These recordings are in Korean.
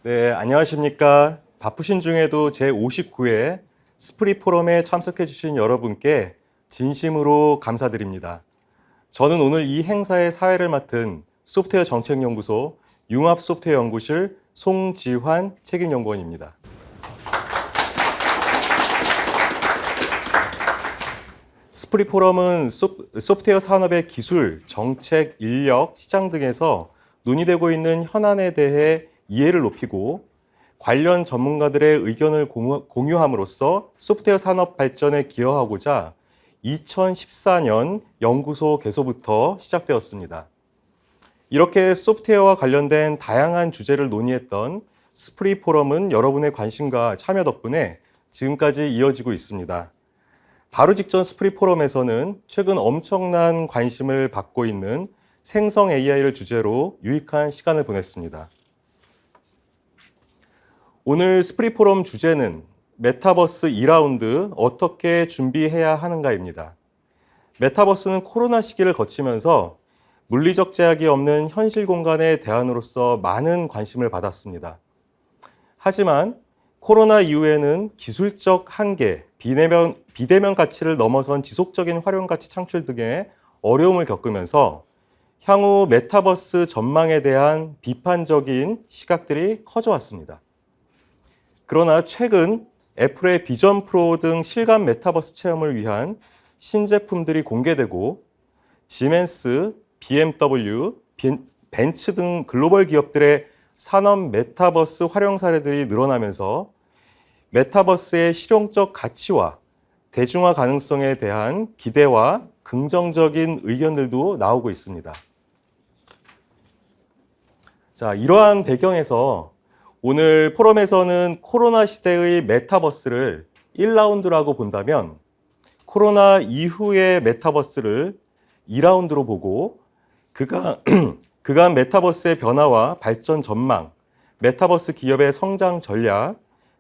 네, 안녕하십니까. 바쁘신 중에도 제59회 스프리 포럼에 참석해 주신 여러분께 진심으로 감사드립니다. 저는 오늘 이 행사의 사회를 맡은 소프트웨어 정책연구소 융합소프트웨어 연구실 송지환 책임연구원입니다. 스프리 포럼은 소프트웨어 산업의 기술, 정책, 인력, 시장 등에서 논의되고 있는 현안에 대해 이해를 높이고 관련 전문가들의 의견을 공유함으로써 소프트웨어 산업 발전에 기여하고자 2014년 연구소 개소부터 시작되었습니다. 이렇게 소프트웨어와 관련된 다양한 주제를 논의했던 스프리 포럼은 여러분의 관심과 참여 덕분에 지금까지 이어지고 있습니다. 바로 직전 스프리 포럼에서는 최근 엄청난 관심을 받고 있는 생성 AI를 주제로 유익한 시간을 보냈습니다. 오늘 스프리 포럼 주제는 메타버스 2라운드 어떻게 준비해야 하는가입니다. 메타버스는 코로나 시기를 거치면서 물리적 제약이 없는 현실 공간의 대안으로서 많은 관심을 받았습니다. 하지만 코로나 이후에는 기술적 한계, 비대면 가치를 넘어선 지속적인 활용 가치 창출 등의 어려움을 겪으면서 향후 메타버스 전망에 대한 비판적인 시각들이 커져왔습니다. 그러나 최근 애플의 비전 프로 등 실감 메타버스 체험을 위한 신제품들이 공개되고 지멘스, BMW, 벤츠 등 글로벌 기업들의 산업 메타버스 활용 사례들이 늘어나면서 메타버스의 실용적 가치와 대중화 가능성에 대한 기대와 긍정적인 의견들도 나오고 있습니다. 자, 이러한 배경에서 오늘 포럼에서는 코로나 시대의 메타버스를 1라운드라고 본다면 코로나 이후의 메타버스를 2라운드로 보고 그간 메타버스의 변화와 발전 전망, 메타버스 기업의 성장 전략,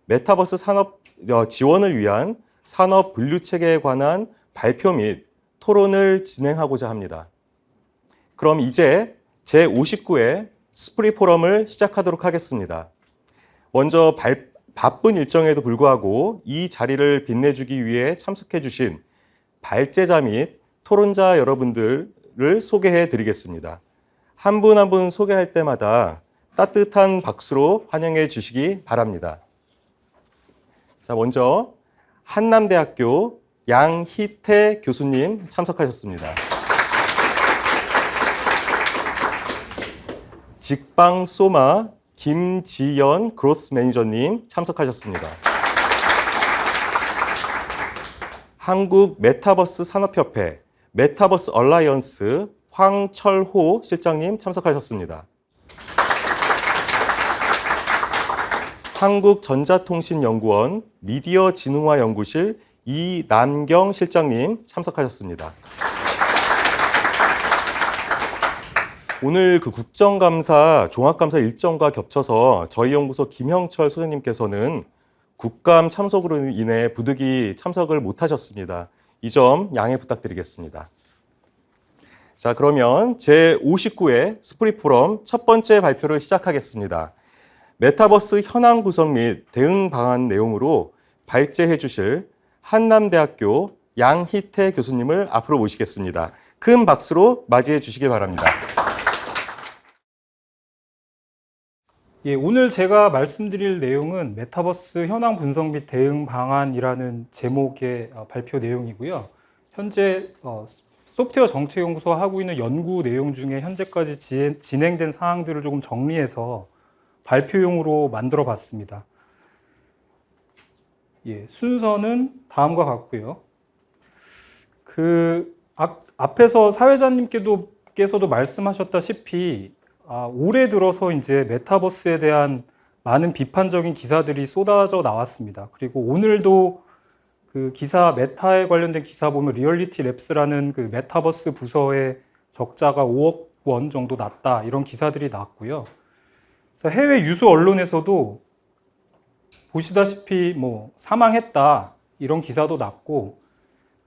메타버스 산업 지원을 위한 산업 분류 체계에 관한 발표 및 토론을 진행하고자 합니다. 그럼 이제 제59회 스프리 포럼을 시작하도록 하겠습니다. 먼저 바쁜 일정에도 불구하고 이 자리를 빛내주기 위해 참석해 주신 발제자 및 토론자 여러분들을 소개해 드리겠습니다. 한 분 한 분 소개할 때마다 따뜻한 박수로 환영해 주시기 바랍니다. 자, 먼저 한남대학교 양희태 교수님 참석하셨습니다. 직방소마 김지연 그로스 매니저님 참석하셨습니다. 한국 메타버스 산업협회 메타버스 얼라이언스 황철호 실장님 참석하셨습니다. 한국전자통신연구원 미디어진흥화연구실 이남경 실장님 참석하셨습니다. 오늘 국정감사, 종합감사 일정과 겹쳐서 저희 연구소 김형철 소장님께서는 국감 참석으로 인해 부득이 참석을 못하셨습니다. 이 점 양해 부탁드리겠습니다. 자, 그러면 제59회 스프리 포럼 첫 번째 발표를 시작하겠습니다. 메타버스 현황 구성 및 대응 방안 내용으로 발제해 주실 한남대학교 양희태 교수님을 앞으로 모시겠습니다. 큰 박수로 맞이해 주시기 바랍니다. 예, 오늘 제가 말씀드릴 내용은 메타버스 현황 분석 및 대응 방안이라는 제목의 발표 내용이고요. 현재 소프트웨어 정책연구소가 하고 있는 연구 내용 중에 현재까지 진행된 사항들을 조금 정리해서 발표용으로 만들어 봤습니다. 예, 순서는 다음과 같고요. 앞에서 사회자님께서도 말씀하셨다시피 올해 들어서 이제 메타버스에 대한 많은 비판적인 기사들이 쏟아져 나왔습니다. 그리고 오늘도 그 기사, 메타에 관련된 기사 보면 리얼리티 랩스라는 그 메타버스 부서의 적자가 5억 원 정도 났다, 이런 기사들이 나왔고요. 그래서 해외 유수 언론에서도 보시다시피 뭐 사망했다, 이런 기사도 났고,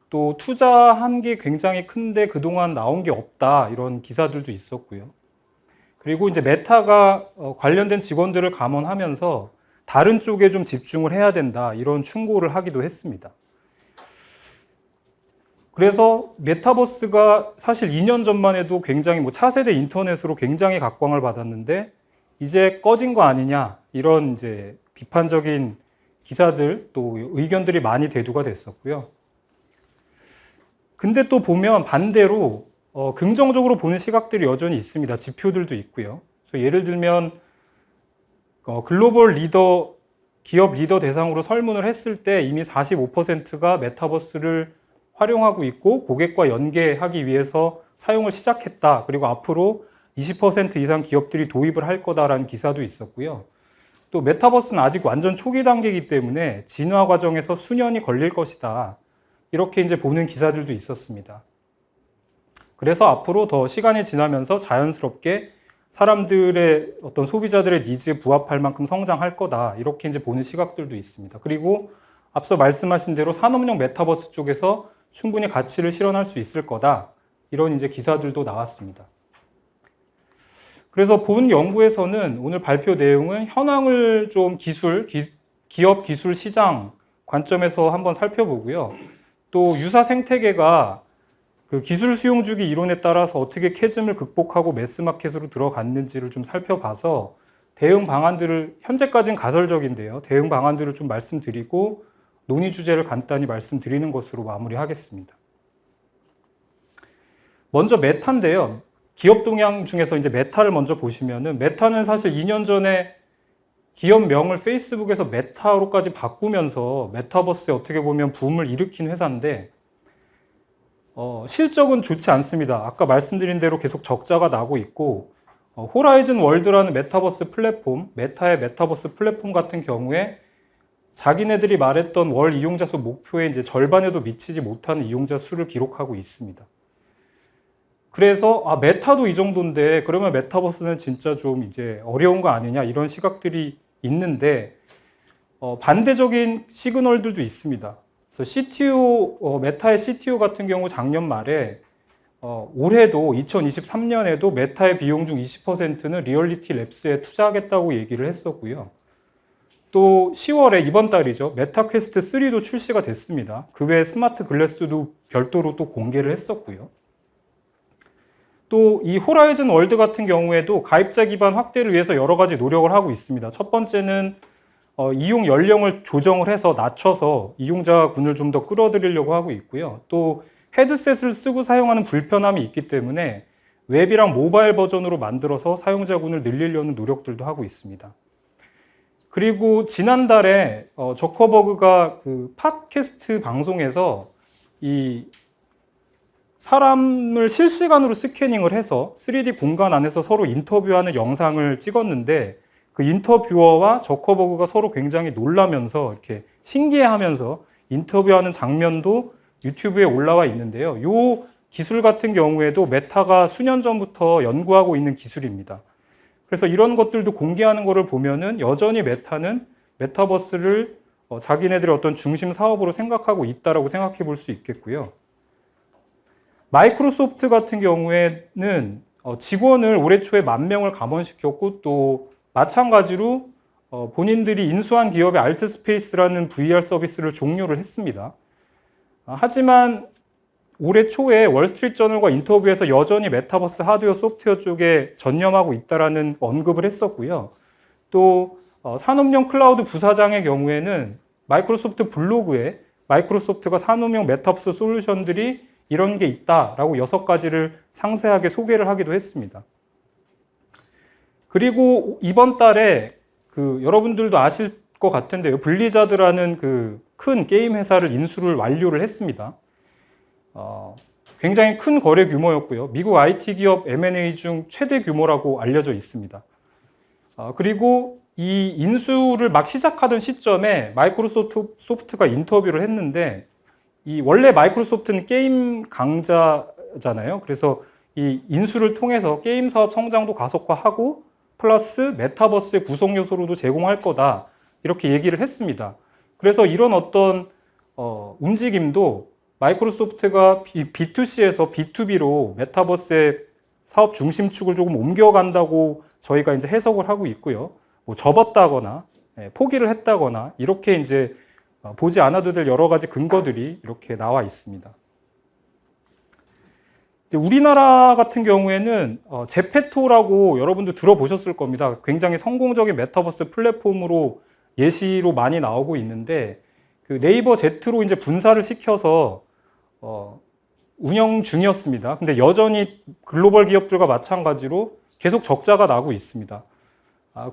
또 투자한 게 굉장히 큰데 그동안 나온 게 없다, 이런 기사들도 있었고요. 그리고 이제 메타가 관련된 직원들을 감원하면서 다른 쪽에 좀 집중을 해야 된다, 이런 충고를 하기도 했습니다. 그래서 메타버스가 사실 2년 전만 해도 굉장히 차세대 인터넷으로 굉장히 각광을 받았는데 이제 꺼진 거 아니냐, 이런 이제 비판적인 기사들 또 의견들이 많이 대두가 됐었고요. 근데 또 보면 반대로 긍정적으로 보는 시각들이 여전히 있습니다. 지표들도 있고요. 그래서 예를 들면 글로벌 리더, 기업 리더 대상으로 설문을 했을 때 이미 45%가 메타버스를 활용하고 있고 고객과 연계하기 위해서 사용을 시작했다. 그리고 앞으로 20% 이상 기업들이 도입을 할 거다라는 기사도 있었고요. 또 메타버스는 아직 완전 초기 단계이기 때문에 진화 과정에서 수년이 걸릴 것이다, 이렇게 이제 보는 기사들도 있었습니다. 그래서 앞으로 더 시간이 지나면서 자연스럽게 사람들의 어떤 소비자들의 니즈에 부합할 만큼 성장할 거다, 이렇게 이제 보는 시각들도 있습니다. 그리고 앞서 말씀하신 대로 산업용 메타버스 쪽에서 충분히 가치를 실현할 수 있을 거다, 이런 이제 기사들도 나왔습니다. 그래서 본 연구에서는 오늘 발표 내용은 현황을 좀 기업 기술 시장 관점에서 한번 살펴보고요. 또 유사 생태계가 그 기술 수용 주기 이론에 따라서 어떻게 캐즘을 극복하고 매스마켓으로 들어갔는지를 좀 살펴봐서 대응 방안들을, 현재까지는 가설적인데요, 대응 방안들을 좀 말씀드리고 논의 주제를 간단히 말씀드리는 것으로 마무리하겠습니다. 먼저 메타인데요. 기업 동향 중에서 이제 메타를 먼저 보시면은, 메타는 사실 2년 전에 기업명을 페이스북에서 메타로까지 바꾸면서 메타버스에 어떻게 보면 붐을 일으킨 회사인데 실적은 좋지 않습니다. 아까 말씀드린 대로 계속 적자가 나고 있고, 호라이즌 월드라는 메타버스 플랫폼, 메타의 메타버스 플랫폼 같은 경우에 자기네들이 말했던 월 이용자 수 목표의 이제 절반에도 미치지 못하는 이용자 수를 기록하고 있습니다. 그래서 메타도 이 정도인데 그러면 메타버스는 진짜 좀 이제 어려운 거 아니냐, 이런 시각들이 있는데 반대적인 시그널들도 있습니다. 그래서 CTO, 메타의 CTO 같은 경우 작년 말에 올해도 2023년에도 메타의 비용 중 20%는 리얼리티 랩스에 투자하겠다고 얘기를 했었고요. 또 10월에, 이번 달이죠, 메타 퀘스트 3도 출시가 됐습니다. 그 외에 스마트 글래스도 별도로 또 공개를 했었고요. 또 이 호라이즌 월드 같은 경우에도 가입자 기반 확대를 위해서 여러 가지 노력을 하고 있습니다. 첫 번째는 이용 연령을 조정을 해서 낮춰서 이용자군을 좀 더 끌어들이려고 하고 있고요. 또 헤드셋을 쓰고 사용하는 불편함이 있기 때문에 웹이랑 모바일 버전으로 만들어서 사용자군을 늘리려는 노력들도 하고 있습니다. 그리고 지난달에 저커버그가 그 팟캐스트 방송에서 이 사람을 실시간으로 스캐닝을 해서 3D 공간 안에서 서로 인터뷰하는 영상을 찍었는데, 그 인터뷰어와 저커버그가 서로 굉장히 놀라면서 이렇게 신기해하면서 인터뷰하는 장면도 유튜브에 올라와 있는데요. 이 기술 같은 경우에도 메타가 수년 전부터 연구하고 있는 기술입니다. 그래서 이런 것들도 공개하는 것을 보면은 여전히 메타는 메타버스를 자기네들의 어떤 중심 사업으로 생각하고 있다라고 생각해 볼 수 있겠고요. 마이크로소프트 같은 경우에는 직원을 올해 초에 10,000명을 감원시켰고, 또 마찬가지로 본인들이 인수한 기업의 알트스페이스라는 VR 서비스를 종료를 했습니다. 하지만 올해 초에 월스트리트저널과 인터뷰에서 여전히 메타버스 하드웨어 소프트웨어 쪽에 전념하고 있다라는 언급을 했었고요. 또 산업용 클라우드 부사장의 경우에는 마이크로소프트 블로그에 마이크로소프트가 산업용 메타버스 솔루션들이 이런 게 있다라고 6가지를 상세하게 소개를 하기도 했습니다. 그리고 이번 달에 여러분들도 아실 것 같은데요, 블리자드라는 그 큰 게임 회사를 인수를 완료를 했습니다. 굉장히 큰 거래 규모였고요. 미국 IT 기업 M&A 중 최대 규모라고 알려져 있습니다. 그리고 이 인수를 막 시작하던 시점에 마이크로소프트가 인터뷰를 했는데, 원래 마이크로소프트는 게임 강자잖아요. 그래서 이 인수를 통해서 게임 사업 성장도 가속화하고 플러스 메타버스의 구성 요소로도 제공할 거다, 이렇게 얘기를 했습니다. 그래서 이런 어떤 움직임도 마이크로소프트가 B2C에서 B2B로 메타버스의 사업 중심축을 조금 옮겨간다고 저희가 이제 해석을 하고 있고요. 뭐 접었다거나 포기를 했다거나 이렇게 이제 보지 않아도 될 여러 가지 근거들이 이렇게 나와 있습니다. 우리나라 같은 경우에는 제페토라고 여러분도 들어보셨을 겁니다. 굉장히 성공적인 메타버스 플랫폼으로 예시로 많이 나오고 있는데 그 네이버 Z로 이제 분사를 시켜서 운영 중이었습니다. 근데 여전히 글로벌 기업들과 마찬가지로 계속 적자가 나고 있습니다.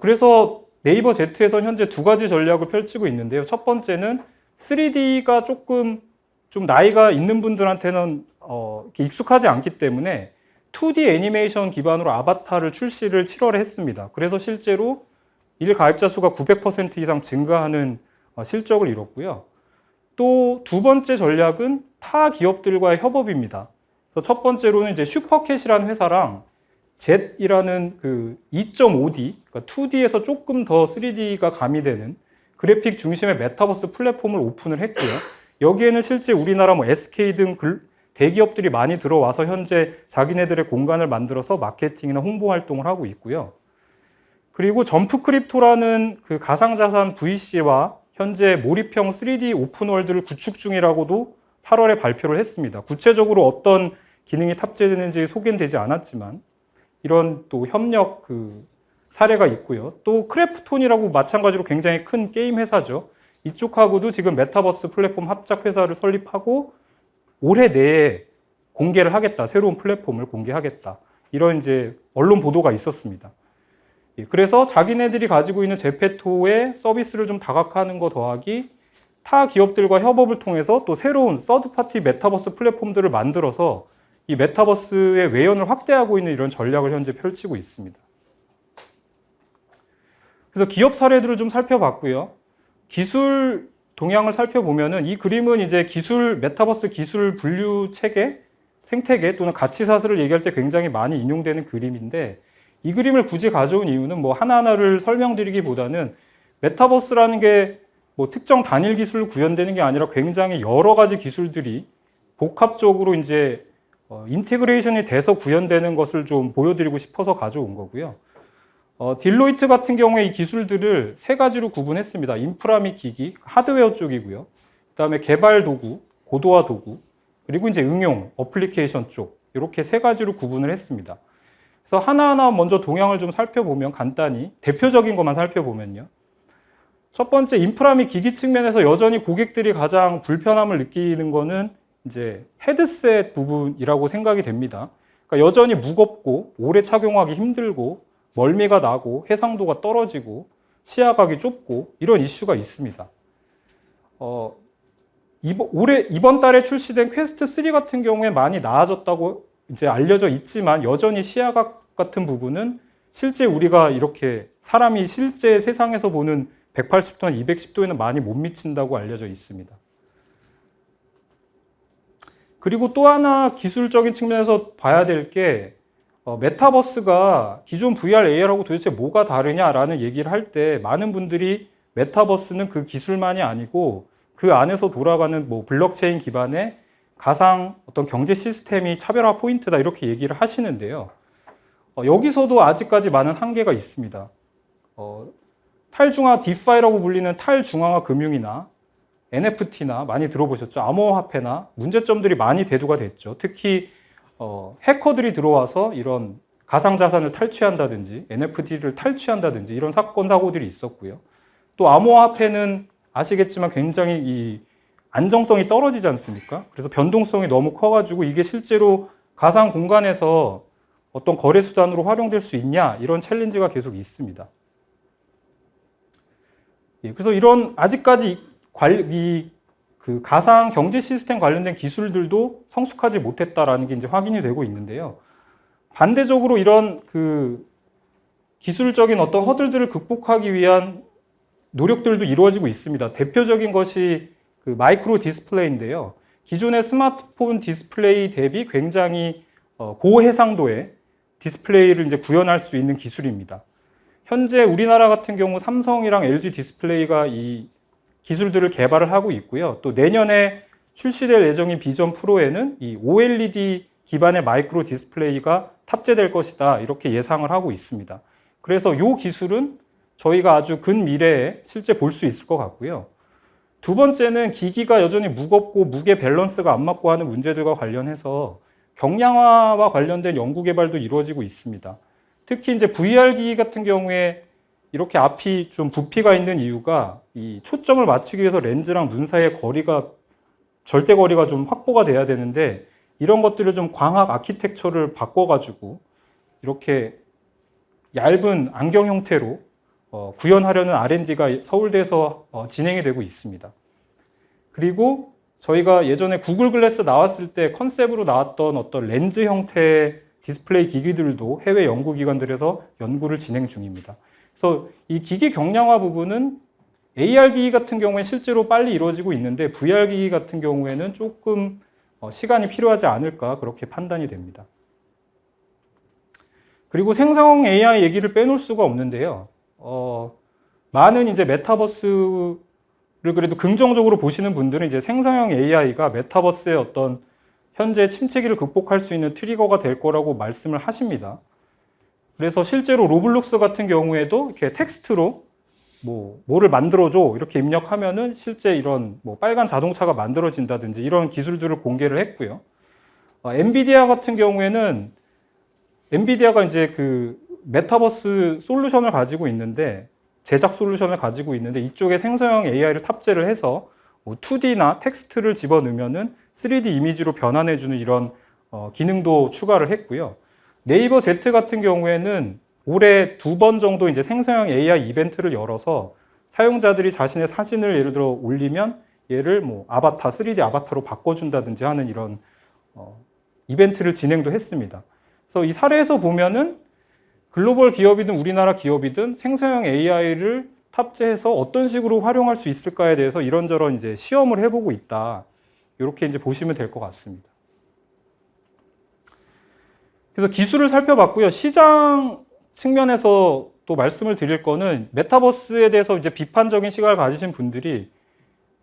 그래서 네이버 Z에서 현재 두 가지 전략을 펼치고 있는데요. 첫 번째는 3D가 조금 좀 나이가 있는 분들한테는 이렇게 익숙하지 않기 때문에 2D 애니메이션 기반으로 아바타를 출시를 7월에 했습니다. 그래서 실제로 일 가입자 수가 900% 이상 증가하는 실적을 이뤘고요. 또 두 번째 전략은 타 기업들과의 협업입니다. 그래서 첫 번째로는 이제 슈퍼캣이라는 회사랑 Z이라는 그 2.5D, 그러니까 2D에서 조금 더 3D가 가미되는 그래픽 중심의 메타버스 플랫폼을 오픈을 했고요. 여기에는 실제 우리나라 뭐 SK 등 대기업들이 많이 들어와서 현재 자기네들의 공간을 만들어서 마케팅이나 홍보 활동을 하고 있고요. 그리고 점프 크립토라는 그 가상자산 VC와 현재 몰입형 3D 오픈월드를 구축 중이라고도 8월에 발표를 했습니다. 구체적으로 어떤 기능이 탑재되는지 소개는 되지 않았지만 이런 또 협력 그 사례가 있고요. 또 크래프톤이라고 마찬가지로 굉장히 큰 게임 회사죠. 이쪽하고도 지금 메타버스 플랫폼 합작 회사를 설립하고 올해 내에 공개를 하겠다. 새로운 플랫폼을 공개하겠다. 이런 이제 언론 보도가 있었습니다. 그래서 자기네들이 가지고 있는 제페토의 서비스를 좀 다각화하는 거 더하기 타 기업들과 협업을 통해서 또 새로운 서드파티 메타버스 플랫폼들을 만들어서 이 메타버스의 외연을 확대하고 있는 이런 전략을 현재 펼치고 있습니다. 그래서 기업 사례들을 좀 살펴봤고요. 기술 동향을 살펴보면은 이 그림은 이제 메타버스 기술 분류 체계, 생태계 또는 가치 사슬을 얘기할 때 굉장히 많이 인용되는 그림인데 이 그림을 굳이 가져온 이유는 뭐 하나하나를 설명드리기보다는 메타버스라는 게 뭐 특정 단일 기술로 구현되는 게 아니라 굉장히 여러 가지 기술들이 복합적으로 이제 인테그레이션이 돼서 구현되는 것을 좀 보여드리고 싶어서 가져온 거고요. 딜로이트 같은 경우에 이 기술들을 세 가지로 구분했습니다. 인프라 및 기기, 하드웨어 쪽이고요. 그다음에 개발 도구, 고도화 도구, 그리고 이제 응용, 어플리케이션 쪽 이렇게 세 가지로 구분을 했습니다. 그래서 하나하나 먼저 동향을 좀 살펴보면 간단히 대표적인 것만 살펴보면요. 첫 번째 인프라 및 기기 측면에서 여전히 고객들이 가장 불편함을 느끼는 거는 이제 헤드셋 부분이라고 생각이 됩니다. 그러니까 여전히 무겁고 오래 착용하기 힘들고 멀미가 나고 해상도가 떨어지고 시야각이 좁고 이런 이슈가 있습니다. 이번 달에 출시된 퀘스트 3 같은 경우에 많이 나아졌다고 이제 알려져 있지만 여전히 시야각 같은 부분은 실제 우리가 이렇게 사람이 실제 세상에서 보는 180도나 210도에는 많이 못 미친다고 알려져 있습니다. 그리고 또 하나 기술적인 측면에서 봐야 될 게 메타버스가 기존 VR, AR하고 도대체 뭐가 다르냐라는 얘기를 할 때 많은 분들이 메타버스는 그 기술만이 아니고 그 안에서 돌아가는 뭐 블록체인 기반의 가상 어떤 경제 시스템이 차별화 포인트다 이렇게 얘기를 하시는데요. 여기서도 아직까지 많은 한계가 있습니다. 탈중앙 디파이라고 불리는 탈중앙화 금융이나 NFT나 많이 들어보셨죠? 암호화폐나 문제점들이 많이 대두가 됐죠. 특히 해커들이 들어와서 이런 가상자산을 탈취한다든지 NFT를 탈취한다든지 이런 사건 사고들이 있었고요. 또 암호화폐는 아시겠지만 굉장히 이 안정성이 떨어지지 않습니까? 그래서 변동성이 너무 커가지고 이게 실제로 가상 공간에서 어떤 거래 수단으로 활용될 수 있냐 이런 챌린지가 계속 있습니다. 그래서 이런 아직까지 그 가상 경제 시스템 관련된 기술들도 성숙하지 못했다라는 게 이제 확인이 되고 있는데요. 반대적으로 이런 그 기술적인 어떤 허들들을 극복하기 위한 노력들도 이루어지고 있습니다. 대표적인 것이 그 마이크로 디스플레이인데요. 기존의 스마트폰 디스플레이 대비 굉장히 고해상도의 디스플레이를 이제 구현할 수 있는 기술입니다. 현재 우리나라 같은 경우 삼성이랑 LG 디스플레이가 이 기술들을 개발을 하고 있고요. 또 내년에 출시될 예정인 비전 프로에는 이 OLED 기반의 마이크로 디스플레이가 탑재될 것이다 이렇게 예상을 하고 있습니다. 그래서 이 기술은 저희가 아주 근미래에 실제 볼 수 있을 것 같고요. 두 번째는 기기가 여전히 무겁고 무게 밸런스가 안 맞고 하는 문제들과 관련해서 경량화와 관련된 연구 개발도 이루어지고 있습니다. 특히 이제 VR 기기 같은 경우에 이렇게 앞이 좀 부피가 있는 이유가 이 초점을 맞추기 위해서 렌즈랑 눈 사이의 거리가 절대 거리가 좀 확보가 돼야 되는데 이런 것들을 좀 광학 아키텍처를 바꿔가지고 이렇게 얇은 안경 형태로 구현하려는 R&D가 서울대에서 진행이 되고 있습니다. 그리고 저희가 예전에 구글 글래스 나왔을 때 컨셉으로 나왔던 어떤 렌즈 형태의 디스플레이 기기들도 해외 연구기관들에서 연구를 진행 중입니다. 그래서 이 기기 경량화 부분은 AR 기기 같은 경우에 실제로 빨리 이루어지고 있는데 VR 기기 같은 경우에는 조금 시간이 필요하지 않을까 그렇게 판단이 됩니다. 그리고 생성형 AI 얘기를 빼놓을 수가 없는데요. 많은 이제 메타버스를 그래도 긍정적으로 보시는 분들은 이제 생성형 AI가 메타버스의 어떤 현재 침체기를 극복할 수 있는 트리거가 될 거라고 말씀을 하십니다. 그래서 실제로 로블록스 같은 경우에도 이렇게 텍스트로 뭐를 만들어줘 이렇게 입력하면은 실제 이런 빨간 자동차가 만들어진다든지 이런 기술들을 공개를 했고요. 엔비디아 같은 경우에는 엔비디아가 이제 그 메타버스 솔루션을 가지고 있는데 제작 솔루션을 가지고 있는데 이쪽에 생성형 AI를 탑재를 해서 2D나 텍스트를 집어넣으면은 3D 이미지로 변환해주는 이런 기능도 추가를 했고요. 네이버 Z 같은 경우에는 올해 2번 정도 이제 생성형 AI 이벤트를 열어서 사용자들이 자신의 사진을 예를 들어 올리면 얘를 아바타, 3D 아바타로 바꿔준다든지 하는 이런 이벤트를 진행도 했습니다. 그래서 이 사례에서 보면은 글로벌 기업이든 우리나라 기업이든 생성형 AI를 탑재해서 어떤 식으로 활용할 수 있을까에 대해서 이런저런 이제 시험을 해보고 있다. 이렇게 이제 보시면 될 것 같습니다. 그래서 기술을 살펴봤고요. 시장 측면에서 또 말씀을 드릴 거는 메타버스에 대해서 이제 비판적인 시각을 가지신 분들이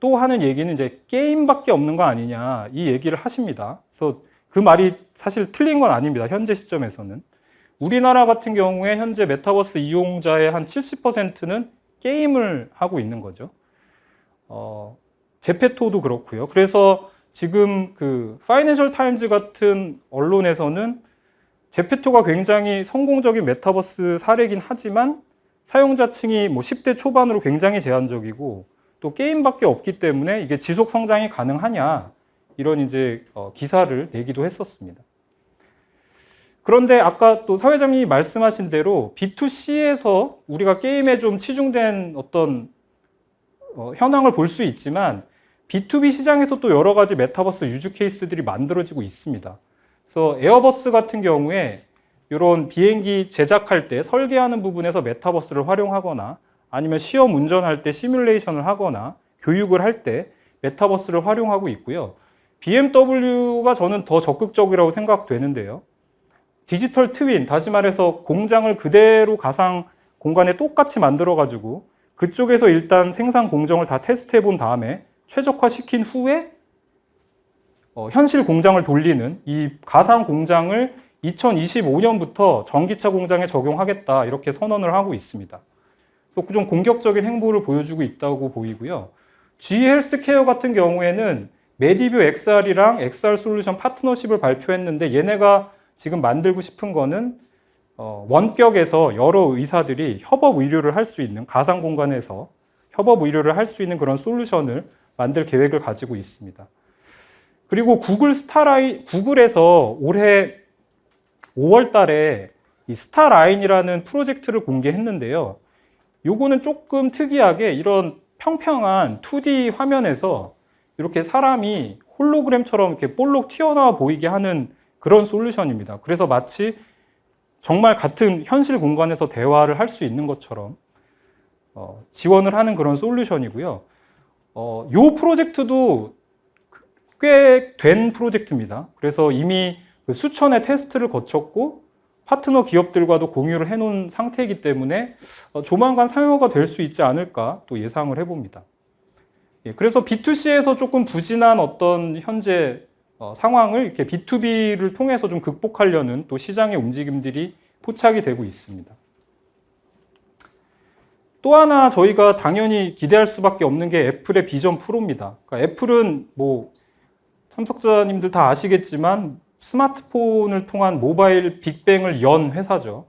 또 하는 얘기는 이제 게임밖에 없는 거 아니냐 이 얘기를 하십니다. 그래서 그 말이 사실 틀린 건 아닙니다. 현재 시점에서는. 우리나라 같은 경우에 현재 메타버스 이용자의 한 70%는 게임을 하고 있는 거죠. 제페토도 그렇고요. 그래서 지금 그 파이낸셜 타임즈 같은 언론에서는 제페토가 굉장히 성공적인 메타버스 사례이긴 하지만 사용자층이 10대 초반으로 굉장히 제한적이고 또 게임밖에 없기 때문에 이게 지속 성장이 가능하냐 이런 이제 기사를 내기도 했었습니다. 그런데 아까 또 사회자님이 말씀하신 대로 B2C에서 우리가 게임에 좀 치중된 어떤 현황을 볼 수 있지만 B2B 시장에서 또 여러 가지 메타버스 유즈 케이스들이 만들어지고 있습니다. 그래서 에어버스 같은 경우에 이런 비행기 제작할 때 설계하는 부분에서 메타버스를 활용하거나 아니면 시험 운전할 때 시뮬레이션을 하거나 교육을 할 때 메타버스를 활용하고 있고요. BMW가 저는 더 적극적이라고 생각되는데요. 디지털 트윈, 다시 말해서 공장을 그대로 가상 공간에 똑같이 만들어가지고 그쪽에서 일단 생산 공정을 다 테스트해 본 다음에 최적화시킨 후에 현실 공장을 돌리는 이 가상 공장을 2025년부터 전기차 공장에 적용하겠다 이렇게 선언을 하고 있습니다. 또 좀 공격적인 행보를 보여주고 있다고 보이고요. G 헬스케어 같은 경우에는 메디뷰 XR이랑 XR 솔루션 파트너십을 발표했는데 얘네가 지금 만들고 싶은 거는 원격에서 여러 의사들이 협업 의료를 할 수 있는 가상 공간에서 협업 의료를 할 수 있는 그런 솔루션을 만들 계획을 가지고 있습니다. 그리고 구글에서 올해 5월 달에 이 스타라인이라는 프로젝트를 공개했는데요. 요거는 조금 특이하게 이런 평평한 2D 화면에서 이렇게 사람이 홀로그램처럼 이렇게 볼록 튀어나와 보이게 하는 그런 솔루션입니다. 그래서 마치 정말 같은 현실 공간에서 대화를 할 수 있는 것처럼 지원을 하는 그런 솔루션이고요. 요 프로젝트도 꽤 된 프로젝트입니다. 그래서 이미 수천의 테스트를 거쳤고 파트너 기업들과도 공유를 해놓은 상태이기 때문에 조만간 상용화가 될 수 있지 않을까 또 예상을 해봅니다. 그래서 B2C에서 조금 부진한 어떤 현재 상황을 이렇게 B2B를 통해서 좀 극복하려는 또 시장의 움직임들이 포착이 되고 있습니다. 또 하나 저희가 당연히 기대할 수밖에 없는 게 애플의 비전 프로입니다. 그러니까 애플은 뭐 참석자님들 다 아시겠지만 스마트폰을 통한 모바일 빅뱅을 연 회사죠.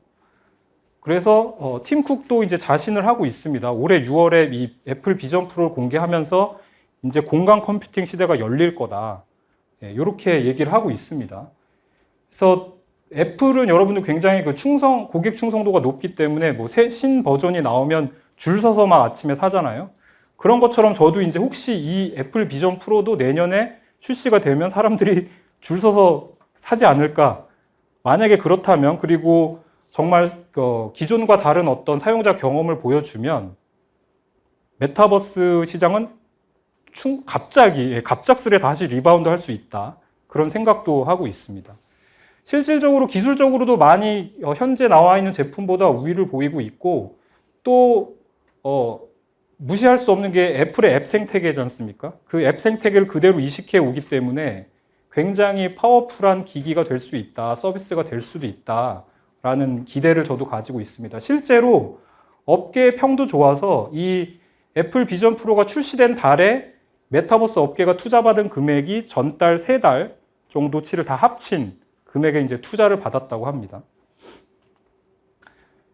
그래서 팀 쿡도 이제 자신을 하고 있습니다. 올해 6월에 이 애플 비전 프로를 공개하면서 이제 공간 컴퓨팅 시대가 열릴 거다. 이렇게 얘기를 하고 있습니다. 그래서 애플은 여러분들 굉장히 그 고객 충성도가 높기 때문에 뭐 신 버전이 나오면 줄 서서 막 아침에 사잖아요. 그런 것처럼 저도 이제 혹시 이 애플 비전 프로도 내년에 출시가 되면 사람들이 줄 서서 사지 않을까? 만약에 그렇다면, 그리고 정말 기존과 다른 어떤 사용자 경험을 보여주면 메타버스 시장은 갑작스레 다시 리바운드 할 수 있다. 그런 생각도 하고 있습니다. 실질적으로 기술적으로도 많이 현재 나와 있는 제품보다 우위를 보이고 있고, 또 무시할 수 없는 게 애플의 앱 생태계지 않습니까? 그 앱 생태계를 그대로 이식해 오기 때문에 굉장히 파워풀한 기기가 될 수 있다, 서비스가 될 수도 있다라는 기대를 저도 가지고 있습니다. 실제로 업계의 평도 좋아서 이 애플 비전 프로가 출시된 달에 메타버스 업계가 투자받은 금액이 전달 3달 정도치를 다 합친 금액에 이제 투자를 받았다고 합니다.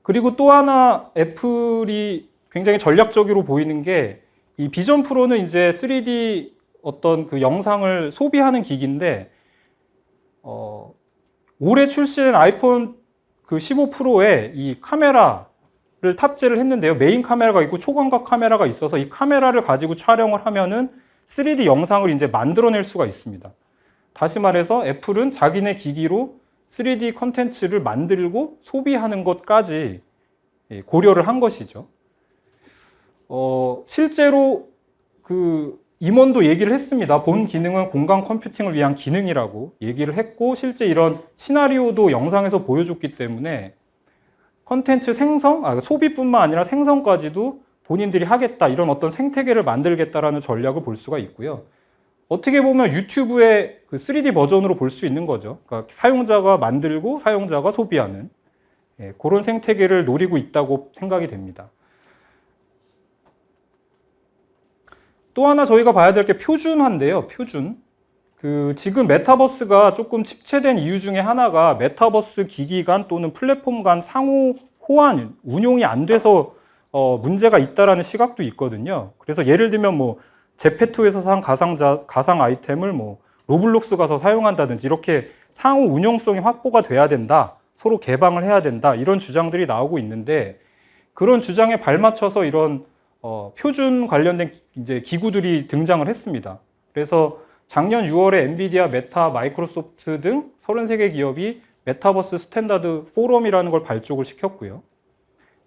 그리고 또 하나 애플이 굉장히 전략적으로 보이는 게, 이 비전 프로는 이제 3D 어떤 그 영상을 소비하는 기기인데, 올해 출시된 아이폰 그 15 프로에 이 카메라를 탑재를 했는데요. 메인 카메라가 있고 초광각 카메라가 있어서 이 카메라를 가지고 촬영을 하면은 3D 영상을 이제 만들어낼 수가 있습니다. 다시 말해서 애플은 자기네 기기로 3D 컨텐츠를 만들고 소비하는 것까지 고려를 한 것이죠. 실제로 그 임원도 얘기를 했습니다. 본 기능은 공간 컴퓨팅을 위한 기능이라고 얘기를 했고, 실제 이런 시나리오도 영상에서 보여줬기 때문에 컨텐츠 소비뿐만 아니라 생성까지도 본인들이 하겠다, 이런 어떤 생태계를 만들겠다라는 전략을 볼 수가 있고요. 어떻게 보면 유튜브의 그 3D 버전으로 볼 수 있는 거죠. 그러니까 사용자가 만들고 사용자가 소비하는 그런 생태계를 노리고 있다고 생각이 됩니다. 또 하나 저희가 봐야 될 게 표준화인데요. 표준. 지금 메타버스가 조금 침체된 이유 중에 하나가 메타버스 기기 간 또는 플랫폼 간 상호 호환, 운용이 안 돼서 문제가 있다라는 시각도 있거든요. 그래서 예를 들면 뭐 제페토에서 산 가상 아이템을 뭐 로블록스 가서 사용한다든지, 이렇게 상호 운용성이 확보가 돼야 된다, 서로 개방을 해야 된다, 이런 주장들이 나오고 있는데, 그런 주장에 발맞춰서 이런 표준 관련된 이제 기구들이 등장을 했습니다. 그래서 작년 6월에 엔비디아, 메타, 마이크로소프트 등 33개 기업이 메타버스 스탠다드 포럼이라는 걸 발족을 시켰고요.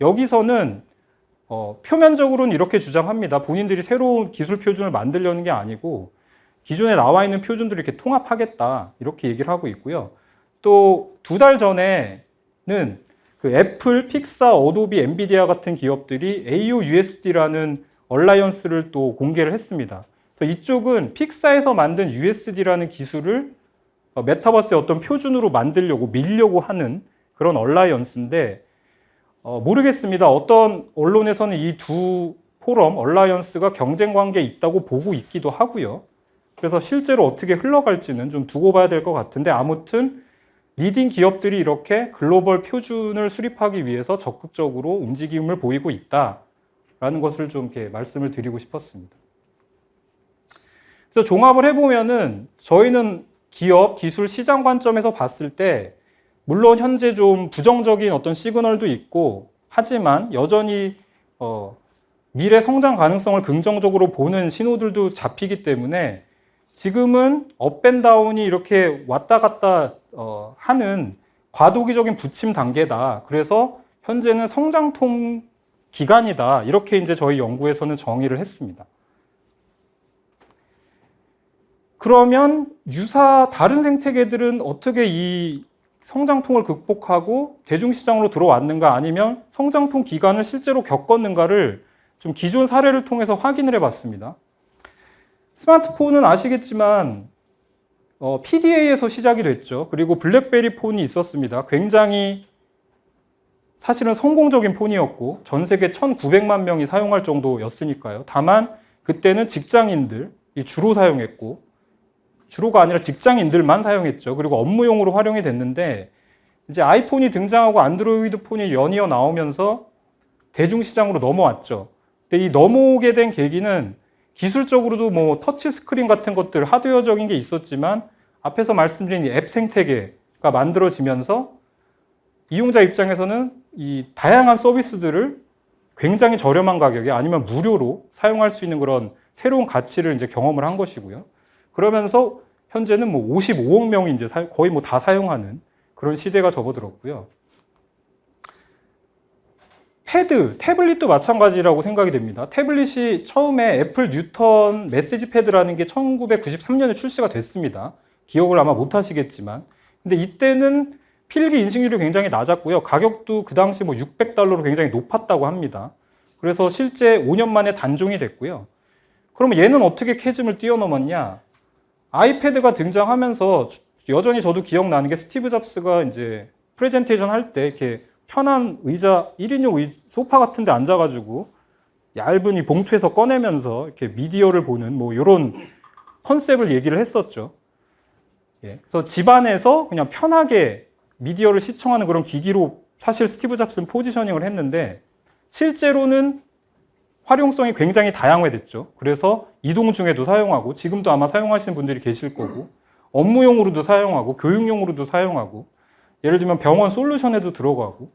여기서는 표면적으로는 이렇게 주장합니다. 본인들이 새로운 기술 표준을 만들려는 게 아니고 기존에 나와 있는 표준들을 이렇게 통합하겠다, 이렇게 얘기를 하고 있고요. 또 2달 전에는 그 애플, 픽사, 어도비, 엔비디아 같은 기업들이 AOUSD라는 얼라이언스를 또 공개를 했습니다. 그래서 이쪽은 픽사에서 만든 USD라는 기술을 메타버스의 어떤 표준으로 만들려고 밀려고 하는 그런 얼라이언스인데, 모르겠습니다. 어떤 언론에서는 이 두 포럼, 얼라이언스가 경쟁 관계에 있다고 보고 있기도 하고요. 그래서 실제로 어떻게 흘러갈지는 좀 두고 봐야 될 것 같은데, 아무튼 리딩 기업들이 이렇게 글로벌 표준을 수립하기 위해서 적극적으로 움직임을 보이고 있다라는 것을 좀 이렇게 말씀을 드리고 싶었습니다. 그래서 종합을 해보면은 저희는 기업, 기술, 시장 관점에서 봤을 때 물론 현재 좀 부정적인 어떤 시그널도 있고, 하지만 여전히 미래 성장 가능성을 긍정적으로 보는 신호들도 잡히기 때문에 지금은 업앤다운이 이렇게 왔다 갔다 하는 과도기적인 부침 단계다. 그래서 현재는 성장통 기간이다. 이렇게 이제 저희 연구에서는 정의를 했습니다. 그러면 다른 생태계들은 어떻게 이 성장통을 극복하고 대중시장으로 들어왔는가, 아니면 성장통 기간을 실제로 겪었는가를 좀 기존 사례를 통해서 확인을 해봤습니다. 스마트폰은 아시겠지만 PDA에서 시작이 됐죠. 그리고 블랙베리 폰이 있었습니다. 굉장히 사실은 성공적인 폰이었고 전 세계 1,900만 명이 사용할 정도였으니까요. 다만 그때는 직장인들이 주로 사용했고, 주로가 아니라 직장인들만 사용했죠. 그리고 업무용으로 활용이 됐는데 이제 아이폰이 등장하고 안드로이드 폰이 연이어 나오면서 대중시장으로 넘어왔죠. 근데 이 넘어오게 된 계기는 기술적으로도 뭐 터치 스크린 같은 것들 하드웨어적인 게 있었지만 앞에서 말씀드린 이 앱 생태계가 만들어지면서 이용자 입장에서는 이 다양한 서비스들을 굉장히 저렴한 가격에 아니면 무료로 사용할 수 있는 그런 새로운 가치를 이제 경험을 한 것이고요. 그러면서 현재는 뭐 55억 명이 이제 거의 뭐 다 사용하는 그런 시대가 접어들었고요. 패드, 태블릿도 마찬가지라고 생각이 됩니다. 태블릿이 처음에 애플 뉴턴 메시지 패드라는 게 1993년에 출시가 됐습니다. 기억을 아마 못 하시겠지만. 근데 이때는 필기 인식률이 굉장히 낮았고요. 가격도 그 당시 뭐 $600로 굉장히 높았다고 합니다. 그래서 실제 5년 만에 단종이 됐고요. 그러면 얘는 어떻게 캐즘을 뛰어넘었냐? 아이패드가 등장하면서 여전히 저도 기억나는 게 스티브 잡스가 이제 프레젠테이션 할 때 이렇게 편한 의자, 1인용 소파 같은 데 앉아가지고 얇은 이 봉투에서 꺼내면서 이렇게 미디어를 보는 뭐 이런 컨셉을 얘기를 했었죠. 예. 그래서 집안에서 그냥 편하게 미디어를 시청하는 그런 기기로 사실 스티브 잡스는 포지셔닝을 했는데 실제로는 활용성이 굉장히 다양화됐죠. 그래서 이동 중에도 사용하고 지금도 아마 사용하시는 분들이 계실 거고 업무용으로도 사용하고 교육용으로도 사용하고 예를 들면 병원 솔루션에도 들어가고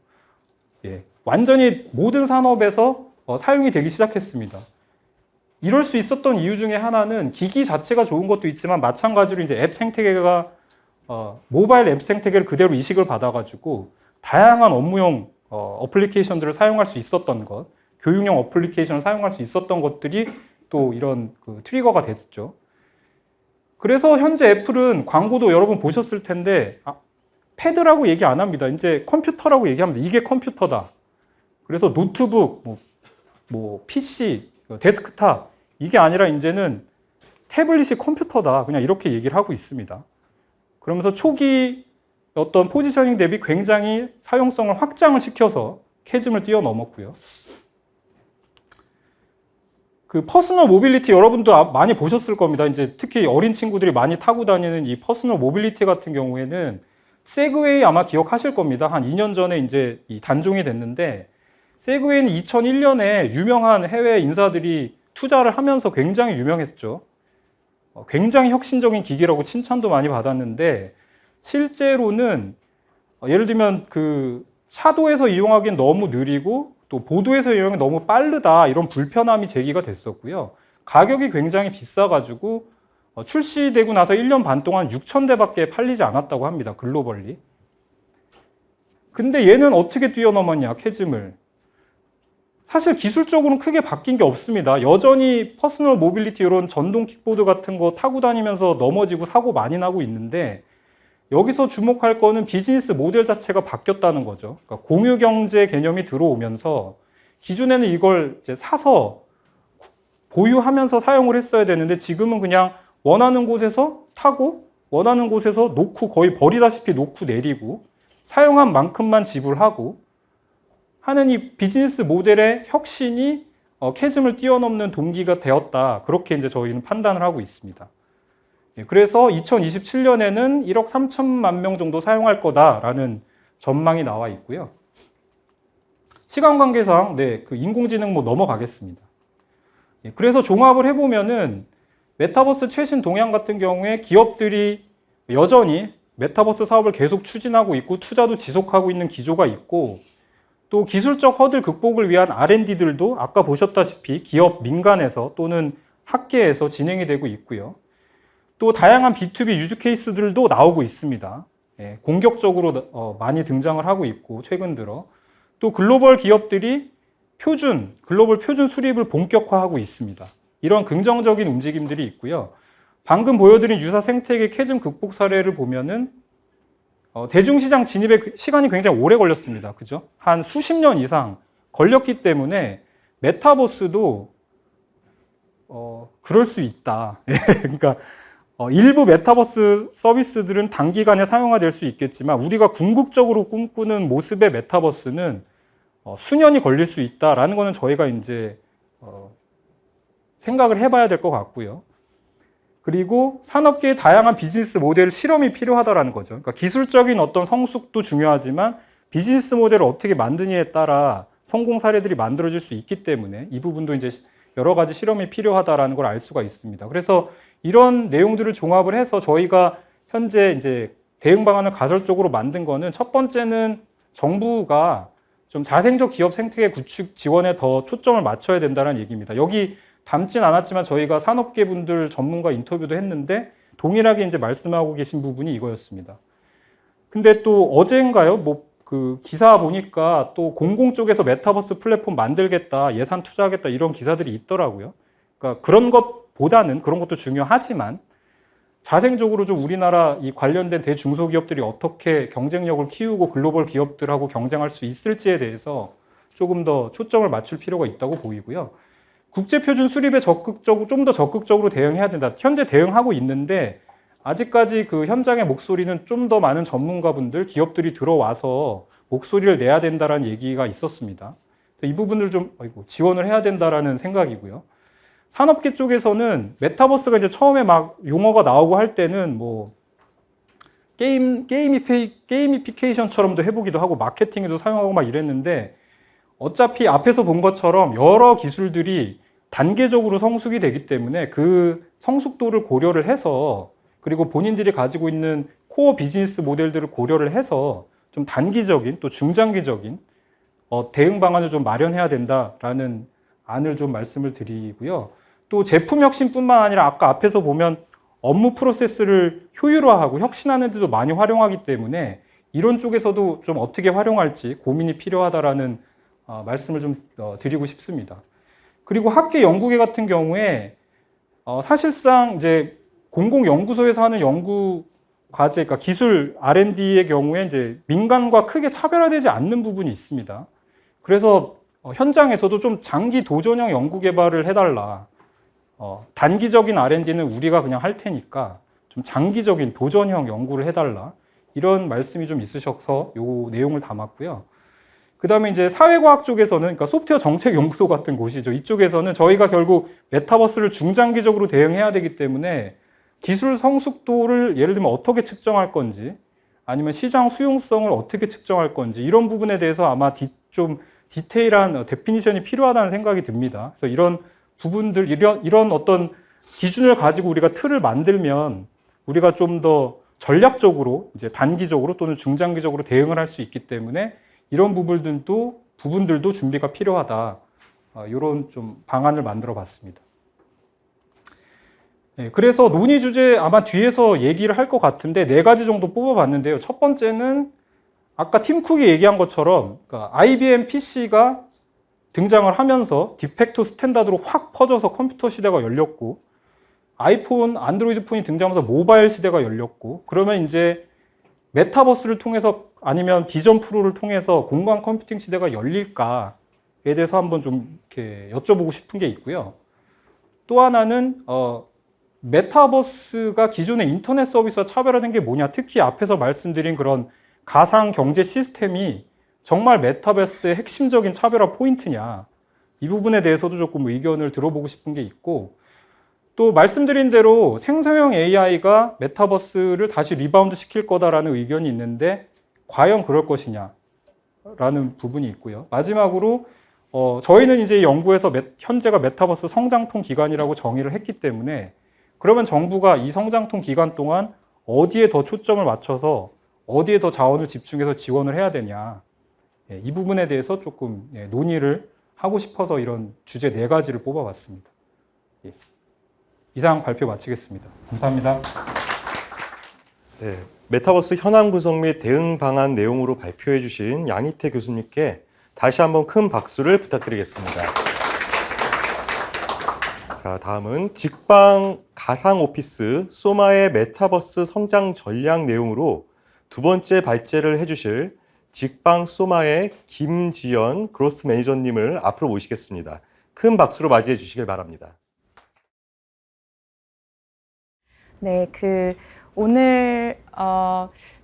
예, 완전히 모든 산업에서 사용이 되기 시작했습니다. 이럴 수 있었던 이유 중에 하나는 기기 자체가 좋은 것도 있지만 마찬가지로 이제 앱 생태계가 모바일 앱 생태계를 그대로 이식을 받아가지고 다양한 업무용 어플리케이션들을 사용할 수 있었던 것, 교육용 어플리케이션을 사용할 수 있었던 것들이 또 이런 그 트리거가 됐죠. 그래서 현재 애플은 광고도 여러분 보셨을 텐데 패드라고 얘기 안 합니다. 이제 컴퓨터라고 얘기합니다. 이게 컴퓨터다. 그래서 노트북, 뭐 PC, 데스크탑 이게 아니라 이제는 태블릿이 컴퓨터다. 그냥 이렇게 얘기를 하고 있습니다. 그러면서 초기 어떤 포지셔닝 대비 굉장히 사용성을 확장을 시켜서 캐즘을 뛰어넘었고요. 그 퍼스널 모빌리티 여러분도 많이 보셨을 겁니다. 이제 특히 어린 친구들이 많이 타고 다니는 이 퍼스널 모빌리티 같은 경우에는 세그웨이 아마 기억하실 겁니다. 한 2년 전에 이제 이 단종이 됐는데 세그웨이는 2001년에 유명한 해외 인사들이 투자를 하면서 굉장히 유명했죠. 굉장히 혁신적인 기기라고 칭찬도 많이 받았는데 실제로는 예를 들면 그 차도에서 이용하기엔 너무 느리고 또 보도에서 이용하기 너무 빠르다 이런 불편함이 제기가 됐었고요. 가격이 굉장히 비싸가지고 출시되고 나서 1년 반 동안 6,000대밖에 팔리지 않았다고 합니다. 글로벌리. 근데 얘는 어떻게 뛰어넘었냐, 캐즘을. 사실 기술적으로는 크게 바뀐 게 없습니다. 여전히 퍼스널 모빌리티 이런 전동 킥보드 같은 거 타고 다니면서 넘어지고 사고 많이 나고 있는데 여기서 주목할 거는 비즈니스 모델 자체가 바뀌었다는 거죠. 그러니까 공유 경제 개념이 들어오면서 기존에는 이걸 이제 사서 보유하면서 사용을 했어야 되는데 지금은 그냥 원하는 곳에서 타고 원하는 곳에서 놓고 거의 버리다시피 놓고 내리고 사용한 만큼만 지불하고 하는 이 비즈니스 모델의 혁신이 캐즘을 뛰어넘는 동기가 되었다. 그렇게 이제 저희는 판단을 하고 있습니다. 그래서 2027년에는 1억 3천만 명 정도 사용할 거다라는 전망이 나와 있고요. 시간 관계상 그 인공지능 넘어가겠습니다. 그래서 종합을 해보면은 메타버스 최신 동향 같은 경우에 기업들이 여전히 메타버스 사업을 계속 추진하고 있고 투자도 지속하고 있는 기조가 있고 또 기술적 허들 극복을 위한 R&D들도 아까 보셨다시피 기업 민간에서 또는 학계에서 진행이 되고 있고요. 또 다양한 B2B 유즈 케이스들도 나오고 있습니다. 공격적으로 많이 등장을 하고 있고 최근 들어 또 글로벌 기업들이 글로벌 표준 수립을 본격화하고 있습니다. 이런 긍정적인 움직임들이 있고요. 방금 보여드린 유사 생태계 캐즘 극복 사례를 보면은 대중시장 진입에 시간이 굉장히 오래 걸렸습니다. 그죠? 한 수십 년 이상 걸렸기 때문에 메타버스도 그럴 수 있다. 그러니까 일부 메타버스 서비스들은 단기간에 사용화될 수 있겠지만 우리가 궁극적으로 꿈꾸는 모습의 메타버스는 수년이 걸릴 수 있다라는 거는 저희가 이제 생각을 해봐야 될 것 같고요. 그리고 산업계의 다양한 비즈니스 모델 실험이 필요하다라는 거죠. 그러니까 기술적인 어떤 성숙도 중요하지만 비즈니스 모델을 어떻게 만드느냐에 따라 성공 사례들이 만들어질 수 있기 때문에 이 부분도 이제 여러 가지 실험이 필요하다라는 걸 알 수가 있습니다. 그래서 이런 내용들을 종합을 해서 저희가 현재 이제 대응 방안을 가설적으로 만든 거는 첫 번째는 정부가 좀 자생적 기업 생태계 구축 지원에 더 초점을 맞춰야 된다는 얘기입니다. 여기 담진 않았지만 저희가 산업계 분들 전문가 인터뷰도 했는데 동일하게 이제 말씀하고 계신 부분이 이거였습니다. 근데 또 어제인가요? 뭐 그 기사 보니까 또 공공 쪽에서 메타버스 플랫폼 만들겠다, 예산 투자하겠다 이런 기사들이 있더라고요. 그러니까 그런 것보다는 그런 것도 중요하지만 자생적으로 좀 우리나라 이 관련된 대중소기업들이 어떻게 경쟁력을 키우고 글로벌 기업들하고 경쟁할 수 있을지에 대해서 조금 더 초점을 맞출 필요가 있다고 보이고요. 국제표준 수립에 좀 더 적극적으로 대응해야 된다. 현재 대응하고 있는데 아직까지 그 현장의 목소리는 좀 더 많은 전문가분들, 기업들이 들어와서 목소리를 내야 된다라는 얘기가 있었습니다. 이 부분을 좀 지원을 해야 된다라는 생각이고요. 산업계 쪽에서는 메타버스가 이제 처음에 막 용어가 나오고 할 때는 뭐 게이미피케이션처럼도 해보기도 하고 마케팅에도 사용하고 막 이랬는데 어차피 앞에서 본 것처럼 여러 기술들이 단계적으로 성숙이 되기 때문에 그 성숙도를 고려를 해서 그리고 본인들이 가지고 있는 코어 비즈니스 모델들을 고려를 해서 좀 단기적인 또 중장기적인 대응 방안을 좀 마련해야 된다라는 안을 좀 말씀을 드리고요. 또 제품 혁신뿐만 아니라 아까 앞에서 보면 업무 프로세스를 효율화하고 혁신하는 데도 많이 활용하기 때문에 이런 쪽에서도 좀 어떻게 활용할지 고민이 필요하다라는 말씀을 좀 드리고 싶습니다. 그리고 학계 연구계 같은 경우에 사실상 이제 공공연구소에서 하는 연구 과제, 그러니까 기술 R&D의 경우에 이제 민간과 크게 차별화되지 않는 부분이 있습니다. 그래서 현장에서도 좀 장기 도전형 연구 개발을 해달라. 단기적인 R&D는 우리가 그냥 할 테니까 좀 장기적인 도전형 연구를 해달라. 이런 말씀이 좀 있으셔서 요 내용을 담았고요. 그 다음에 이제 사회과학 쪽에서는, 그러니까 소프트웨어 정책연구소 같은 곳이죠. 이쪽에서는 저희가 결국 메타버스를 중장기적으로 대응해야 되기 때문에 기술 성숙도를 예를 들면 어떻게 측정할 건지 아니면 시장 수용성을 어떻게 측정할 건지 이런 부분에 대해서 아마 좀 디테일한 데피니션이 필요하다는 생각이 듭니다. 그래서 이런 부분들, 이런 어떤 기준을 가지고 우리가 틀을 만들면 우리가 좀 더 전략적으로 이제 단기적으로 또는 중장기적으로 대응을 할 수 있기 때문에 이런 부분들도 준비가 필요하다. 이런 좀 방안을 만들어 봤습니다. 네, 그래서 논의 주제 아마 뒤에서 얘기를 할 것 같은데 4가지 정도 뽑아봤는데요. 첫 번째는 아까 팀 쿡이 얘기한 것처럼 그러니까 IBM PC가 등장을 하면서 디팩토 스탠다드로 확 퍼져서 컴퓨터 시대가 열렸고 아이폰, 안드로이드 폰이 등장하면서 모바일 시대가 열렸고 그러면 이제 메타버스를 통해서 아니면 비전 프로를 통해서 공간 컴퓨팅 시대가 열릴까에 대해서 한번 좀 이렇게 여쭤보고 싶은 게 있고요. 또 하나는 메타버스가 기존의 인터넷 서비스와 차별화된 게 뭐냐? 특히 앞에서 말씀드린 그런 가상 경제 시스템이 정말 메타버스의 핵심적인 차별화 포인트냐? 이 부분에 대해서도 조금 의견을 들어보고 싶은 게 있고 또 말씀드린 대로 생성형 AI가 메타버스를 다시 리바운드 시킬 거다라는 의견이 있는데 과연 그럴 것이냐? 라는 부분이 있고요. 마지막으로 저희는 이제 연구에서 현재가 메타버스 성장통 기간이라고 정의를 했기 때문에 그러면 정부가 이 성장통 기간 동안 어디에 더 초점을 맞춰서 어디에 더 자원을 집중해서 지원을 해야 되냐. 이 부분에 대해서 조금 논의를 하고 싶어서 이런 주제 4가지를 뽑아봤습니다. 이상 발표 마치겠습니다. 감사합니다. 네, 메타버스 현황 분석 및 대응 방안 내용으로 발표해 주신 양희태 교수님께 다시 한번 큰 박수를 부탁드리겠습니다. 자, 다음은 직방 가상 오피스 소마의 메타버스 성장 전략 내용으로 두 번째 발제를 해주실 직방 소마의 김지연 그로스 매니저님을 앞으로 모시겠습니다. 큰 박수로 맞이해 주시길 바랍니다. 네, 오늘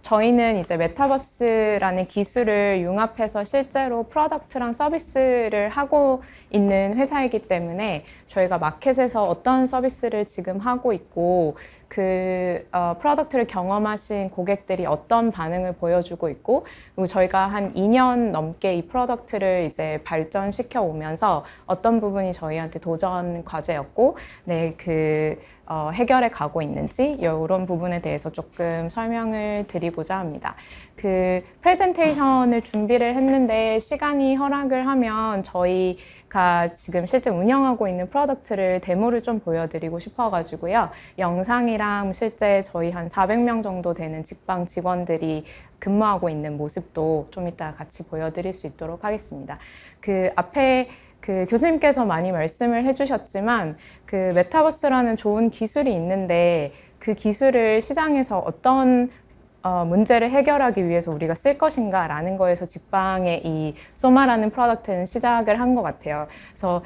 저희는 이제 메타버스라는 기술을 융합해서 실제로 프로덕트랑 서비스를 하고 있는 회사이기 때문에 저희가 마켓에서 어떤 서비스를 지금 하고 있고 프로덕트를 경험하신 고객들이 어떤 반응을 보여주고 있고 그리고 저희가 한 2년 넘게 이 프로덕트를 이제 발전시켜 오면서 어떤 부분이 저희한테 도전 과제였고 해결해 가고 있는지 이런 부분에 대해서 조금 설명을 드리고자 합니다. 프레젠테이션을 준비를 했는데 시간이 허락을 하면 저희가 지금 실제 운영하고 있는 프로덕트를 데모를 좀 보여드리고 싶어가지고요. 영상이랑 실제 저희 한 400명 정도 되는 직방 직원들이 근무하고 있는 모습도 좀 이따 같이 보여드릴 수 있도록 하겠습니다. 앞에 교수님께서 많이 말씀을 해주셨지만 메타버스라는 좋은 기술이 있는데 그 기술을 시장에서 어떤 문제를 해결하기 위해서 우리가 쓸 것인가 라는 거에서 직방의 이 소마라는 프로덕트는 시작을 한 것 같아요. 그래서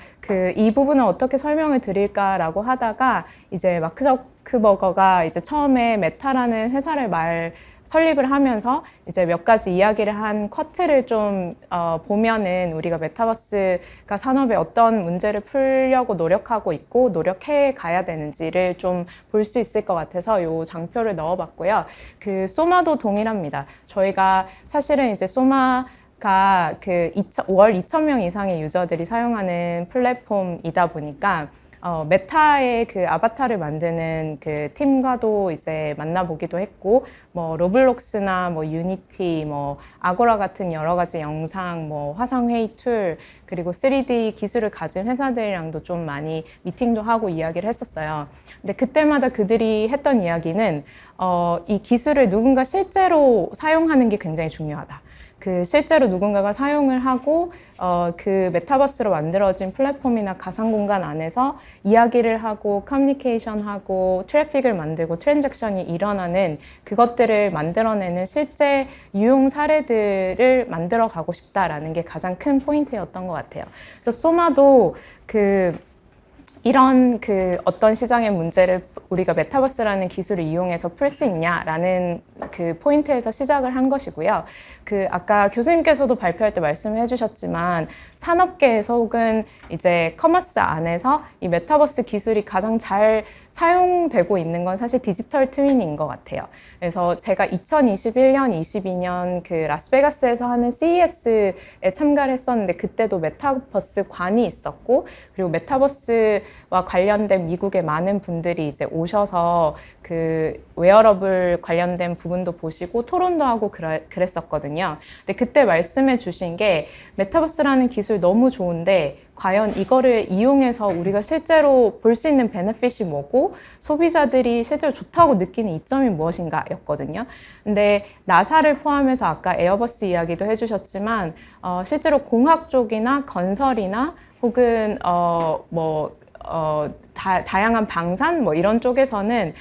이 부분을 어떻게 설명을 드릴까라고 하다가 이제 마크 저크버거가 이제 처음에 메타라는 회사를 설립을 하면서 이제 몇 가지 이야기를 한 쿼트를 좀 보면은 우리가 메타버스가 산업에 어떤 문제를 풀려고 노력하고 있고 노력해 가야 되는지를 좀 볼 수 있을 것 같아서 요 장표를 넣어봤고요. 소마도 동일합니다. 저희가 사실은 이제 소마가 5월 2,000명 이상의 유저들이 사용하는 플랫폼이다 보니까 메타의 아바타를 만드는 팀과도 이제 만나보기도 했고, 로블록스나 유니티, 아고라 같은 여러 가지 영상, 화상회의 툴, 그리고 3D 기술을 가진 회사들이랑도 좀 많이 미팅도 하고 이야기를 했었어요. 근데 그때마다 그들이 했던 이야기는, 이 기술을 누군가 실제로 사용하는 게 굉장히 중요하다. 실제로 누군가가 사용을 하고 메타버스로 만들어진 플랫폼이나 가상 공간 안에서 이야기를 하고 커뮤니케이션 하고 트래픽을 만들고 트랜잭션이 일어나는 그것들을 만들어내는 실제 유용 사례들을 만들어 가고 싶다라는 게 가장 큰 포인트였던 것 같아요. 그래서 소마도 이런 어떤 시장의 문제를 우리가 메타버스라는 기술을 이용해서 풀 수 있냐라는 포인트에서 시작을 한 것이고요. 아까 교수님께서도 발표할 때 말씀을 해주셨지만 산업계에서 혹은 이제 커머스 안에서 이 메타버스 기술이 가장 잘 사용되고 있는 건 사실 디지털 트윈인 것 같아요. 그래서 제가 2021년, 22년 라스베가스에서 하는 CES에 참가를 했었는데 그때도 메타버스 관이 있었고 그리고 메타버스와 관련된 미국의 많은 분들이 이제 오셔서 웨어러블 관련된 부분도 보시고 토론도 하고 그랬었거든요. 근데 그때 말씀해 주신 게 메타버스라는 기술 너무 좋은데 과연 이거를 이용해서 우리가 실제로 볼 수 있는 베네핏이 뭐고 소비자들이 실제로 좋다고 느끼는 이점이 무엇인가 였거든요. 근데 나사를 포함해서 아까 에어버스 이야기도 해주셨지만 실제로 공학 쪽이나 건설이나 혹은 다양한 방산 이런 쪽에서는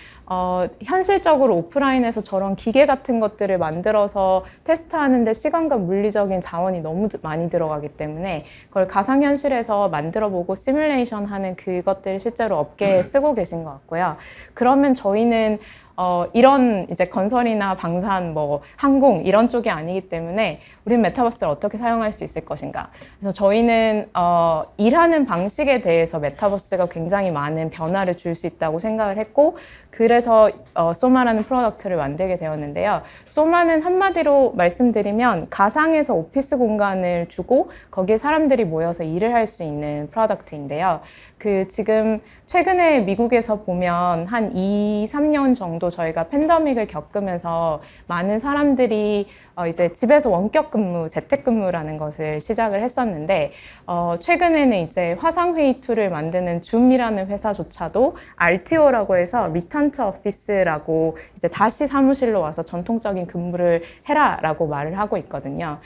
현실적으로 오프라인에서 저런 기계 같은 것들을 만들어서 테스트하는데 시간과 물리적인 자원이 너무 많이 들어가기 때문에 그걸 가상현실에서 만들어보고 시뮬레이션 하는 그것들을 실제로 업계에 쓰고 계신 것 같고요. 그러면 저희는 이런 이제 건설이나 방산, 항공 이런 쪽이 아니기 때문에 우리는 메타버스를 어떻게 사용할 수 있을 것인가. 그래서 저희는 일하는 방식에 대해서 메타버스가 굉장히 많은 변화를 줄 수 있다고 생각을 했고 그래서 소마라는 프로덕트를 만들게 되었는데요. 소마는 한마디로 말씀드리면 가상에서 오피스 공간을 주고 거기에 사람들이 모여서 일을 할 수 있는 프로덕트인데요. 지금 최근에 미국에서 보면 한 2, 3년 정도 저희가 팬데믹을 겪으면서 많은 사람들이 이제 집에서 원격 근무, 재택근무라는 것을 시작을 했었는데 최근에는 이제 화상회의 툴을 만드는 줌이라는 회사조차도 RTO라고 해서 리턴 투 오피스라고 이제 다시 사무실로 와서 전통적인 근무를 해라라고 말을 하고 있거든요.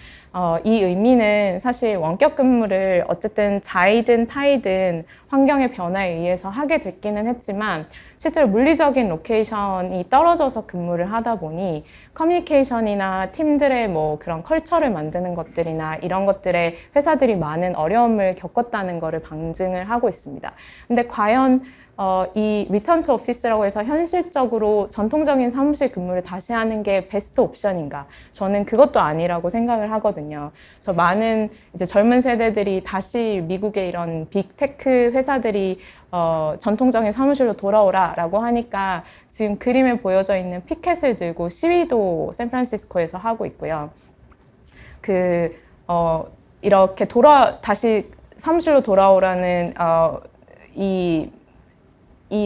이 의미는 사실 원격 근무를 어쨌든 자이든 타이든 환경의 변화에 의해서 하게 됐기는 했지만 실제로 물리적인 로케이션이 떨어져서 근무를 하다 보니 커뮤니케이션이나 팀들의 그런 컬처를 만드는 것들이나 이런 것들에 회사들이 많은 어려움을 겪었다는 것을 방증을 하고 있습니다. 근데 과연 이 리턴 투 오피스라고 해서 현실적으로 전통적인 사무실 근무를 다시 하는 게 베스트 옵션인가? 저는 그것도 아니라고 생각을 하거든요. 그래서 많은 이제 젊은 세대들이 다시 미국의 이런 빅테크 회사들이 전통적인 사무실로 돌아오라라고 하니까 지금 그림에 보여져 있는 피켓을 들고 시위도 샌프란시스코에서 하고 있고요. 이렇게 다시 사무실로 돌아오라는 이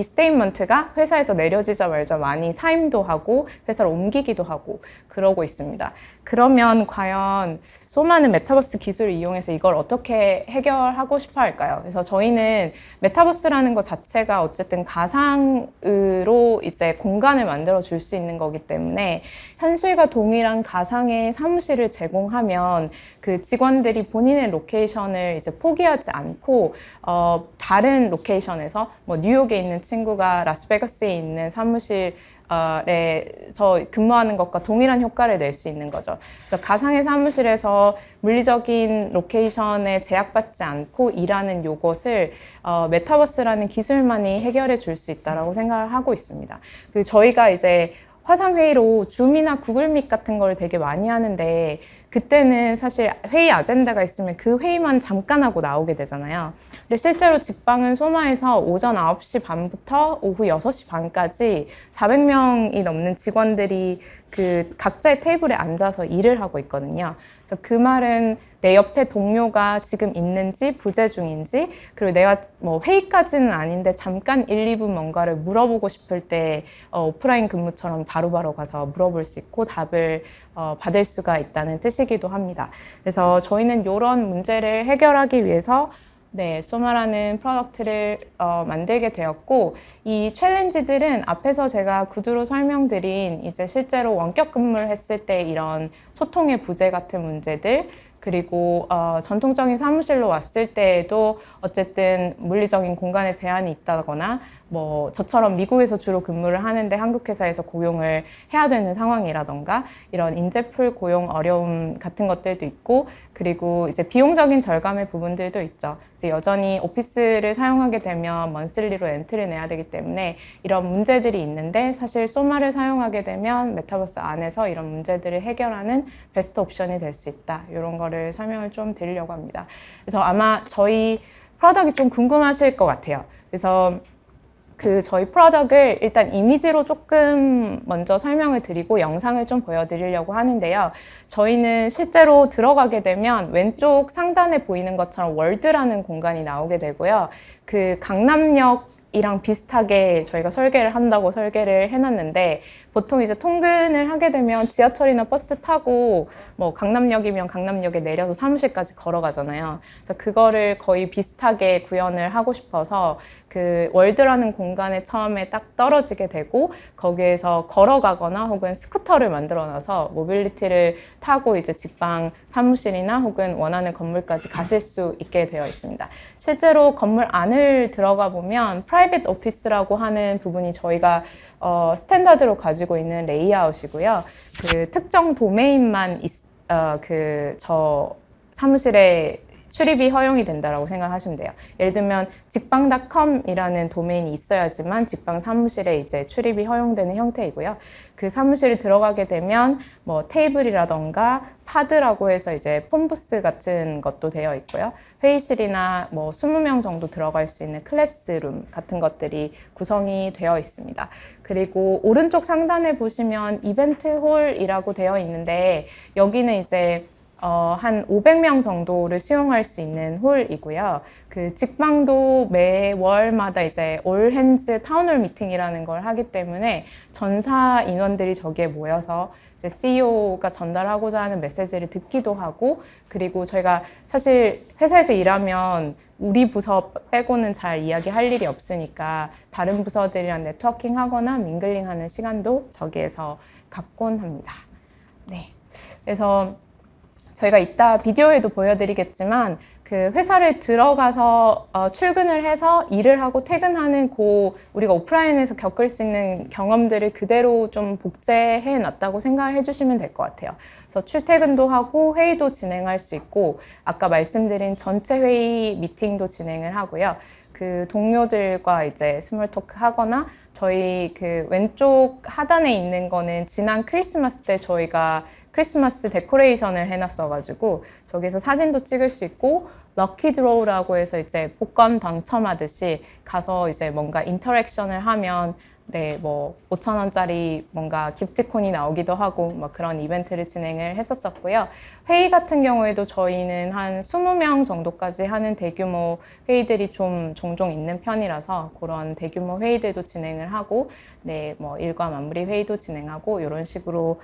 스테이트먼트가 회사에서 내려지자마자 많이 사임도 하고 회사를 옮기기도 하고 그러고 있습니다. 그러면 과연 소마는 메타버스 기술을 이용해서 이걸 어떻게 해결하고 싶어 할까요? 그래서 저희는 메타버스라는 것 자체가 어쨌든 가상으로 이제 공간을 만들어 줄 수 있는 거기 때문에 현실과 동일한 가상의 사무실을 제공하면 그 직원들이 본인의 로케이션을 이제 포기하지 않고 다른 로케이션에서 뭐 뉴욕에 있는 친구가 라스베가스에 있는 사무실에서 근무하는 것과 동일한 효과를 낼 수 있는 거죠. 그래서 가상의 사무실에서 물리적인 로케이션에 제약받지 않고 일하는 요것을 메타버스라는 기술만이 해결해 줄 수 있다고 생각을 하고 있습니다. 저희가 이제 화상회의로 줌이나 구글밋 같은 걸 되게 많이 하는데 그때는 사실 회의 아젠다가 있으면 그 회의만 잠깐 하고 나오게 되잖아요. 근데 실제로 직방은 소마에서 오전 9시 반부터 오후 6시 반까지 400명이 넘는 직원들이 그 각자의 테이블에 앉아서 일을 하고 있거든요. 그래서 그 말은 내 옆에 동료가 지금 있는지 부재 중인지 그리고 내가 뭐 회의까지는 아닌데 잠깐 1, 2분 뭔가를 물어보고 싶을 때 오프라인 근무처럼 바로바로 가서 물어볼 수 있고 답을 받을 수가 있다는 뜻이기도 합니다. 그래서 저희는 이런 문제를 해결하기 위해서 소마라는 프로덕트를 만들게 되었고 이 챌린지들은 앞에서 제가 구두로 설명드린 이제 실제로 원격 근무를 했을 때 이런 소통의 부재 같은 문제들 그리고 전통적인 사무실로 왔을 때에도 어쨌든 물리적인 공간에 제한이 있다거나 뭐 저처럼 미국에서 주로 근무를 하는데 한국 회사에서 고용을 해야 되는 상황이라던가 이런 인재풀 고용 어려움 같은 것들도 있고 그리고 이제 비용적인 절감의 부분들도 있죠. 여전히 오피스를 사용하게 되면 먼슬리로 엔트를 내야 되기 때문에 이런 문제들이 있는데 사실 소마를 사용하게 되면 메타버스 안에서 이런 문제들을 해결하는 베스트 옵션이 될 수 있다. 이런 거를 설명을 좀 드리려고 합니다. 그래서 아마 저희 프로덕트가 좀 궁금하실 것 같아요. 그래서 저희 프로덕트를 일단 이미지로 조금 먼저 설명을 드리고 영상을 좀 보여드리려고 하는데요. 저희는 실제로 들어가게 되면 왼쪽 상단에 보이는 것처럼 월드라는 공간이 나오게 되고요. 그 강남역이랑 비슷하게 저희가 설계를 한다고 설계를 해놨는데 보통 이제 통근을 하게 되면 지하철이나 버스 타고 뭐 강남역이면 강남역에 내려서 사무실까지 걸어가잖아요. 그래서 그거를 거의 비슷하게 구현을 하고 싶어서 그 월드라는 공간에 처음에 딱 떨어지게 되고 거기에서 걸어가거나 혹은 스쿠터를 만들어놔서 모빌리티를 타고 이제 직방 사무실이나 혹은 원하는 건물까지 가실 수 있게 되어 있습니다. 실제로 건물 안을 들어가 보면 프라이빗 오피스라고 하는 부분이 저희가 스탠다드로 가지고 있는 레이아웃이고요. 그 특정 도메인만 저 사무실에 출입이 허용이 된다라고 생각하시면 돼요. 예를 들면 직방.com이라는 도메인이 있어야지만 직방 사무실에 이제 출입이 허용되는 형태이고요. 그 사무실에 들어가게 되면 뭐 테이블이라던가 파드라고 해서 이제 폰부스 같은 것도 되어 있고요. 회의실이나 뭐 20명 정도 들어갈 수 있는 클래스룸 같은 것들이 구성이 되어 있습니다. 그리고 오른쪽 상단에 보시면 이벤트 홀이라고 되어 있는데 여기는 이제 한 500명 정도를 수용할 수 있는 홀이고요. 그 직방도 매월마다 이제 올 핸즈 타운홀 미팅이라는 걸 하기 때문에 전사 인원들이 저기에 모여서 이제 CEO가 전달하고자 하는 메시지를 듣기도 하고 그리고 저희가 사실 회사에서 일하면 우리 부서 빼고는 잘 이야기할 일이 없으니까 다른 부서들이랑 네트워킹 하거나 밍글링 하는 시간도 저기에서 갖곤 합니다. 네. 그래서 저희가 이따 비디오에도 보여드리겠지만 그 회사를 들어가서 출근을 해서 일을 하고 퇴근하는 우리가 오프라인에서 겪을 수 있는 경험들을 그대로 좀 복제해 놨다고 생각해 주시면 될 것 같아요. 그래서 출퇴근도 하고 회의도 진행할 수 있고 아까 말씀드린 전체 회의 미팅도 진행을 하고요. 그 동료들과 이제 스몰 토크 하거나 저희 그 왼쪽 하단에 있는 거는 지난 크리스마스 때 저희가 크리스마스 데코레이션을 해놨어가지고 저기서 사진도 찍을 수 있고 럭키 드로우라고 해서 이제 복권 당첨하듯이 가서 이제 뭔가 인터랙션을 하면 네, 뭐 5,000원짜리 뭔가 기프티콘이 나오기도 하고 막 그런 이벤트를 진행을 했었었고요. 회의 같은 경우에도 저희는 한 20명 정도까지 하는 대규모 회의들이 좀 종종 있는 편이라서 그런 대규모 회의들도 진행을 하고 네, 뭐 일과 마무리 회의도 진행하고 이런 식으로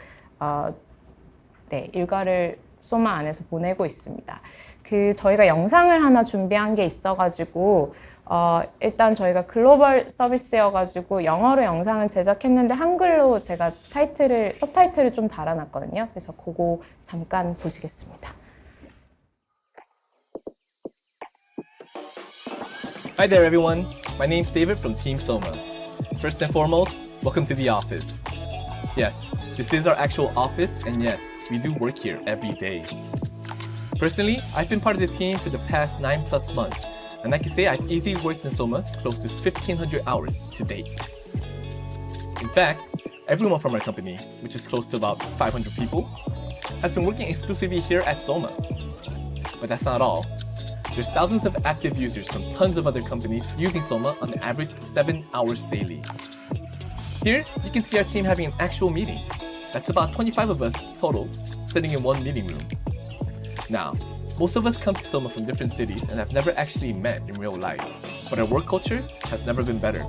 네, 일과를 소마 안에서 보내고 있습니다. 그 저희가 영상을 하나 준비한 게 있어가지고 일단 저희가 글로벌 서비스여가지고 영어로 영상은 제작했는데 한글로 제가 서브타이틀을 좀 달아놨거든요. 그래서 그거 잠깐 보시겠습니다. Hi there, everyone. My name's David from Team Soma. First and foremost, welcome to the office. Yes, this is our actual office, and yes, we do work here every day. Personally, I've been part of the team for the past 9+ months, and I can say I've easily worked in Soma close to 1,500 hours to date. In fact, everyone from our company, which is close to about 500 people, has been working exclusively here at Soma. But that's not all. There's thousands of active users from tons of other companies using Soma on average 7 hours daily. Here, you can see our team having an actual meeting. That's about 25 of us total, sitting in one meeting room. Now, most of us come to Soma from different cities and have never actually met in real life, but our work culture has never been better.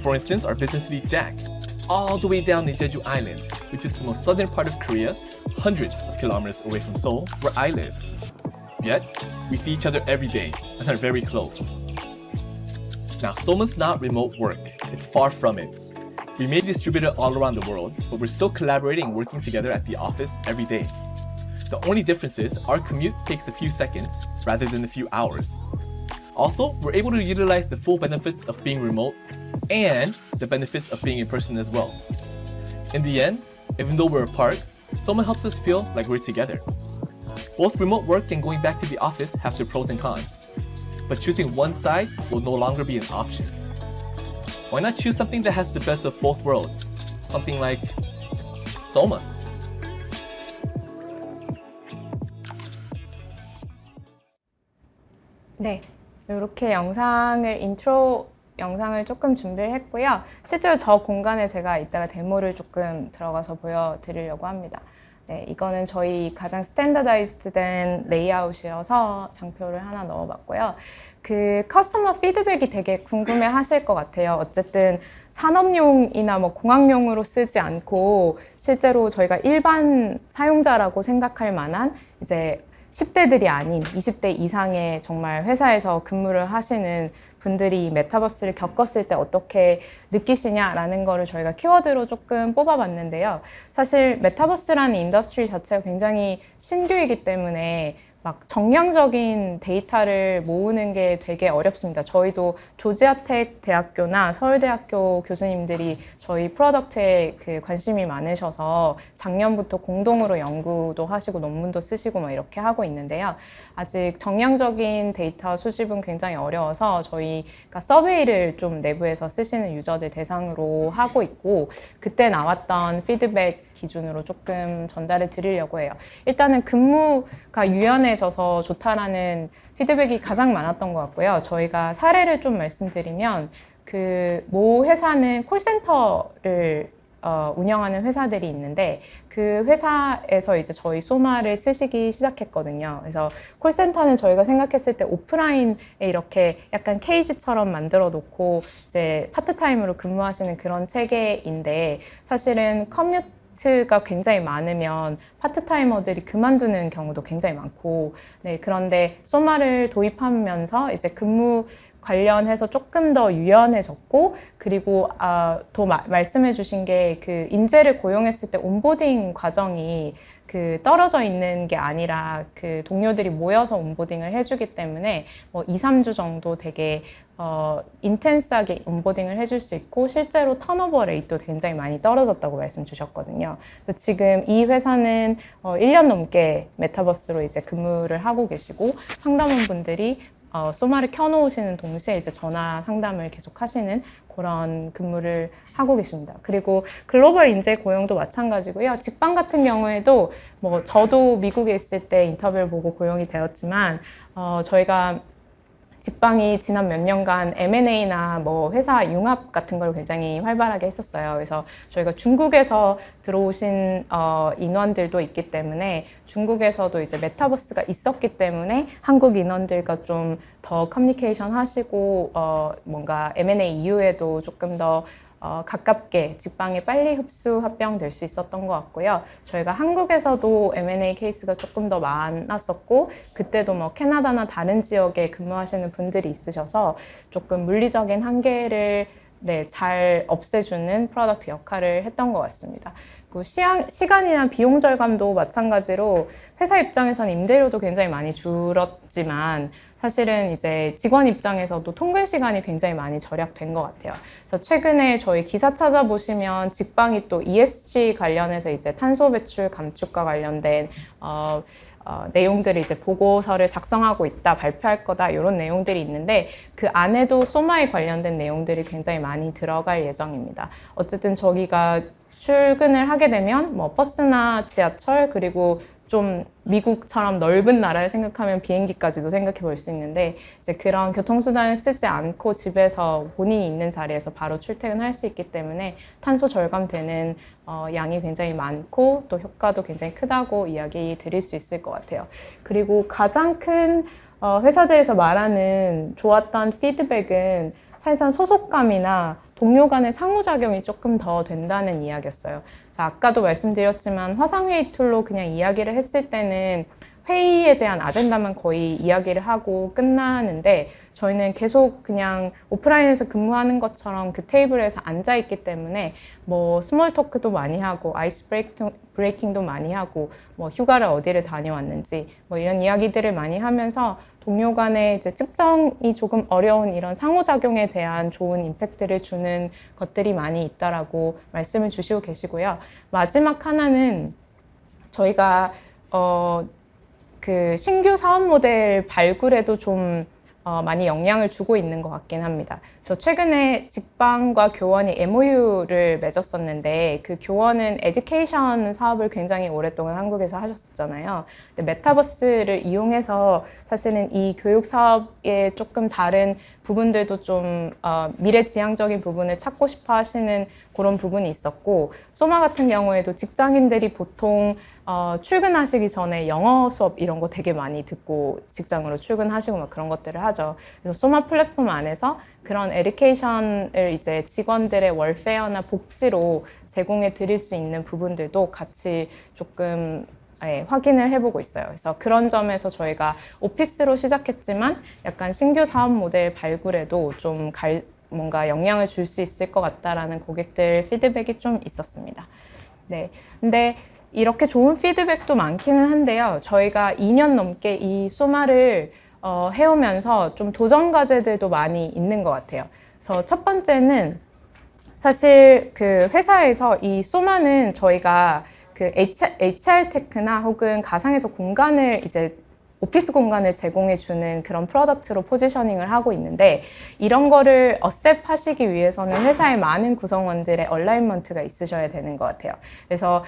For instance, our business lead Jack is all the way down in Jeju Island, which is the most southern part of Korea, hundreds of kilometers away from Seoul, where I live. Yet, we see each other every day and are very close. Now, Soma's not remote work. It's far from it. We may be distributed all around the world, but we're still collaborating and working together at the office every day. The only difference is our commute takes a few seconds rather than a few hours. Also, we're able to utilize the full benefits of being remote and the benefits of being in person as well. In the end, even though we're apart, Soma helps us feel like we're together. Both remote work and going back to the office have their pros and cons, but choosing one side will no longer be an option. Why not choose something that has the best of both worlds? Something like Soma. 네, 이렇게 인트로 영상을 조금 준비를 했고요. 실제로 저 공간에 제가 이따가 데모를 조금 들어가서 보여드리려고 합니다. 네, 이거는 저희 가장 스탠더다이즈된 레이아웃이어서 장표를 하나 넣어봤고요. 그 커스터머 피드백이 되게 궁금해 하실 것 같아요. 어쨌든 산업용이나 뭐 공학용으로 쓰지 않고 실제로 저희가 일반 사용자라고 생각할 만한 이제 10대들이 아닌 20대 이상의 정말 회사에서 근무를 하시는 분들이 메타버스를 겪었을 때 어떻게 느끼시냐라는 거를 저희가 키워드로 조금 뽑아봤는데요. 사실 메타버스라는 인더스트리 자체가 굉장히 신규이기 때문에 막 정량적인 데이터를 모으는 게 되게 어렵습니다. 저희도 조지아텍 대학교나 서울대학교 교수님들이 저희 프로덕트에 그 관심이 많으셔서 작년부터 공동으로 연구도 하시고 논문도 쓰시고 막 이렇게 하고 있는데요. 아직 정량적인 데이터 수집은 굉장히 어려워서 저희가 서베이를 좀 내부에서 쓰시는 유저들 대상으로 하고 있고 그때 나왔던 피드백 기준으로 조금 전달을 드리려고 해요. 일단은 근무가 유연해져서 좋다라는 피드백이 가장 많았던 것 같고요. 저희가 사례를 좀 말씀드리면 그 모 회사는 콜센터를 운영하는 회사들이 있는데 그 회사에서 이제 저희 소마를 쓰시기 시작했거든요. 그래서 콜센터는 저희가 생각했을 때 오프라인에 이렇게 약간 케이지처럼 만들어 놓고 이제 파트타임으로 근무하시는 그런 체계인데 사실은 가 굉장히 많으면 파트타이머들이 그만두는 경우도 굉장히 많고 네, 그런데 소마를 도입하면서 이제 근무 관련해서 조금 더 유연해졌고 그리고 더 말씀해 주신 게 그 인재를 고용했을 때 온보딩 과정이 그 떨어져 있는 게 아니라 그 동료들이 모여서 온보딩을 해주기 때문에 뭐 2-3주 정도 되게 인텐스하게 온보딩을 해줄 수 있고 실제로 턴오버 레이트도 굉장히 많이 떨어졌다고 말씀 주셨거든요. 그래서 지금 이 회사는 1년 넘게 메타버스로 이제 근무를 하고 계시고 상담원분들이 소마를 켜놓으시는 동시에 이제 전화 상담을 계속 하시는 그런 근무를 하고 계십니다. 그리고 글로벌 인재 고용도 마찬가지고요. 직방 같은 경우에도 뭐 저도 미국에 있을 때 인터뷰를 보고 고용이 되었지만 저희가 직방이 지난 몇 년간 M&A나 뭐 회사 융합 같은 걸 굉장히 활발하게 했었어요. 그래서 저희가 중국에서 들어오신 인원들도 있기 때문에 중국에서도 이제 메타버스가 있었기 때문에 한국 인원들과 좀 더 커뮤니케이션 하시고 뭔가 M&A 이후에도 조금 더 가깝게 직방에 빨리 흡수 합병될 수 있었던 것 같고요. 저희가 한국에서도 M&A 케이스가 조금 더 많았었고 그때도 뭐 캐나다나 다른 지역에 근무하시는 분들이 있으셔서 조금 물리적인 한계를 잘 없애주는 프로덕트 역할을 했던 것 같습니다. 그 시간이나 비용 절감도 마찬가지로 회사 입장에서는 임대료도 굉장히 많이 줄었지만 사실은 이제 직원 입장에서도 통근 시간이 굉장히 많이 절약된 것 같아요. 그래서 최근에 저희 기사 찾아보시면 직방이 또 ESG 관련해서 이제 탄소 배출 감축과 관련된 내용들이 이제 보고서를 작성하고 있다, 발표할 거다 이런 내용들이 있는데 그 안에도 소마에 관련된 내용들이 굉장히 많이 들어갈 예정입니다. 어쨌든 저기가 출근을 하게 되면 뭐 버스나 지하철 그리고 좀 미국처럼 넓은 나라를 생각하면 비행기까지도 생각해 볼 수 있는데 이제 그런 교통수단을 쓰지 않고 집에서 본인이 있는 자리에서 바로 출퇴근할 수 있기 때문에 탄소 절감되는 양이 굉장히 많고 또 효과도 굉장히 크다고 이야기 드릴 수 있을 것 같아요. 그리고 가장 큰 회사들에서 말하는 좋았던 피드백은 사실상 소속감이나 동료 간의 상호작용이 조금 더 된다는 이야기였어요. 그래서 아까도 말씀드렸지만 화상회의 툴로 그냥 이야기를 했을 때는 회의에 대한 아젠다만 거의 이야기를 하고 끝나는데 저희는 계속 그냥 오프라인에서 근무하는 것처럼 그 테이블에서 앉아있기 때문에 뭐 스몰 토크도 많이 하고 아이스 브레이킹도 많이 하고 뭐 휴가를 어디를 다녀왔는지 뭐 이런 이야기들을 많이 하면서 동료 간의 이제 측정이 조금 어려운 이런 상호작용에 대한 좋은 임팩트를 주는 것들이 많이 있다라고 말씀을 주시고 계시고요. 마지막 하나는 저희가 그 신규 사업 모델 발굴에도 좀 많이 영향을 주고 있는 것 같긴 합니다. 그래서 최근에 직방과 교원이 MOU를 맺었었는데 그 교원은 에듀케이션 사업을 굉장히 오랫동안 한국에서 하셨었잖아요. 근데 메타버스를 이용해서 사실은 이 교육 사업의 조금 다른 부분들도 좀 미래지향적인 부분을 찾고 싶어 하시는 그런 부분이 있었고 소마 같은 경우에도 직장인들이 보통 출근하시기 전에 영어 수업 이런 거 되게 많이 듣고 직장으로 출근하시고 막 그런 것들을 하죠. 그래서 소마 플랫폼 안에서 그런 에듀케이션을 이제 직원들의 월페어나 복지로 제공해 드릴 수 있는 부분들도 같이 조금 확인을 해보고 있어요. 그래서 그런 점에서 저희가 오피스로 시작했지만 약간 신규 사업 모델 발굴에도 좀 뭔가 영향을 줄 수 있을 것 같다라는 고객들 피드백이 좀 있었습니다. 네, 근데 이렇게 좋은 피드백도 많기는 한데요. 저희가 2년 넘게 이 소마를 해오면서 좀 도전 과제들도 많이 있는 것 같아요. 그래서 첫 번째는 사실 그 회사에서 이 소마는 저희가 그 HR 테크나 혹은 가상에서 공간을 이제 오피스 공간을 제공해 주는 그런 프로덕트로 포지셔닝을 하고 있는데 이런 거를 어셉 하시기 위해서는 회사의 많은 구성원들의 얼라인먼트가 있으셔야 되는 것 같아요. 그래서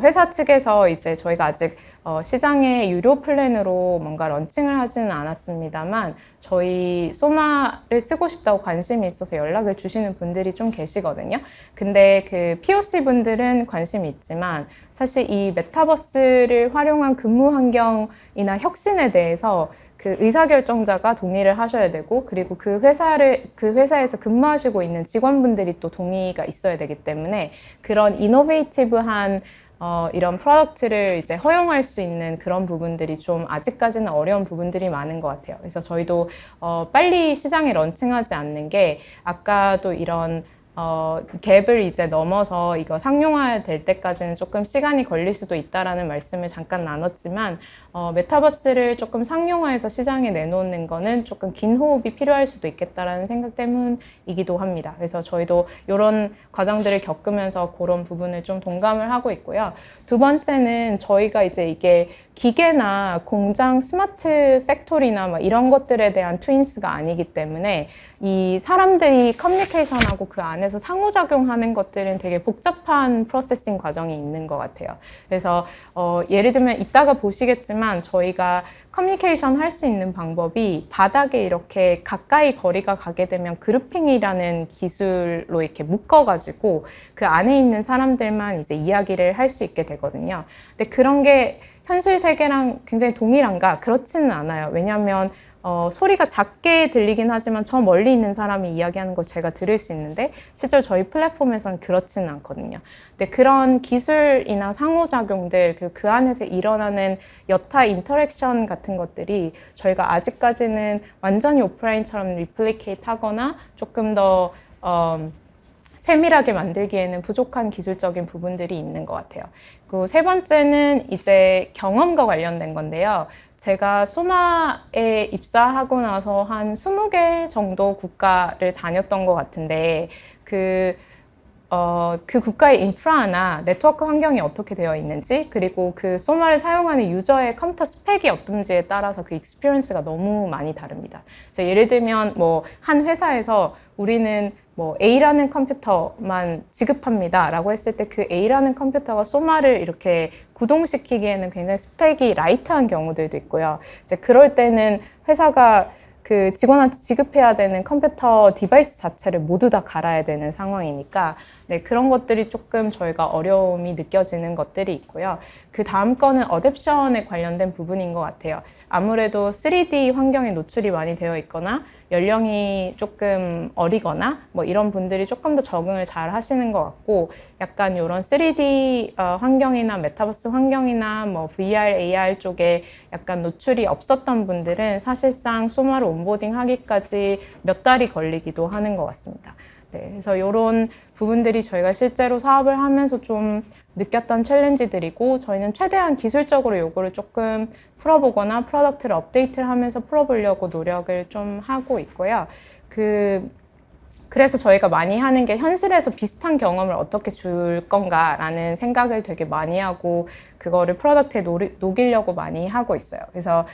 회사 측에서 이제 저희가 아직 시장에 유료 플랜으로 뭔가 런칭을 하지는 않았습니다만 저희 소마를 쓰고 싶다고 관심이 있어서 연락을 주시는 분들이 좀 계시거든요. 근데 그 POC 분들은 관심이 있지만 사실 이 메타버스를 활용한 근무 환경이나 혁신에 대해서 그 의사결정자가 동의를 하셔야 되고 그리고 그 회사에서 근무하시고 있는 직원분들이 또 동의가 있어야 되기 때문에 그런 이노베이티브한 이런 프로덕트를 이제 허용할 수 있는 그런 부분들이 좀 아직까지는 어려운 부분들이 많은 것 같아요. 그래서 저희도 빨리 시장에 런칭하지 않는 게 아까도 이런 갭을 이제 넘어서 이거 상용화 될 때까지는 조금 시간이 걸릴 수도 있다라는 말씀을 잠깐 나눴지만 메타버스를 조금 상용화해서 시장에 내놓는 거는 조금 긴 호흡이 필요할 수도 있겠다라는 생각 때문이기도 합니다. 그래서 저희도 이런 과정들을 겪으면서 그런 부분을 좀 동감을 하고 있고요. 두 번째는 저희가 이제 이게 기계나 공장 스마트 팩토리나 막 이런 것들에 대한 트윈스가 아니기 때문에 이 사람들이 커뮤니케이션하고 그 안에서 상호작용하는 것들은 되게 복잡한 프로세싱 과정이 있는 것 같아요. 그래서 예를 들면 이따가 보시겠지만 저희가 커뮤니케이션 할 수 있는 방법이 바닥에 이렇게 가까이 거리가 가게 되면 그룹핑이라는 기술로 이렇게 묶어가지고 그 안에 있는 사람들만 이제 이야기를 할 수 있게 되거든요. 근데 그런 게 현실 세계랑 굉장히 동일한가? 그렇지는 않아요. 왜냐하면 소리가 작게 들리긴 하지만 저 멀리 있는 사람이 이야기하는 걸 제가 들을 수 있는데 실제로 저희 플랫폼에서는 그렇지는 않거든요. 근데 그런 기술이나 상호작용들 그 안에서 일어나는 여타 인터랙션 같은 것들이 저희가 아직까지는 완전히 오프라인처럼 리플리케이트 하거나 조금 더 세밀하게 만들기에는 부족한 기술적인 부분들이 있는 것 같아요. 그 세 번째는 이제 경험과 관련된 건데요. 제가 소마에 입사하고 나서 한 20개 정도 국가를 다녔던 것 같은데 그 국가의 인프라나 네트워크 환경이 어떻게 되어 있는지 그리고 그 소마를 사용하는 유저의 컴퓨터 스펙이 어떤지에 따라서 그 익스피리언스가 너무 많이 다릅니다. 그래서 예를 들면 뭐 한 회사에서 우리는 뭐 A라는 컴퓨터만 지급합니다 라고 했을 때 그 A라는 컴퓨터가 소마를 이렇게 구동시키기에는 굉장히 스펙이 라이트한 경우들도 있고요. 이제 그럴 때는 회사가 그 직원한테 지급해야 되는 컴퓨터 디바이스 자체를 모두 다 갈아야 되는 상황이니까 네, 그런 것들이 조금 저희가 어려움이 느껴지는 것들이 있고요. 그 다음 거는 어댑션에 관련된 부분인 것 같아요. 아무래도 3D 환경에 노출이 많이 되어 있거나 연령이 조금 어리거나 뭐 이런 분들이 조금 더 적응을 잘 하시는 것 같고 약간 이런 3D 환경이나 메타버스 환경이나 뭐 VR, AR 쪽에 약간 노출이 없었던 분들은 사실상 소마를 온보딩 하기까지 몇 달이 걸리기도 하는 것 같습니다. 네, 그래서 이런 부분들이 저희가 실제로 사업을 하면서 좀 느꼈던 챌린지들이고 저희는 최대한 기술적으로 요거를 조금 풀어보거나 프로덕트를 업데이트를 하면서 풀어보려고 노력을 좀 하고 있고요. 그래서 저희가 많이 하는 게 현실에서 비슷한 경험을 어떻게 줄 건가라는 생각을 되게 많이 하고 그거를 프로덕트에 녹이려고 많이 하고 있어요. 그래서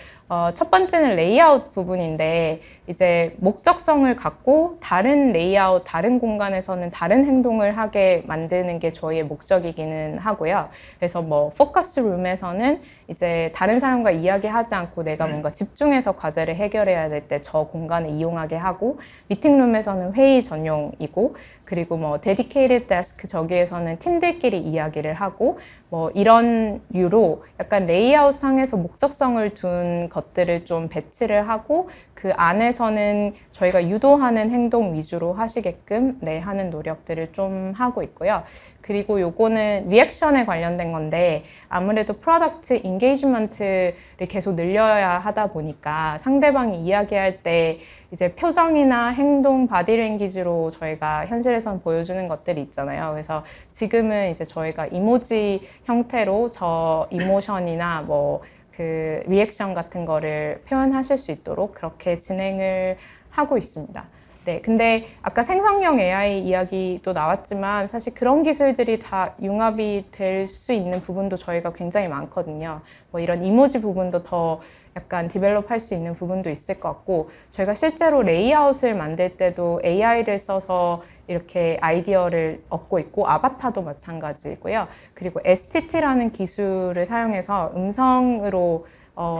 첫 번째는 레이아웃 부분인데 이제 목적성을 갖고 다른 레이아웃, 다른 공간에서는 다른 행동을 하게 만드는 게 저희의 목적이기는 하고요. 그래서 뭐 포커스 룸에서는 이제 다른 사람과 이야기하지 않고 내가 뭔가 집중해서 과제를 해결해야 될 때 저 공간을 이용하게 하고 미팅룸에서는 회의 전용이고 그리고 뭐 데디케이티드 데스크 저기에서는 팀들끼리 이야기를 하고 뭐 이런 류로 약간 레이아웃 상에서 목적성을 둔 것들을 좀 배치를 하고 그 안에서는 저희가 유도하는 행동 위주로 하시게끔 하는 노력들을 좀 하고 있고요. 그리고 요거는 리액션에 관련된 건데 아무래도 프로덕트 인게이지먼트를 계속 늘려야 하다 보니까 상대방이 이야기할 때 이제 표정이나 행동, 바디랭귀지로 저희가 현실에선 보여주는 것들이 있잖아요. 그래서 지금은 이제 저희가 이모지 형태로 저 이모션이나 뭐 그 리액션 같은 거를 표현하실 수 있도록 그렇게 진행을 하고 있습니다. 네, 근데 아까 생성형 AI 이야기도 나왔지만 사실 그런 기술들이 다 융합이 될 수 있는 부분도 저희가 굉장히 많거든요. 뭐 이런 이모지 부분도 더 약간 디벨롭 할 수 있는 부분도 있을 것 같고 저희가 실제로 레이아웃을 만들 때도 AI를 써서 이렇게 아이디어를 얻고 있고 아바타도 마찬가지고요. 그리고 STT라는 기술을 사용해서 음성으로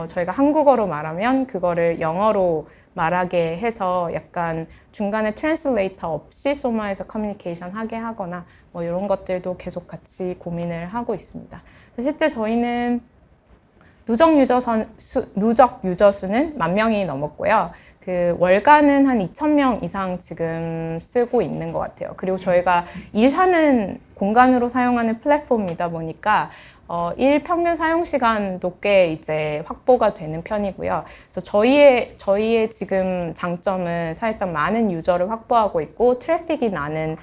저희가 한국어로 말하면 그거를 영어로 말하게 해서 약간 중간에 트랜슬레이터 없이 소마에서 커뮤니케이션 하게 하거나 뭐 이런 것들도 계속 같이 고민을 하고 있습니다. 실제 저희는 누적 유저 수는 10,000명이 넘었고요. 그 월간은 한 2,000명 이상 지금 쓰고 있는 것 같아요. 그리고 저희가 일하는 공간으로 사용하는 플랫폼이다 보니까 일 평균 사용 시간도 꽤 이제 확보가 되는 편이고요. 그래서 저희의 지금 장점은 사실상 많은 유저를 확보하고 있고 트래픽이 나는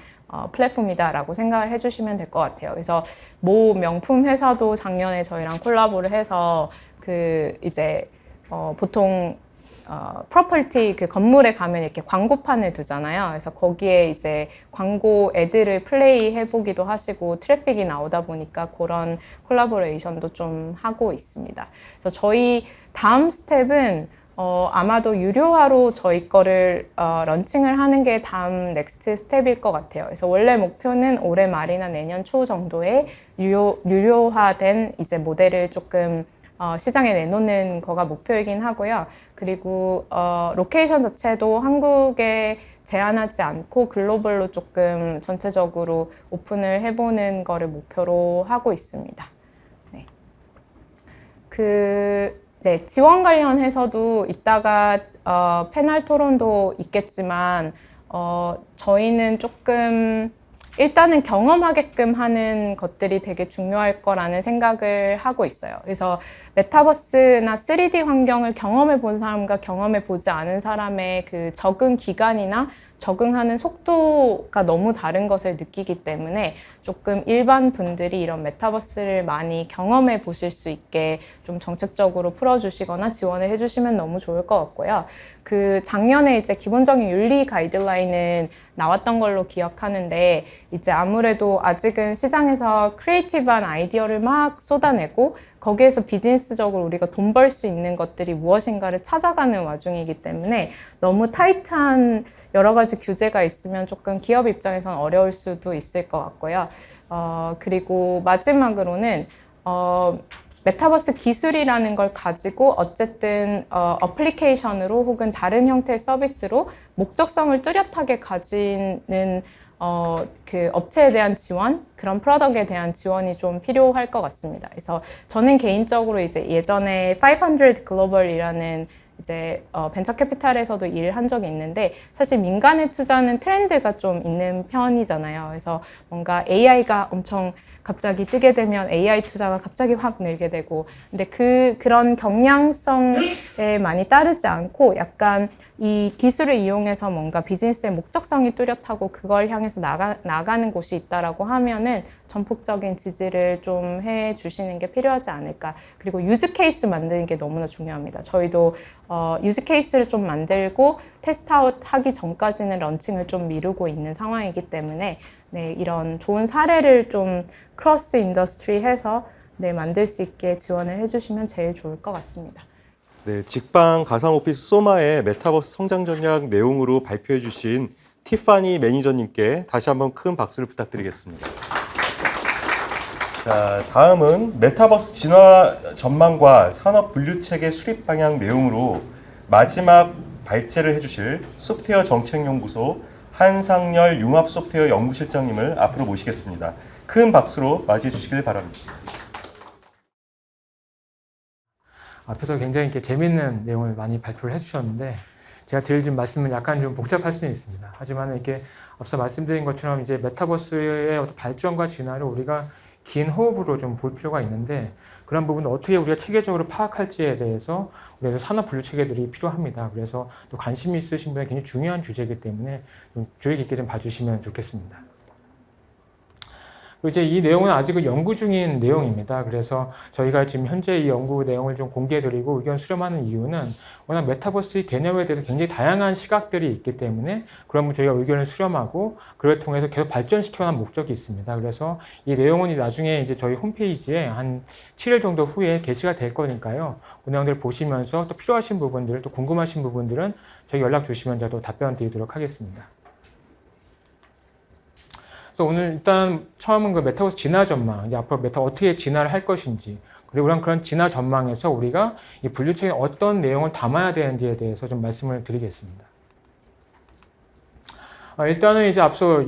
플랫폼이다라고 생각을 해주시면 될 것 같아요. 그래서 모 명품 회사도 작년에 저희랑 콜라보를 해서 그 이제 보통 프로퍼티 그 건물에 가면 이렇게 광고판을 두잖아요. 그래서 거기에 이제 광고 애들을 플레이 해보기도 하시고 트래픽이 나오다 보니까 그런 콜라보레이션도 좀 하고 있습니다. 그래서 저희 다음 스텝은 아마도 유료화로 저희 거를 런칭을 하는 게 다음 넥스트 스텝일 것 같아요. 그래서 원래 목표는 올해 말이나 내년 초 정도에 유료화된 이제 모델을 조금 시장에 내놓는 거가 목표이긴 하고요. 그리고 로케이션 자체도 한국에 제한하지 않고 글로벌로 조금 전체적으로 오픈을 해보는 거를 목표로 하고 있습니다. 네. 네, 지원 관련해서도 이따가 패널 토론도 있겠지만 저희는 조금 일단은 경험하게끔 하는 것들이 되게 중요할 거라는 생각을 하고 있어요. 그래서 메타버스나 3D 환경을 경험해 본 사람과 경험해 보지 않은 사람의 그 적응 기간이나 적응하는 속도가 너무 다른 것을 느끼기 때문에 조금 일반 분들이 이런 메타버스를 많이 경험해 보실 수 있게 좀 정책적으로 풀어주시거나 지원을 해주시면 너무 좋을 것 같고요. 그 작년에 이제 기본적인 윤리 가이드라인은 나왔던 걸로 기억하는데 이제 아무래도 아직은 시장에서 크리에이티브한 아이디어를 막 쏟아내고 거기에서 비즈니스적으로 우리가 돈 벌 수 있는 것들이 무엇인가를 찾아가는 와중이기 때문에 너무 타이트한 여러 가지 규제가 있으면 조금 기업 입장에서는 어려울 수도 있을 것 같고요. 그리고 마지막으로는 메타버스 기술이라는 걸 가지고 어쨌든 어플리케이션으로 혹은 다른 형태의 서비스로 목적성을 뚜렷하게 가지는 그 업체에 대한 지원, 그런 프로덕트에 대한 지원이 좀 필요할 것 같습니다. 그래서 저는 개인적으로 이제 예전에 500 글로벌이라는 이제 벤처 캐피탈에서도 일한 적이 있는데 사실 민간의 투자는 트렌드가 좀 있는 편이잖아요. 그래서 뭔가 AI가 엄청 갑자기 뜨게 되면 AI 투자가 갑자기 확 늘게 되고 근데 그런 경향성에 많이 따르지 않고 약간 이 기술을 이용해서 뭔가 비즈니스의 목적성이 뚜렷하고 그걸 향해서 나가는 곳이 있다라고 하면은 전폭적인 지지를 좀 해주시는 게 필요하지 않을까. 그리고 유즈 케이스 만드는 게 너무나 중요합니다. 저희도 유즈 케이스를 좀 만들고 테스트아웃 하기 전까지는 런칭을 좀 미루고 있는 상황이기 때문에 네, 이런 좋은 사례를 좀 크로스 인더스트리 해서 네, 만들 수 있게 지원을 해주시면 제일 좋을 것 같습니다. 네, 직방 가상오피스 소마의 메타버스 성장 전략 내용으로 발표해 주신 티파니 매니저님께 다시 한번 큰 박수를 부탁드리겠습니다. 자, 다음은 메타버스 진화 전망과 산업 분류체계 수립 방향 내용으로 마지막 발제를 해주실 소프트웨어 정책연구소 한상열 융합소프트웨어 연구실장님을 앞으로 모시겠습니다. 큰 박수로 맞이해 주시길 바랍니다. 앞에서 굉장히 이렇게 재미있는 내용을 많이 발표를 해주셨는데 제가 드릴 말씀은 약간 좀 복잡할 수는 있습니다. 하지만 이렇게 앞서 말씀드린 것처럼 이제 메타버스의 어떤 발전과 진화를 우리가 긴 호흡으로 좀 볼 필요가 있는데 그런 부분을 어떻게 우리가 체계적으로 파악할지에 대해서 우리가 산업 분류 체계들이 필요합니다. 그래서 또 관심이 있으신 분에 굉장히 중요한 주제이기 때문에 좀 주의 깊게 좀 봐주시면 좋겠습니다. 이제 이 내용은 아직은 연구 중인 내용입니다. 그래서 저희가 지금 현재 이 연구 내용을 좀 공개해드리고 의견 수렴하는 이유는 워낙 메타버스의 개념에 대해서 굉장히 다양한 시각들이 있기 때문에 그러면 저희가 의견을 수렴하고 그걸 통해서 계속 발전시켜가는 목적이 있습니다. 그래서 이 내용은 나중에 이제 저희 홈페이지에 한 7일 정도 후에 게시가 될 거니까요. 그 내용들을 보시면서 또 필요하신 부분들, 또 궁금하신 부분들은 저희 연락 주시면 제가 또 답변 드리도록 하겠습니다. 그래서 오늘 일단 처음은 그 메타버스 진화 전망, 이제 앞으로 메타 어떻게 진화를 할 것인지, 그리고 그런 진화 전망에서 우리가 이 분류체에 어떤 내용을 담아야 되는지에 대해서 좀 말씀을 드리겠습니다. 일단은 이제 앞서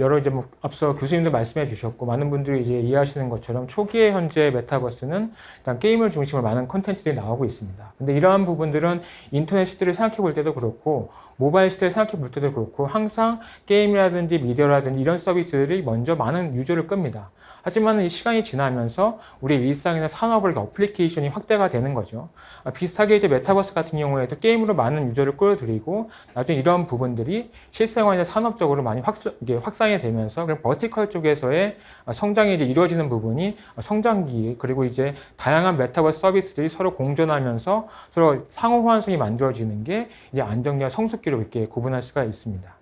앞서 교수님도 말씀해 주셨고 많은 분들이 이제 이해하시는 것처럼 초기에 현재 메타버스는 일단 게임을 중심으로 많은 콘텐츠들이 나오고 있습니다. 근데 이러한 부분들은 인터넷 시대를 생각해 볼 때도 그렇고 모바일 시대를 생각해 볼 때도 그렇고 항상 게임이라든지 미디어라든지 이런 서비스들이 먼저 많은 유저를 끕니다. 하지만 이 시간이 지나면서 우리 일상이나 산업을 어플리케이션이 확대가 되는 거죠. 비슷하게 이제 메타버스 같은 경우에도 게임으로 많은 유저를 끌어들이고 나중에 이런 부분들이 실생활이나 산업적으로 많이 확산이 되면서 그런 버티컬 쪽에서의 성장이 이제 이루어지는 부분이 성장기 그리고 이제 다양한 메타버스 서비스들이 서로 공존하면서 서로 상호 호환성이 만들어지는 게 이제 안정기와 성숙기로 이렇게 구분할 수가 있습니다.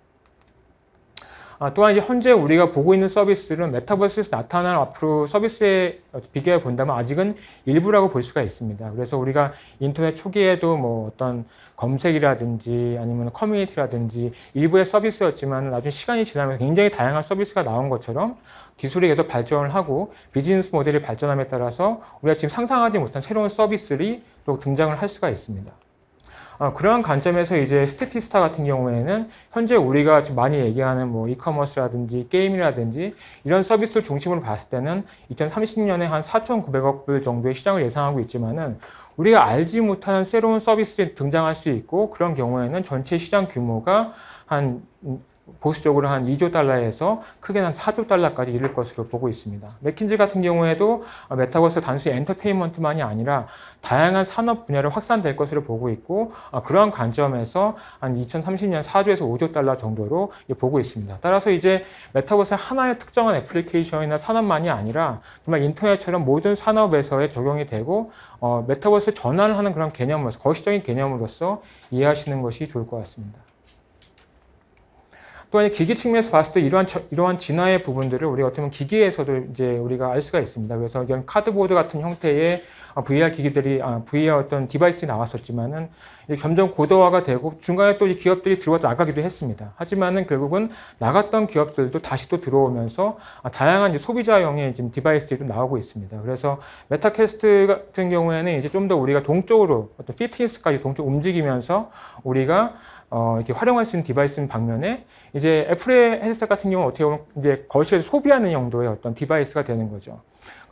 또한 이제 현재 우리가 보고 있는 서비스들은 메타버스에서 나타날 앞으로 서비스에 비교해 본다면 아직은 일부라고 볼 수가 있습니다. 그래서 우리가 인터넷 초기에도 뭐 어떤 검색이라든지 아니면 커뮤니티라든지 일부의 서비스였지만 나중에 시간이 지나면서 굉장히 다양한 서비스가 나온 것처럼 기술이 계속 발전을 하고 비즈니스 모델이 발전함에 따라서 우리가 지금 상상하지 못한 새로운 서비스들이 또 등장을 할 수가 있습니다. 그러한 관점에서 이제 스태티스타 같은 경우에는 현재 우리가 지금 많이 얘기하는 뭐 이커머스라든지 게임이라든지 이런 서비스를 중심으로 봤을 때는 2030년에 한 4,900억 불 정도의 시장을 예상하고 있지만은 우리가 알지 못하는 새로운 서비스에 등장할 수 있고 그런 경우에는 전체 시장 규모가 한 보수적으로 한 2조 달러에서 크게 한 4조 달러까지 이를 것으로 보고 있습니다. 맥킨지 같은 경우에도 메타버스가 단순히 엔터테인먼트만이 아니라 다양한 산업 분야로 확산될 것으로 보고 있고 그러한 관점에서 한 2030년 4조에서 5조 달러 정도로 보고 있습니다. 따라서 이제 메타버스는 하나의 특정한 애플리케이션이나 산업만이 아니라 정말 인터넷처럼 모든 산업에서의 적용이 되고 메타버스 전환을 하는 그런 개념으로서 거시적인 개념으로서 이해하시는 것이 좋을 것 같습니다. 또한 기기 측면에서 봤을 때 이러한 진화의 부분들을 우리가 어떻게 보면 기기에서도 이제 우리가 알 수가 있습니다. 그래서 이런 카드보드 같은 형태의 VR 기기들이, VR 어떤 디바이스가 나왔었지만은 점점 고도화가 되고 중간에 또 이 기업들이 들어와서 나가기도 했습니다. 하지만은 결국은 나갔던 기업들도 다시 또 들어오면서 다양한 이제 소비자용의 지금 디바이스들이 좀 나오고 있습니다. 그래서 메타퀘스트 같은 경우에는 이제 좀 더 우리가 동쪽으로 어떤 피트니스까지 동쪽 움직이면서 우리가 이렇게 활용할 수 있는 디바이스인 반면에 이제 애플의 헤드셋 같은 경우는 어떻게 보면 이제 거실에서 소비하는 용도의 어떤 디바이스가 되는 거죠.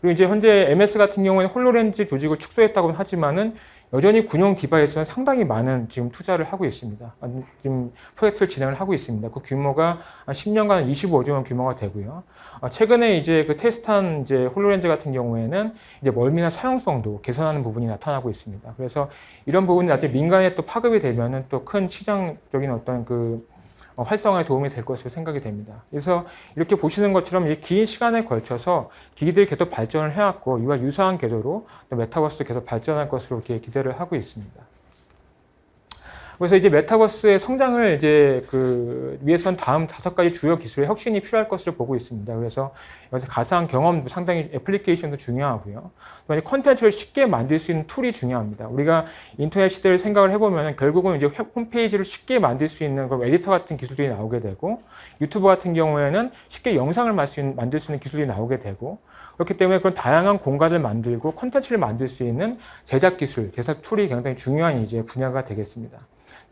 그리고 이제 현재 MS 같은 경우에는 홀로렌즈 조직을 축소했다고는 하지만은 여전히 군용 디바이스는 상당히 많은 지금 투자를 하고 있습니다. 지금 프로젝트를 진행을 하고 있습니다. 그 규모가 한 10년간 25조 원 규모가 되고요. 최근에 이제 그 테스트한 이제 홀로렌즈 같은 경우에는 이제 멀미나 사용성도 개선하는 부분이 나타나고 있습니다. 그래서 이런 부분이 나중에 민간에 또 파급이 되면은 또 큰 시장적인 어떤 그 활성화에 도움이 될 것으로 생각이 됩니다. 그래서 이렇게 보시는 것처럼 이 긴 시간에 걸쳐서 기기들이 계속 발전을 해왔고 이와 유사한 궤도로 메타버스도 계속 발전할 것으로 이렇게 기대를 하고 있습니다. 그래서 이제 메타버스의 성장을 이제 위해서는 다음 5가지 주요 기술의 혁신이 필요할 것으로 보고 있습니다. 그래서 여기서 가상 경험도 상당히 애플리케이션도 중요하고요. 또 콘텐츠를 쉽게 만들 수 있는 툴이 중요합니다. 우리가 인터넷 시대를 생각을 해보면 결국은 이제 홈페이지를 쉽게 만들 수 있는 에디터 같은 기술들이 나오게 되고 유튜브 같은 경우에는 쉽게 영상을 만들 수 있는 기술이 나오게 되고 그렇기 때문에 그런 다양한 공간을 만들고 콘텐츠를 만들 수 있는 제작 기술, 제작 툴이 굉장히 중요한 이제 분야가 되겠습니다.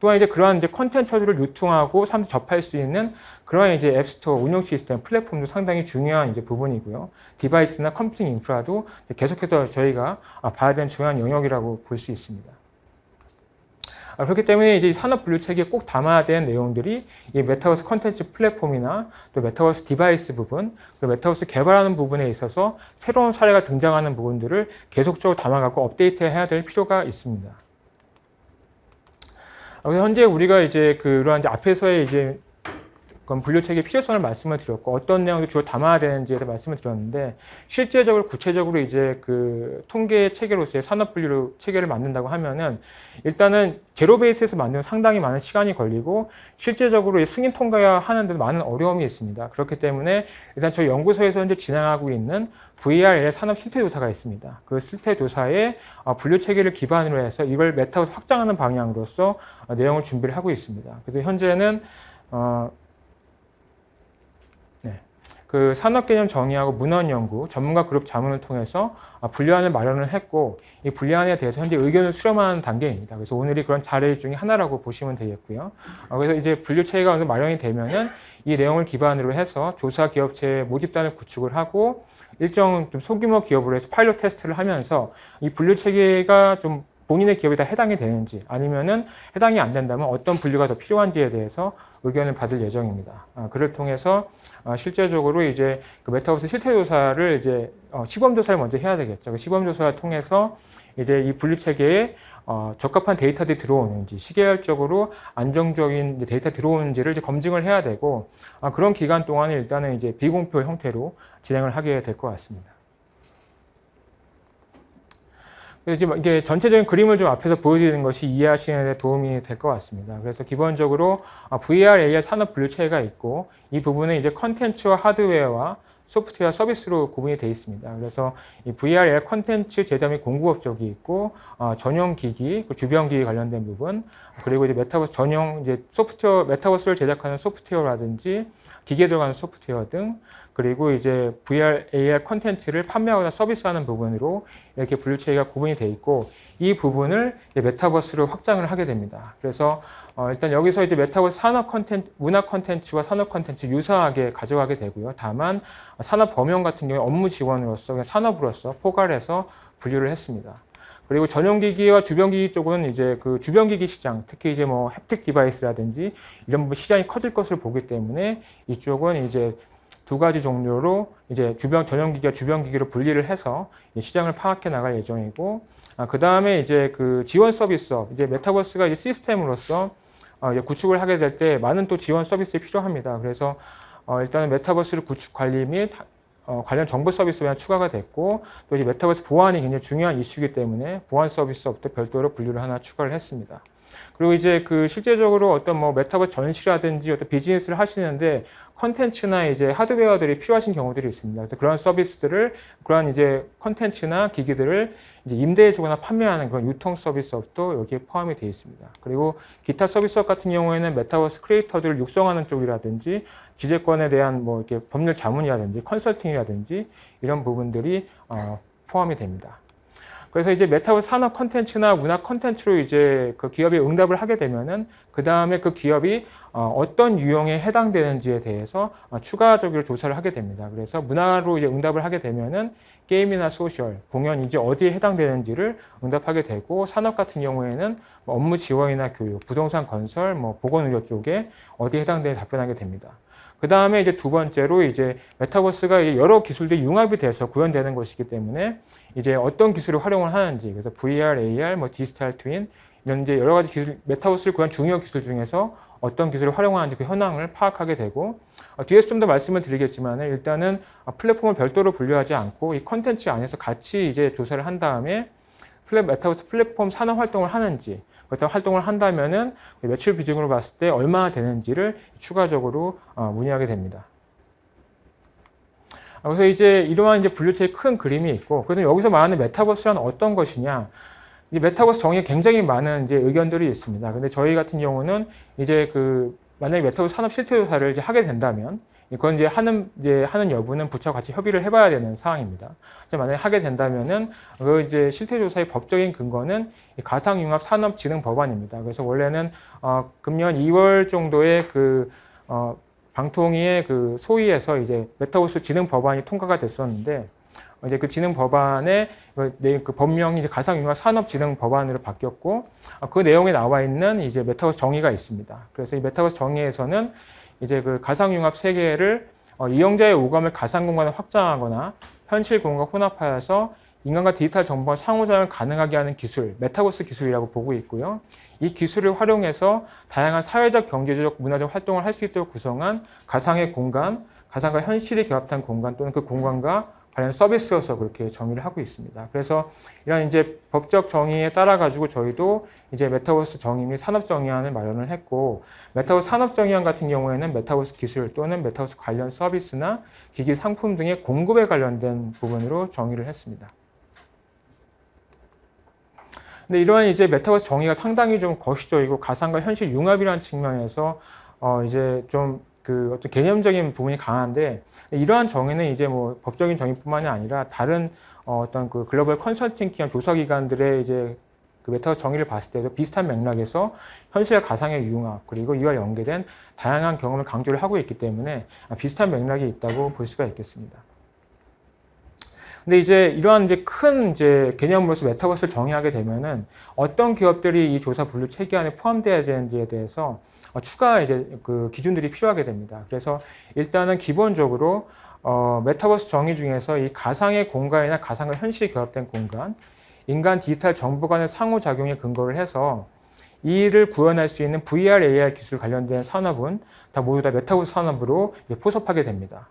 또한 이제 그러한 이제 콘텐츠를 유통하고 사람들이 접할 수 있는 그러한 이제 앱스토어 운영 시스템 플랫폼도 상당히 중요한 이제 부분이고요. 디바이스나 컴퓨팅 인프라도 계속해서 저희가 봐야 되는 중요한 영역이라고 볼 수 있습니다. 그렇기 때문에 이제 산업 분류 체계에 꼭 담아야 되는 내용들이 이 메타버스 콘텐츠 플랫폼이나 또 메타버스 디바이스 부분, 그리고 메타버스 개발하는 부분에 있어서 새로운 사례가 등장하는 부분들을 계속적으로 담아갖고 업데이트해야 될 필요가 있습니다. 현재 우리가 이제 그러한 이제 앞에서의 이제 분류 체계 필요성을 말씀을 드렸고 어떤 내용을 주로 담아야 되는지에 대해 말씀을 드렸는데 실제적으로 구체적으로 이제 그 통계 체계로서의 산업 분류 체계를 만든다고 하면은 일단은 제로 베이스에서 만드는 상당히 많은 시간이 걸리고 실제적으로 승인 통과하는 데 많은 어려움이 있습니다. 그렇기 때문에 일단 저희 연구소에서 현재 진행하고 있는 VR의 산업 실태 조사가 있습니다. 그 실태 조사의 분류 체계를 기반으로 해서 이걸 메타버스 확장하는 방향으로서 내용을 준비를 하고 있습니다. 그래서 현재는 그 산업개념 정의하고 문헌 연구, 전문가 그룹 자문을 통해서 분류안을 마련을 했고 이 분류안에 대해서 현재 의견을 수렴하는 단계입니다. 그래서 오늘이 그런 자료 중에 하나라고 보시면 되겠고요. 그래서 이제 분류 체계가 어느 마련이 되면은 이 내용을 기반으로 해서 조사 기업체의 모집단을 구축을 하고 일정 좀 소규모 기업으로 해서 파일럿 테스트를 하면서 이 분류 체계가 좀 본인의 기업이 다 해당이 되는지 아니면은 해당이 안 된다면 어떤 분류가 더 필요한지에 대해서 의견을 받을 예정입니다. 그를 통해서 실제적으로 이제 그 메타버스 실태 조사를 이제 시범 조사를 먼저 해야 되겠죠. 그 시범 조사를 통해서 이제 이 분류 체계에 적합한 데이터들이 들어오는지, 시계열적으로 안정적인 데이터 들어오는지를 이제 검증을 해야 되고, 그런 기간 동안에 일단은 이제 비공표 형태로 진행을 하게 될 것 같습니다. 그래서 지금 이게 전체적인 그림을 좀 앞에서 보여드리는 것이 이해하시는 데 도움이 될 것 같습니다. 그래서 기본적으로 VR, AR 산업 분류 체계가 있고, 이 부분은 이제 컨텐츠와 하드웨어와 소프트웨어 서비스로 구분이 되어 있습니다. 그래서 이 VR, AR 콘텐츠 제작 및 공급 쪽이 있고, 전용 기기, 주변 기기 관련된 부분, 그리고 이제 메타버스 전용 이제 소프트웨어, 메타버스를 제작하는 소프트웨어라든지 기계에 들어가는 소프트웨어 등, 그리고 이제 VR, AR 콘텐츠를 판매하거나 서비스하는 부분으로 이렇게 분류 체계가 구분이 되어 있고, 이 부분을 이제 메타버스로 확장을 하게 됩니다. 그래서 일단 여기서 이제 메타버스 산업 콘텐츠, 문화 콘텐츠와 산업 콘텐츠 유사하게 가져가게 되고요. 다만 산업 범용 같은 경우에 업무 지원으로서 그냥 산업으로서 포괄해서 분류를 했습니다. 그리고 전용기기와 주변기기 쪽은 이제 그 주변기기 시장, 특히 이제 뭐 햅틱 디바이스라든지 이런 부분 시장이 커질 것을 보기 때문에 이쪽은 이제 두 가지 종류로 이제 전용기기와 주변기기로 분리를 해서 시장을 파악해 나갈 예정이고, 그 다음에 이제 그 지원 서비스업, 이제 메타버스가 이제 시스템으로서 이제 구축을 하게 될 때 많은 또 지원 서비스가 필요합니다. 그래서 일단은 메타버스를 구축 관리 및 관련 정보 서비스가 추가가 됐고, 또 이제 메타버스 보안이 굉장히 중요한 이슈이기 때문에 보안 서비스업도 별도로 분류를 하나 추가를 했습니다. 그리고 이제 그 실제적으로 어떤 뭐 메타버스 전시라든지 어떤 비즈니스를 하시는데 컨텐츠나 이제 하드웨어들이 필요하신 경우들이 있습니다. 그래서 그런 서비스들을, 그런 이제 컨텐츠나 기기들을 이제 임대해주거나 판매하는 그런 유통 서비스업도 여기에 포함이 되어 있습니다. 그리고 기타 서비스업 같은 경우에는 메타버스 크리에이터들을 육성하는 쪽이라든지 지재권에 대한 뭐 이렇게 법률 자문이라든지 컨설팅이라든지 이런 부분들이 포함이 됩니다. 그래서 이제 메타버스 산업 콘텐츠나 문화 콘텐츠로 이제 그 기업이 응답을 하게 되면은 그 다음에 그 기업이 어떤 유형에 해당되는지에 대해서 추가적으로 조사를 하게 됩니다. 그래서 문화로 이제 응답을 하게 되면은 게임이나 소셜, 공연 이제 어디에 해당되는지를 응답하게 되고, 산업 같은 경우에는 뭐 업무 지원이나 교육, 부동산 건설, 뭐 보건의료 쪽에 어디에 해당되는지 답변하게 됩니다. 그 다음에 이제 두 번째로 이제 메타버스가 여러 기술들이 융합이 돼서 구현되는 것이기 때문에 이제 어떤 기술을 활용을 하는지, 그래서 VR, AR, 뭐 디지털 트윈 이런 이제 여러 가지 기술, 메타버스를 구현 중요 기술 중에서 어떤 기술을 활용하는지 그 현황을 파악하게 되고, 뒤에서 좀 더 말씀을 드리겠지만 일단은 플랫폼을 별도로 분류하지 않고 이 컨텐츠 안에서 같이 이제 조사를 한 다음에 메타버스 플랫폼 산업 활동을 하는지, 어떤 활동을 한다면은 매출 비중으로 봤을 때 얼마나 되는지를 추가적으로 문의하게 됩니다. 그래서 이제 이러한 이제 분류체의 큰 그림이 있고, 그래서 여기서 말하는 메타버스란 어떤 것이냐, 이 메타버스 정의에 굉장히 많은 이제 의견들이 있습니다. 근데 저희 같은 경우는 이제 만약에 메타버스 산업 실태 조사를 이제 하게 된다면, 이건 이제 하는 여부는 부처와 같이 협의를 해봐야 되는 사항입니다. 만약에 하게 된다면은 그 이제 실태조사의 법적인 근거는 가상융합 산업진흥법안입니다. 그래서 원래는 금년 2월 정도에 방통위의 소위에서 이제 메타버스 진흥 법안이 통과가 됐었는데, 이제 그 진흥 법안의 그 법명이 이제 가상융합 산업진흥 법안으로 바뀌었고, 그 내용에 나와 있는 이제 메타버스 정의가 있습니다. 그래서 이 메타버스 정의에서는 이제 그 가상융합 세계를 이용자의 오감을 가상 공간에 확장하거나 현실 공간과 혼합하여서 인간과 디지털 정보가 상호작용을 가능하게 하는 기술, 메타버스 기술이라고 보고 있고요. 이 기술을 활용해서 다양한 사회적, 경제적, 문화적 활동을 할 수 있도록 구성한 가상의 공간, 가상과 현실이 결합한 공간 또는 그 공간과 관련 서비스여서 그렇게 정의를 하고 있습니다. 그래서 이런 이제 법적 정의에 따라 가지고 저희도 이제 메타버스 정의 및 산업 정의안을 마련을 했고, 메타버스 산업 정의안 같은 경우에는 메타버스 기술 또는 메타버스 관련 서비스나 기기 상품 등의 공급에 관련된 부분으로 정의를 했습니다. 근데 이러한 이제 메타버스 정의가 상당히 좀 거시적이고 가상과 현실 융합이라는 측면에서 이제 좀 어떤 개념적인 부분이 강한데, 이러한 정의는 이제 뭐 법적인 정의뿐만이 아니라 다른 어떤 글로벌 컨설팅 기관, 조사 기관들의 이제 메타버스 정의를 봤을 때도 비슷한 맥락에서 현실과 가상의 융합, 그리고 이와 연계된 다양한 경험을 강조를 하고 있기 때문에 비슷한 맥락이 있다고 볼 수가 있겠습니다. 근데 이제 이러한 이제 큰 이제 개념으로서 메타버스를 정의하게 되면은 어떤 기업들이 이 조사 분류 체계 안에 포함되어야 되는지에 대해서 추가 이제 그 기준들이 필요하게 됩니다. 그래서 일단은 기본적으로 메타버스 정의 중에서 이 가상의 공간이나 가상과 현실이 결합된 공간, 인간 디지털 정보 간의 상호작용에 근거를 해서 이를 구현할 수 있는 VR, AR 기술 관련된 산업은 모두 다 메타버스 산업으로 포섭하게 됩니다.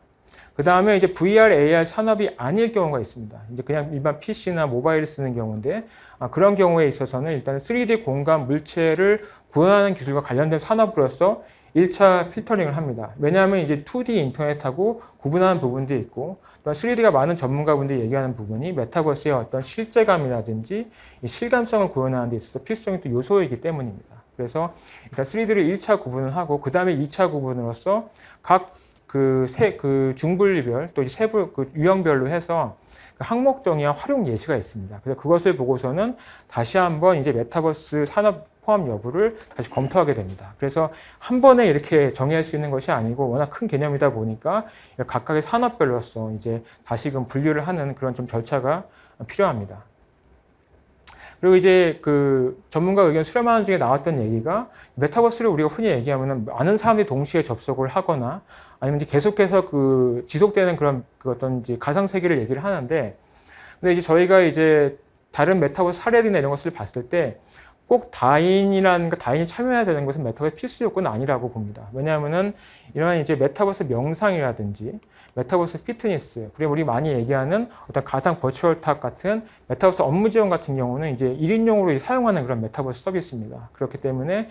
그 다음에 이제 VR, AR 산업이 아닐 경우가 있습니다. 이제 그냥 일반 PC나 모바일을 쓰는 경우인데, 그런 경우에 있어서는 일단 3D 공간 물체를 구현하는 기술과 관련된 산업으로서 1차 필터링을 합니다. 왜냐하면 이제 2D 인터넷하고 구분하는 부분도 있고, 또한 3D가 많은 전문가분들이 얘기하는 부분이 메타버스의 어떤 실제감이라든지 이 실감성을 구현하는 데 있어서 필수적인 또 요소이기 때문입니다. 그래서 일단 3D를 1차 구분을 하고, 그 다음에 2차 구분으로서 각 그 중분류별 또 세부 그 유형별로 해서 항목 정의와 활용 예시가 있습니다. 그래서 그것을 보고서는 다시 한번 이제 메타버스 산업 포함 여부를 다시 검토하게 됩니다. 그래서 한 번에 이렇게 정의할 수 있는 것이 아니고 워낙 큰 개념이다 보니까 각각의 산업별로서 이제 다시금 분류를 하는 그런 좀 절차가 필요합니다. 그리고 이제 그 전문가 의견 수렴하는 중에 나왔던 얘기가 메타버스를 우리가 흔히 얘기하면 많은 사람들이 동시에 접속을 하거나 아니면 이제 계속해서 그 지속되는 그런 그 어떤 이제 가상 세계를 얘기를 하는데, 근데 이제 저희가 이제 다른 메타버스 사례들이나 이런 것을 봤을 때 꼭 다인이 참여해야 되는 것은 메타버스 필수 요건은 아니라고 봅니다. 왜냐하면은 이러한 이제 메타버스 명상이라든지 메타버스 피트니스, 그리고 우리 많이 얘기하는 어떤 가상 버추얼 탑 같은 메타버스 업무 지원 같은 경우는 이제 1인용으로 사용하는 그런 메타버스 서비스입니다. 그렇기 때문에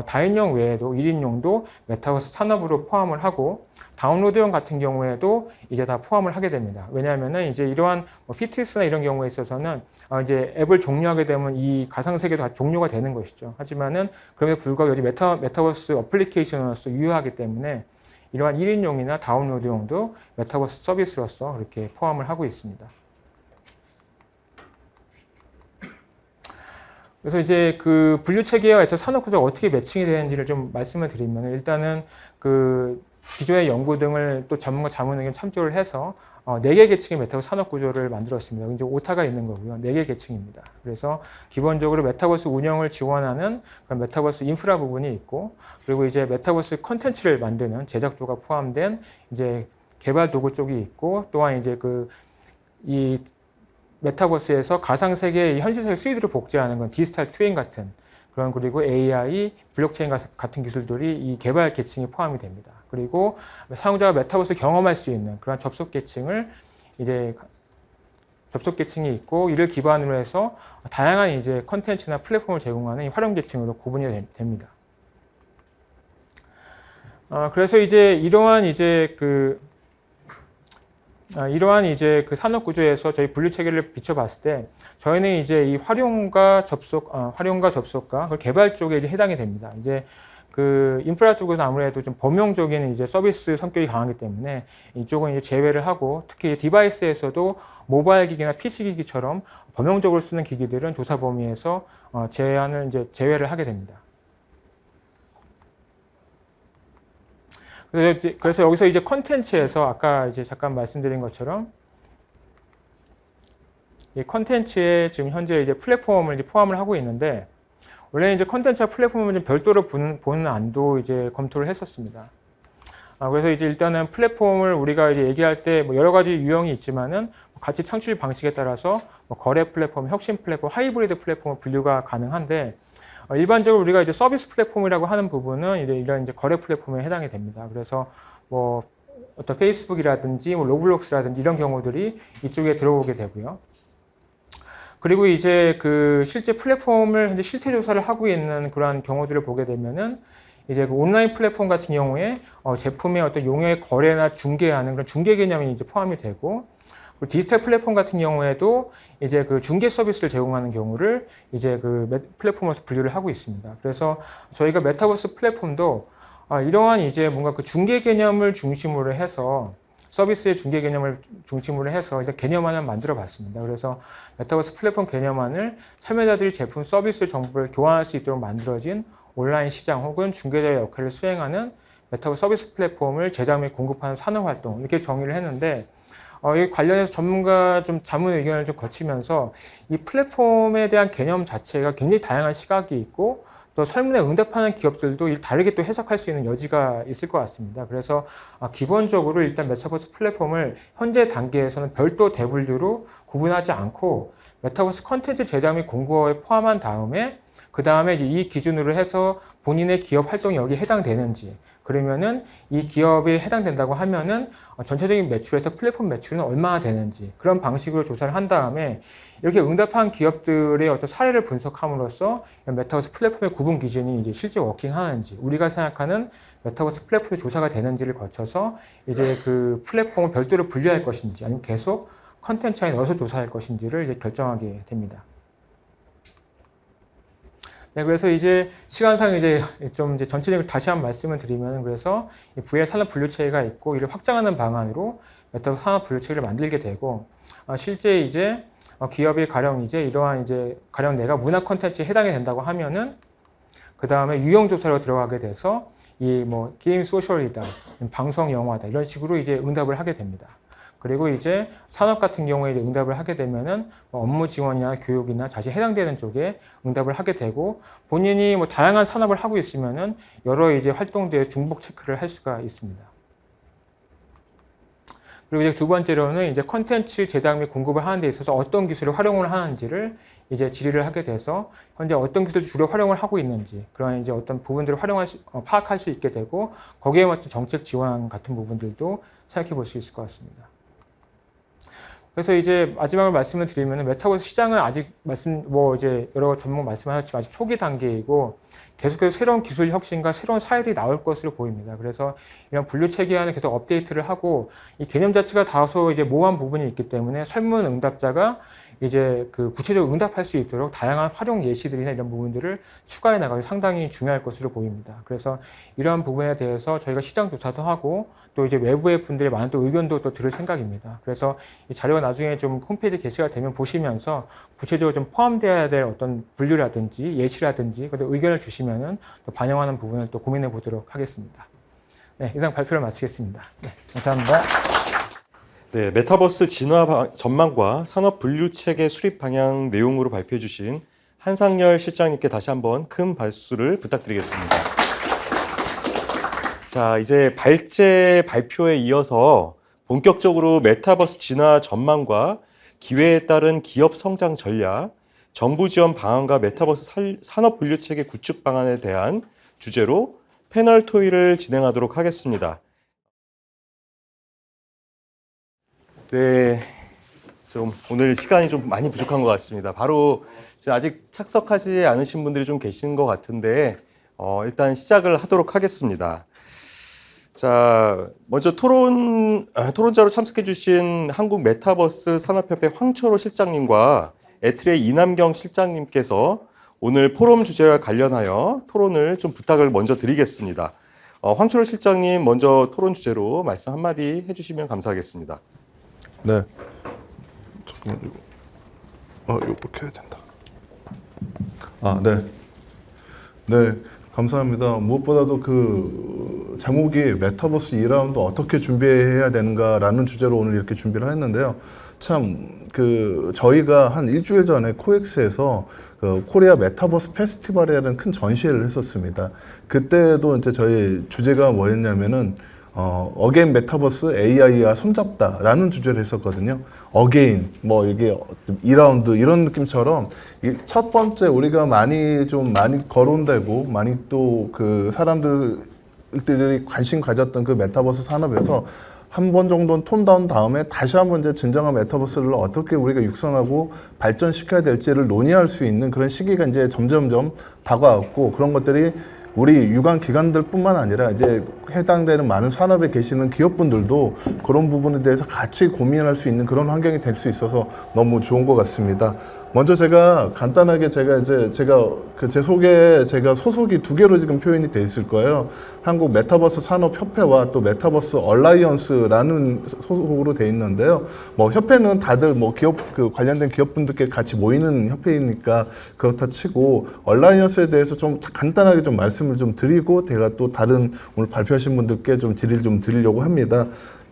다인용 외에도 1인용도 메타버스 산업으로 포함을 하고, 다운로드용 같은 경우에도 이제 다 포함을 하게 됩니다. 왜냐하면은 이제 이러한 피트니스나 이런 경우에 있어서는 이제 앱을 종료하게 되면 이 가상 세계도 다 종료가 되는 것이죠. 하지만은 그럼에도 불구하고 여기 메타버스 어플리케이션으로서 유효하기 때문에 이러한 1인용이나 다운로드용도 메타버스 서비스로서 그렇게 포함을 하고 있습니다. 그래서 이제 그 분류 체계와 산업 구조가 어떻게 매칭이 되는지를 좀 말씀을 드리면, 일단은 그 기존의 연구 등을 또 전문가 자문 의견 참조를 해서 4개 계층의 메타버스 산업 구조를 만들었습니다. 이제 오타가 있는 거고요. 4개 계층입니다. 그래서 기본적으로 메타버스 운영을 지원하는 그런 메타버스 인프라 부분이 있고, 그리고 이제 메타버스 콘텐츠를 만드는 제작도가 포함된 이제 개발 도구 쪽이 있고, 또한 이제 이 메타버스에서 가상 세계의 현실 세계 3D를 복제하는 건 디지털 트윈 같은 그런, 그리고 AI, 블록체인 같은 기술들이 이 개발 계층이 포함이 됩니다. 그리고 사용자가 메타버스 경험할 수 있는 그런 접속 계층이 있고, 이를 기반으로 해서 다양한 이제 컨텐츠나 플랫폼을 제공하는 활용 계층으로 구분이 됩니다. 그래서 이제 이러한 이제 그 산업 구조에서 저희 분류 체계를 비춰봤을 때, 저희는 이제 이 활용과 접속과 그 개발 쪽에 이제 해당이 됩니다. 이제 그 인프라 쪽에서 아무래도 좀 범용적인 이제 서비스 성격이 강하기 때문에 이쪽은 이제 제외를 하고, 특히 디바이스에서도 모바일 기기나 PC 기기처럼 범용적으로 쓰는 기기들은 조사 범위에서 제외를 하게 됩니다. 그래서 여기서 이제 컨텐츠에서 아까 이제 잠깐 말씀드린 것처럼 이 컨텐츠에 지금 현재 이제 플랫폼을 이제 포함을 하고 있는데, 원래 이제 컨텐츠와 플랫폼을 좀 별도로 보는 안도 이제 검토를 했었습니다. 그래서 이제 일단은 플랫폼을 우리가 이제 얘기할 때 여러 가지 유형이 있지만은 가치 창출 방식에 따라서 거래 플랫폼, 혁신 플랫폼, 하이브리드 플랫폼 분류가 가능한데, 일반적으로 우리가 이제 서비스 플랫폼이라고 하는 부분은 이런 이제 거래 플랫폼에 해당이 됩니다. 그래서 어떤 페이스북이라든지 로블록스라든지 이런 경우들이 이쪽에 들어오게 되고요. 그리고 이제 그 실제 플랫폼을 현재 실태 조사를 하고 있는 그러한 경우들을 보게 되면은, 이제 그 온라인 플랫폼 같은 경우에 제품의 어떤 용역의 거래나 중개하는 그런 중개 개념이 이제 포함이 되고, 그리고 디지털 플랫폼 같은 경우에도 이제 그 중개 서비스를 제공하는 경우를 이제 그 플랫폼에서 분류를 하고 있습니다. 그래서 저희가 메타버스 플랫폼도 이러한 이제 뭔가 그 중개 개념을 중심으로 해서, 서비스의 중개 개념을 중심으로 해서 이제 개념안을 만들어 봤습니다. 그래서 메타버스 플랫폼 개념안을 참여자들이 제품, 서비스 정보를 교환할 수 있도록 만들어진 온라인 시장 혹은 중개자의 역할을 수행하는 메타버스 서비스 플랫폼을 제작 및 공급하는 산업 활동, 이렇게 정의를 했는데, 이 관련해서 전문가 좀 자문 의견을 좀 거치면서 이 플랫폼에 대한 개념 자체가 굉장히 다양한 시각이 있고 또 설문에 응답하는 기업들도 다르게 또 해석할 수 있는 여지가 있을 것 같습니다. 그래서 기본적으로 일단 메타버스 플랫폼을 현재 단계에서는 별도 대분류로 구분하지 않고 메타버스 컨텐츠 제작 및 공고에 포함한 다음에 그 다음에 이제 이 기준으로 해서 본인의 기업 활동이 여기에 해당되는지 그러면은 이 기업이 해당된다고 하면은 전체적인 매출에서 플랫폼 매출은 얼마나 되는지 그런 방식으로 조사를 한 다음에 이렇게 응답한 기업들의 어떤 사례를 분석함으로써 메타버스 플랫폼의 구분 기준이 이제 실제 워킹하는지 우리가 생각하는 메타버스 플랫폼이 조사가 되는지를 거쳐서 이제 그 플랫폼을 별도로 분류할 것인지 아니면 계속 컨텐츠 안에 넣어서 조사할 것인지를 이제 결정하게 됩니다. 네, 그래서 이제 시간상 이제 좀 이제 전체적으로 다시 한번 말씀을 드리면 그래서 VR 산업 분류 체계가 있고 이를 확장하는 방안으로 메타버스 산업 분류 체계를 만들게 되고 실제 이제 기업이 가령 이제 이러한 이제 가령 내가 문화 콘텐츠에 해당이 된다고 하면은 그 다음에 유형 조사로 들어가게 돼서 이 뭐 게임 소셜이다, 방송 영화다 이런 식으로 이제 응답을 하게 됩니다. 그리고 이제 산업 같은 경우에 이제 응답을 하게 되면은 업무 지원이나 교육이나 자신이 해당되는 쪽에 응답을 하게 되고 본인이 뭐 다양한 산업을 하고 있으면은 여러 이제 활동들의 중복 체크를 할 수가 있습니다. 그리고 이제 두 번째로는 이제 컨텐츠 제작 및 공급을 하는 데 있어서 어떤 기술을 활용을 하는지를 이제 질의를 하게 돼서 현재 어떤 기술을 주로 활용을 하고 있는지 그런 이제 어떤 부분들을 파악할 수 있게 되고 거기에 맞춘 정책 지원 같은 부분들도 생각해 볼 수 있을 것 같습니다. 그래서 이제 마지막으로 말씀을 드리면 메타버스 시장은 아직 이제 여러 전문가 말씀하셨지만 아직 초기 단계이고 계속해서 새로운 기술 혁신과 새로운 사회들이 나올 것으로 보입니다. 그래서 이런 분류 체계안을 계속 업데이트를 하고 이 개념 자체가 다소 이제 모호한 부분이 있기 때문에 설문 응답자가 이제 그 구체적으로 응답할 수 있도록 다양한 활용 예시들이나 이런 부분들을 추가해 나가기 상당히 중요할 것으로 보입니다. 그래서 이러한 부분에 대해서 저희가 시장 조사도 하고 또 이제 외부의 분들의 많은 또 의견도 또 들을 생각입니다. 그래서 이 자료가 나중에 좀 홈페이지 게시가 되면 보시면서 구체적으로 좀 포함되어야 될 어떤 분류라든지 예시라든지 의견을 주시면은 또 반영하는 부분을 또 고민해 보도록 하겠습니다. 네, 이상 발표를 마치겠습니다. 네, 감사합니다. 네, 메타버스 진화 전망과 산업 분류 체계 수립 방향 내용으로 발표해 주신 한상열 실장님께 다시 한번 큰 박수를 부탁드리겠습니다. 자, 이제 발제 발표에 이어서 본격적으로 메타버스 진화 전망과 기회에 따른 기업 성장 전략, 정부 지원 방안과 메타버스 산업 분류 체계 구축 방안에 대한 주제로 패널 토의를 진행하도록 하겠습니다. 네, 좀 오늘 시간이 좀 많이 부족한 것 같습니다. 바로 아직 착석하지 않으신 분들이 좀 계신 것 같은데 일단 시작을 하도록 하겠습니다. 자, 먼저 토론자로 참석해 주신 한국 메타버스 산업협회 황철호 실장님과 에트레이 이남경 실장님께서 오늘 포럼 주제와 관련하여 토론을 좀 부탁을 먼저 드리겠습니다. 황철호 실장님 먼저 토론 주제로 말씀 한마디 해주시면 감사하겠습니다. 네. 잠깐만 이거. 이렇게 해야 된다. 네. 네. 감사합니다. 무엇보다도 그 제목이 메타버스 2라운드 어떻게 준비해야 되는가라는 주제로 오늘 이렇게 준비를 했는데요. 참 저희가 한 일주일 전에 코엑스에서 코리아 메타버스 페스티벌이라는 큰 전시회를 했었습니다. 그때도 이제 저희 주제가 뭐였냐면은 어게인 메타버스 AI와 손잡다라는 주제를 했었거든요. 어게인, 이게 2라운드 이런 느낌처럼 첫 번째 우리가 많이 거론되고 많이 또 그 사람들이 관심 가졌던 그 메타버스 산업에서 한 번 정도는 톤 다운 다음에 다시 한번 이제 진정한 메타버스를 어떻게 우리가 육성하고 발전시켜야 될지를 논의할 수 있는 그런 시기가 이제 점점점 다가왔고 그런 것들이 우리 유관 기관들뿐만 아니라 이제 해당되는 많은 산업에 계시는 기업분들도 그런 부분에 대해서 같이 고민할 수 있는 그런 환경이 될 수 있어서 너무 좋은 것 같습니다. 먼저 제가 간단하게 제 소개에 제가 소속이 두 개로 지금 표현이 돼 있을 거예요. 한국 메타버스 산업협회와 또 메타버스 얼라이언스라는 소속으로 돼 있는데요. 협회는 다들 기업 관련된 기업분들께 같이 모이는 협회이니까 그렇다 치고 얼라이언스에 대해서 좀 간단하게 좀 말씀을 좀 드리고 제가 또 다른 오늘 발표하신 분들께 좀 질의를 좀 드리려고 합니다.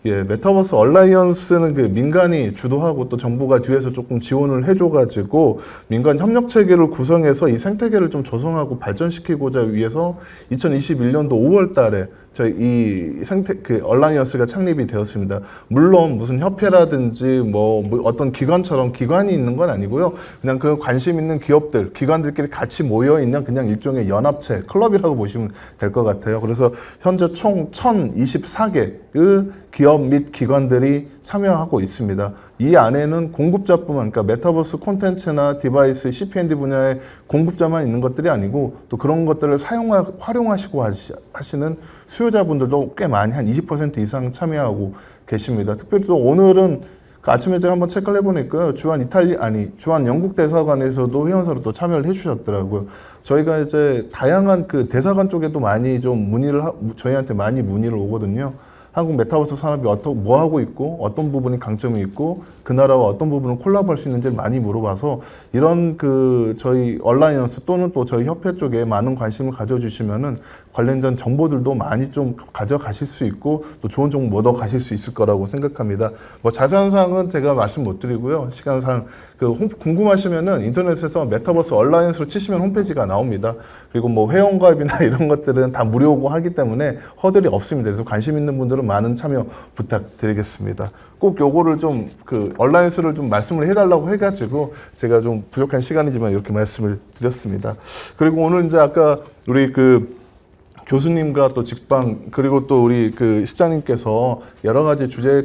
예, 메타버스 얼라이언스는 그 민간이 주도하고 또 정부가 뒤에서 조금 지원을 해줘가지고 민간 협력 체계를 구성해서 이 생태계를 좀 조성하고 발전시키고자 위해서 2021년도 5월달에 저희 이 그 얼라이언스가 창립이 되었습니다. 물론 무슨 협회라든지 뭐 어떤 기관처럼 기관이 있는 건 아니고요. 그냥 그 관심 있는 기업들, 기관들끼리 같이 모여 있는 그냥 일종의 연합체, 클럽이라고 보시면 될 것 같아요. 그래서 현재 총 1,024개의 기업 및 기관들이 참여하고 있습니다. 이 안에는 공급자뿐만, 그러니까 메타버스 콘텐츠나 디바이스, CPND 분야의 공급자만 있는 것들이 아니고 또 그런 것들을 활용하시고 하시는 수요자분들도 꽤 많이 한 20% 이상 참여하고 계십니다. 특별히 또 오늘은 그 아침에 제가 한번 체크를 해보니까요. 주한 영국 대사관에서도 회원사로 또 참여를 해주셨더라고요. 저희가 이제 다양한 그 대사관 쪽에도 많이 좀 저희한테 많이 문의를 오거든요. 한국 메타버스 산업이 뭐 하고 있고 어떤 부분이 강점이 있고 그 나라와 어떤 부분을 콜라보할 수 있는지 많이 물어봐서 이런 그 저희 얼라이언스 또는 또 저희 협회 쪽에 많은 관심을 가져주시면은 관련된 정보들도 많이 좀 가져가실 수 있고 또 좋은 정보 얻어 가실 수 있을 거라고 생각합니다. 뭐 자세한 사항은 제가 말씀 못 드리고요. 시간상 궁금하시면은 인터넷에서 메타버스 얼라이언스로 치시면 홈페이지가 나옵니다. 그리고 뭐 회원가입이나 이런 것들은 다 무료고 하기 때문에 허들이 없습니다. 그래서 관심 있는 분들은 많은 참여 부탁드리겠습니다. 꼭 요거를 좀 그 얼라이언스를 좀 말씀을 해달라고 해가지고 제가 좀 부족한 시간이지만 이렇게 말씀을 드렸습니다. 그리고 오늘 이제 아까 우리 그 교수님과 또 직방 그리고 또 우리 그 시장님께서 여러 가지 주제에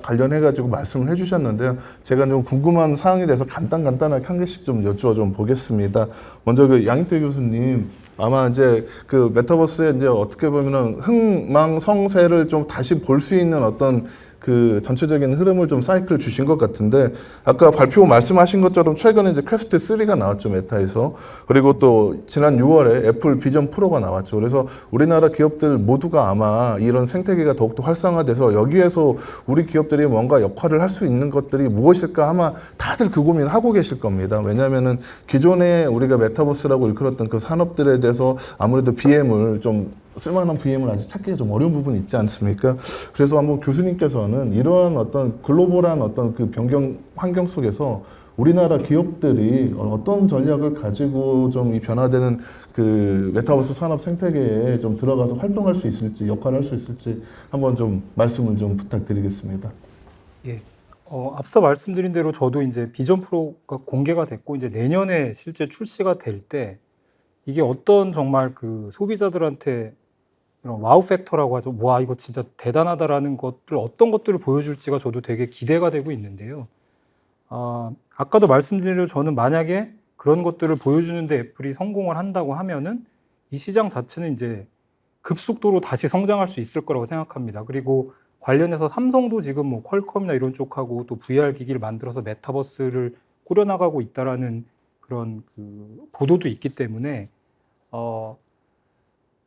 관련해 가지고 말씀을 해주셨는데요. 제가 좀 궁금한 사항에 대해서 간단하게 한 개씩 좀 여쭈어 좀 보겠습니다. 먼저 그 양익태 교수님. 아마 이제 그 메타버스에 이제 어떻게 보면은 흥망성쇠를 좀 다시 볼 수 있는 어떤 그 전체적인 흐름을 좀 사이클 주신 것 같은데 아까 발표 말씀하신 것처럼 최근에 이제 퀘스트 3가 나왔죠 메타에서. 그리고 또 지난 6월에 애플 비전 프로가 나왔죠. 그래서 우리나라 기업들 모두가 아마 이런 생태계가 더욱더 활성화돼서 여기에서 우리 기업들이 뭔가 역할을 할 수 있는 것들이 무엇일까 아마 다들 그 고민을 하고 계실 겁니다. 왜냐하면은 기존에 우리가 메타버스라고 일컬었던 그 산업들에 대해서 아무래도 BM을 좀 쓸만한 VM을 아직 찾기가 좀 어려운 부분이 있지 않습니까? 그래서 한번 교수님께서는 이러한 어떤 글로벌한 어떤 그 환경 속에서 우리나라 기업들이 어떤 전략을 가지고 좀 이 변화되는 그 메타버스 산업 생태계에 좀 들어가서 활동할 수 있을지, 역할을 할 수 있을지 한번 좀 말씀을 좀 부탁드리겠습니다. 예. 앞서 말씀드린 대로 저도 이제 비전 프로가 공개가 됐고 이제 내년에 실제 출시가 될 때 이게 어떤 정말 그 소비자들한테 이런 와우 팩터라고 하죠. 와, 이거 진짜 대단하다라는 것들, 어떤 것들을 보여줄지가 저도 되게 기대가 되고 있는데요. 아까도 말씀드린 대로 저는 만약에 그런 것들을 보여주는데 애플이 성공을 한다고 하면은 이 시장 자체는 이제 급속도로 다시 성장할 수 있을 거라고 생각합니다. 그리고 관련해서 삼성도 지금 뭐 퀄컴이나 이런 쪽하고 또 VR 기기를 만들어서 메타버스를 꾸려나가고 있다라는 그런 그 보도도 있기 때문에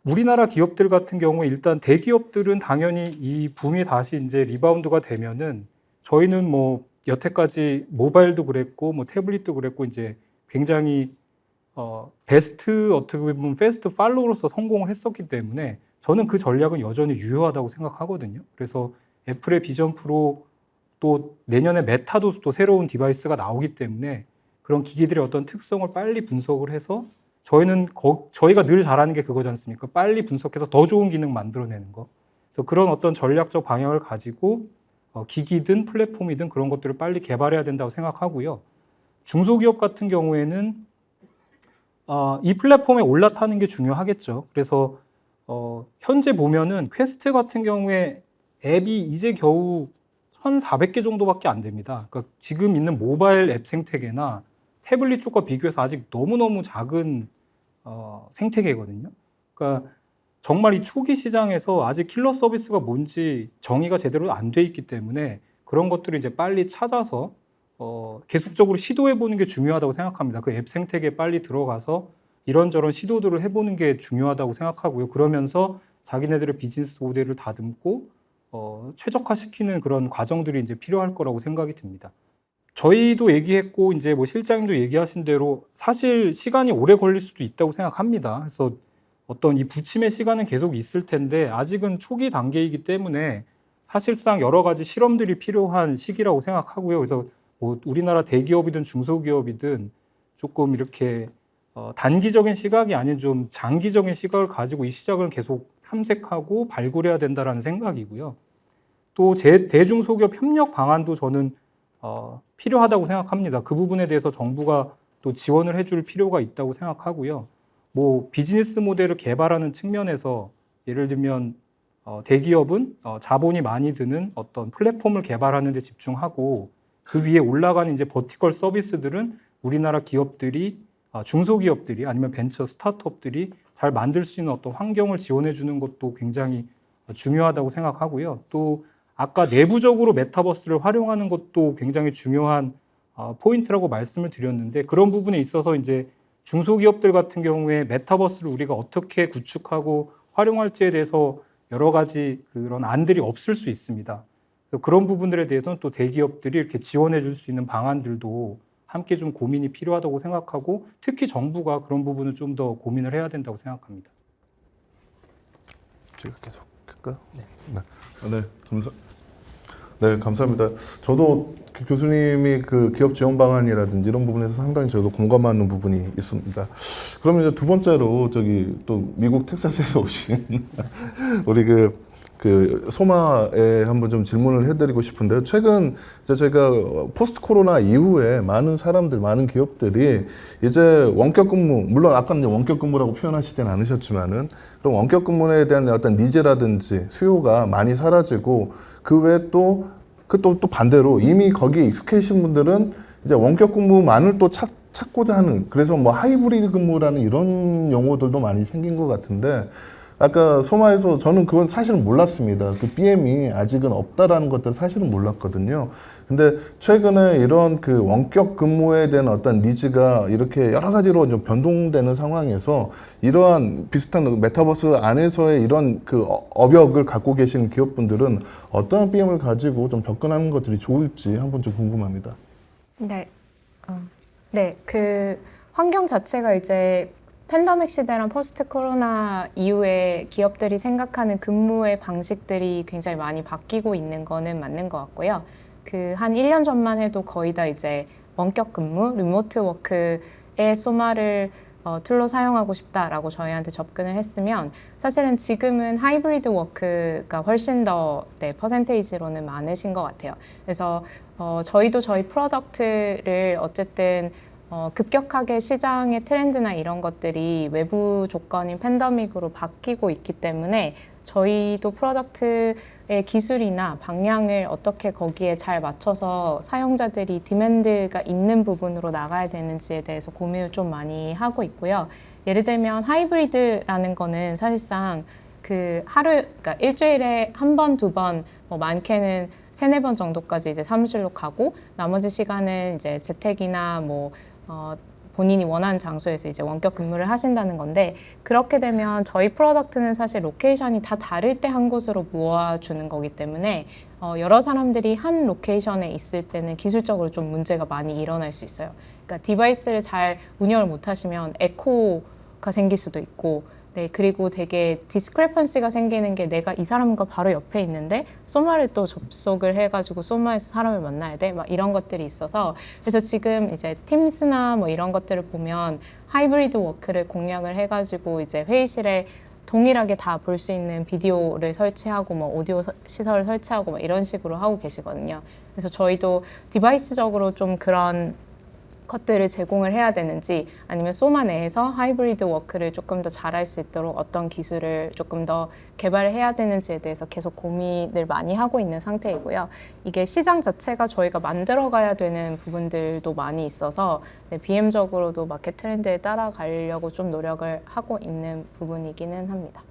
우리나라 기업들 같은 경우에 일단 대기업들은 당연히 이 붐이 다시 이제 리바운드가 되면은 저희는 뭐 여태까지 모바일도 그랬고 뭐 태블릿도 그랬고 이제 굉장히 베스트 어떻게 보면 패스트 팔로우로서 성공을 했었기 때문에 저는 그 전략은 여전히 유효하다고 생각하거든요. 그래서 애플의 비전 프로 또 내년에 메타도 또 새로운 디바이스가 나오기 때문에 그런 기기들의 어떤 특성을 빨리 분석을 해서 저희가 늘 잘하는 게 그거지 않습니까? 빨리 분석해서 더 좋은 기능 만들어내는 거. 그래서 그런 어떤 전략적 방향을 가지고 기기든 플랫폼이든 그런 것들을 빨리 개발해야 된다고 생각하고요. 중소기업 같은 경우에는 이 플랫폼에 올라타는 게 중요하겠죠. 그래서 현재 보면은 퀘스트 같은 경우에 앱이 이제 겨우 1,400개 정도밖에 안 됩니다. 그러니까 지금 있는 모바일 앱 생태계나 태블릿 쪽과 비교해서 아직 너무너무 작은 생태계거든요. 그러니까 정말 이 초기 시장에서 아직 킬러 서비스가 뭔지 정의가 제대로 안 돼 있기 때문에 그런 것들을 이제 빨리 찾아서 계속적으로 시도해보는 게 중요하다고 생각합니다. 그 앱 생태계에 빨리 들어가서 이런저런 시도들을 해보는 게 중요하다고 생각하고요. 그러면서 자기네들의 비즈니스 모델을 다듬고 최적화시키는 그런 과정들이 이제 필요할 거라고 생각이 듭니다. 저희도 얘기했고 이제 뭐 실장님도 얘기하신 대로 사실 시간이 오래 걸릴 수도 있다고 생각합니다. 그래서 어떤 이 부침의 시간은 계속 있을 텐데 아직은 초기 단계이기 때문에 사실상 여러 가지 실험들이 필요한 시기라고 생각하고요. 그래서 뭐 우리나라 대기업이든 중소기업이든 조금 이렇게 단기적인 시각이 아닌 좀 장기적인 시각을 가지고 이 시장을 계속 탐색하고 발굴해야 된다라는 생각이고요. 또 대중소기업 협력 방안도 저는 필요하다고 생각합니다. 그 부분에 대해서 정부가 또 지원을 해줄 필요가 있다고 생각하고요. 뭐 비즈니스 모델을 개발하는 측면에서 예를 들면 대기업은 자본이 많이 드는 어떤 플랫폼을 개발하는 데 집중하고 그 위에 올라가는 이제 버티컬 서비스들은 우리나라 기업들이 중소기업들이 아니면 벤처 스타트업들이 잘 만들 수 있는 어떤 환경을 지원해 주는 것도 굉장히 중요하다고 생각하고요. 또 아까 내부적으로 메타버스를 활용하는 것도 굉장히 중요한 포인트라고 말씀을 드렸는데 그런 부분에 있어서 이제 중소기업들 같은 경우에 메타버스를 우리가 어떻게 구축하고 활용할지에 대해서 여러 가지 그런 안들이 없을 수 있습니다. 그런 부분들에 대해서는 또 대기업들이 이렇게 지원해 줄 수 있는 방안들도 함께 좀 고민이 필요하다고 생각하고 특히 정부가 그런 부분을 좀 더 고민을 해야 된다고 생각합니다. 제가 계속 할까요? 네, 감사합니다. 저도 그 교수님이 그 기업 지원 방안이라든지 이런 부분에서 상당히 저도 공감하는 부분이 있습니다. 그러면 이제 두 번째로 저기 또 미국 텍사스에서 오신 우리 그 소마에 한번 좀 질문을 해드리고 싶은데요. 최근 이제 저희가 포스트 코로나 이후에 많은 사람들, 많은 기업들이 이제 원격 근무, 물론 아까 이제 원격 근무라고 표현하시진 않으셨지만은 그런 원격 근무에 대한 어떤 니즈라든지 수요가 많이 사라지고 그 외에 또 반대로 이미 거기에 익숙해진 분들은 이제 원격 근무만을 또 찾고자 하는, 그래서 뭐 하이브리드 근무라는 이런 용어들도 많이 생긴 것 같은데, 아까 소마에서 저는 그건 사실은 몰랐습니다. 그 BM이 아직은 없다라는 것들 사실은 몰랐거든요. 근데 최근에 이런 그 원격 근무에 대한 어떤 니즈가 이렇게 여러 가지로 좀 변동되는 상황에서 이러한 비슷한 메타버스 안에서의 이런 그 업역을 갖고 계시는 기업분들은 어떠한 BM을 가지고 좀 접근하는 것들이 좋을지 한번 좀 궁금합니다. 네, 그 환경 자체가 이제 팬데믹 시대랑 포스트 코로나 이후에 기업들이 생각하는 근무의 방식들이 굉장히 많이 바뀌고 있는 거는 맞는 것 같고요. 그 한 1년 전만 해도 거의 다 이제 원격 근무, 리모트 워크의 소마를 툴로 사용하고 싶다라고 저희한테 접근을 했으면 사실은 지금은 하이브리드 워크가 훨씬 더 퍼센테이지로는 많으신 것 같아요. 그래서 저희도 저희 프로덕트를 어쨌든 급격하게 시장의 트렌드나 이런 것들이 외부 조건인 팬데믹으로 바뀌고 있기 때문에 저희도 프로덕트의 기술이나 방향을 어떻게 거기에 잘 맞춰서 사용자들이 디맨드가 있는 부분으로 나가야 되는지에 대해서 고민을 좀 많이 하고 있고요. 예를 들면 하이브리드라는 거는 사실상 그 그러니까 일주일에 한 번, 두 번, 뭐 많게는 세네 번 정도까지 이제 사무실로 가고 나머지 시간은 이제 재택이나 뭐 본인이 원하는 장소에서 이제 원격 근무를 하신다는 건데, 그렇게 되면 저희 프로덕트는 사실 로케이션이 다 다를 때 한 곳으로 모아주는 거기 때문에 여러 사람들이 한 로케이션에 있을 때는 기술적으로 좀 문제가 많이 일어날 수 있어요. 그러니까 디바이스를 잘 운영을 못 하시면 에코가 생길 수도 있고, 그리고 되게 디스크레펀시가 생기는 게 내가 이 사람과 바로 옆에 있는데 소마를 또 접속을 해가지고 소마에서 사람을 만나야 돼? 막 이런 것들이 있어서, 그래서 지금 이제 팀스나 뭐 이런 것들을 보면 하이브리드 워크를 공략을 해가지고 이제 회의실에 동일하게 다 볼 수 있는 비디오를 설치하고 뭐 오디오 시설을 설치하고 뭐 이런 식으로 하고 계시거든요. 그래서 저희도 디바이스적으로 좀 그런 것들을 제공을 해야 되는지, 아니면 소마 내에서 하이브리드 워크를 조금 더 잘할 수 있도록 어떤 기술을 조금 더 개발을 해야 되는지에 대해서 계속 고민을 많이 하고 있는 상태이고요. 이게 시장 자체가 저희가 만들어가야 되는 부분들도 많이 있어서 BM적으로도 마켓 트렌드에 따라가려고 좀 노력을 하고 있는 부분이기는 합니다.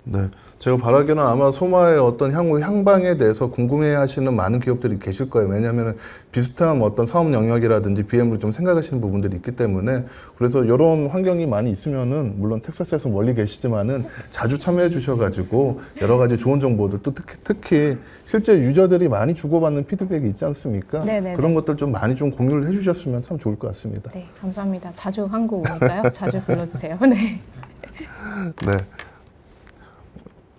네, 제가 바라기는 아마 소마의 어떤 향후 향방에 대해서 궁금해하시는 많은 기업들이 계실 거예요. 왜냐하면 비슷한 어떤 사업 영역이라든지 BM을 좀 생각하시는 부분들이 있기 때문에, 그래서 이런 환경이 많이 있으면은 물론 텍사스에서 멀리 계시지만은 자주 참여해 주셔가지고 여러 가지 좋은 정보들, 또 특히 실제 유저들이 많이 주고받는 피드백이 있지 않습니까? 네네네. 그런 것들 좀 많이 좀 공유를 해주셨으면 참 좋을 것 같습니다. 네, 감사합니다. 자주 한국 오니까요. 자주 불러주세요. 네. 네.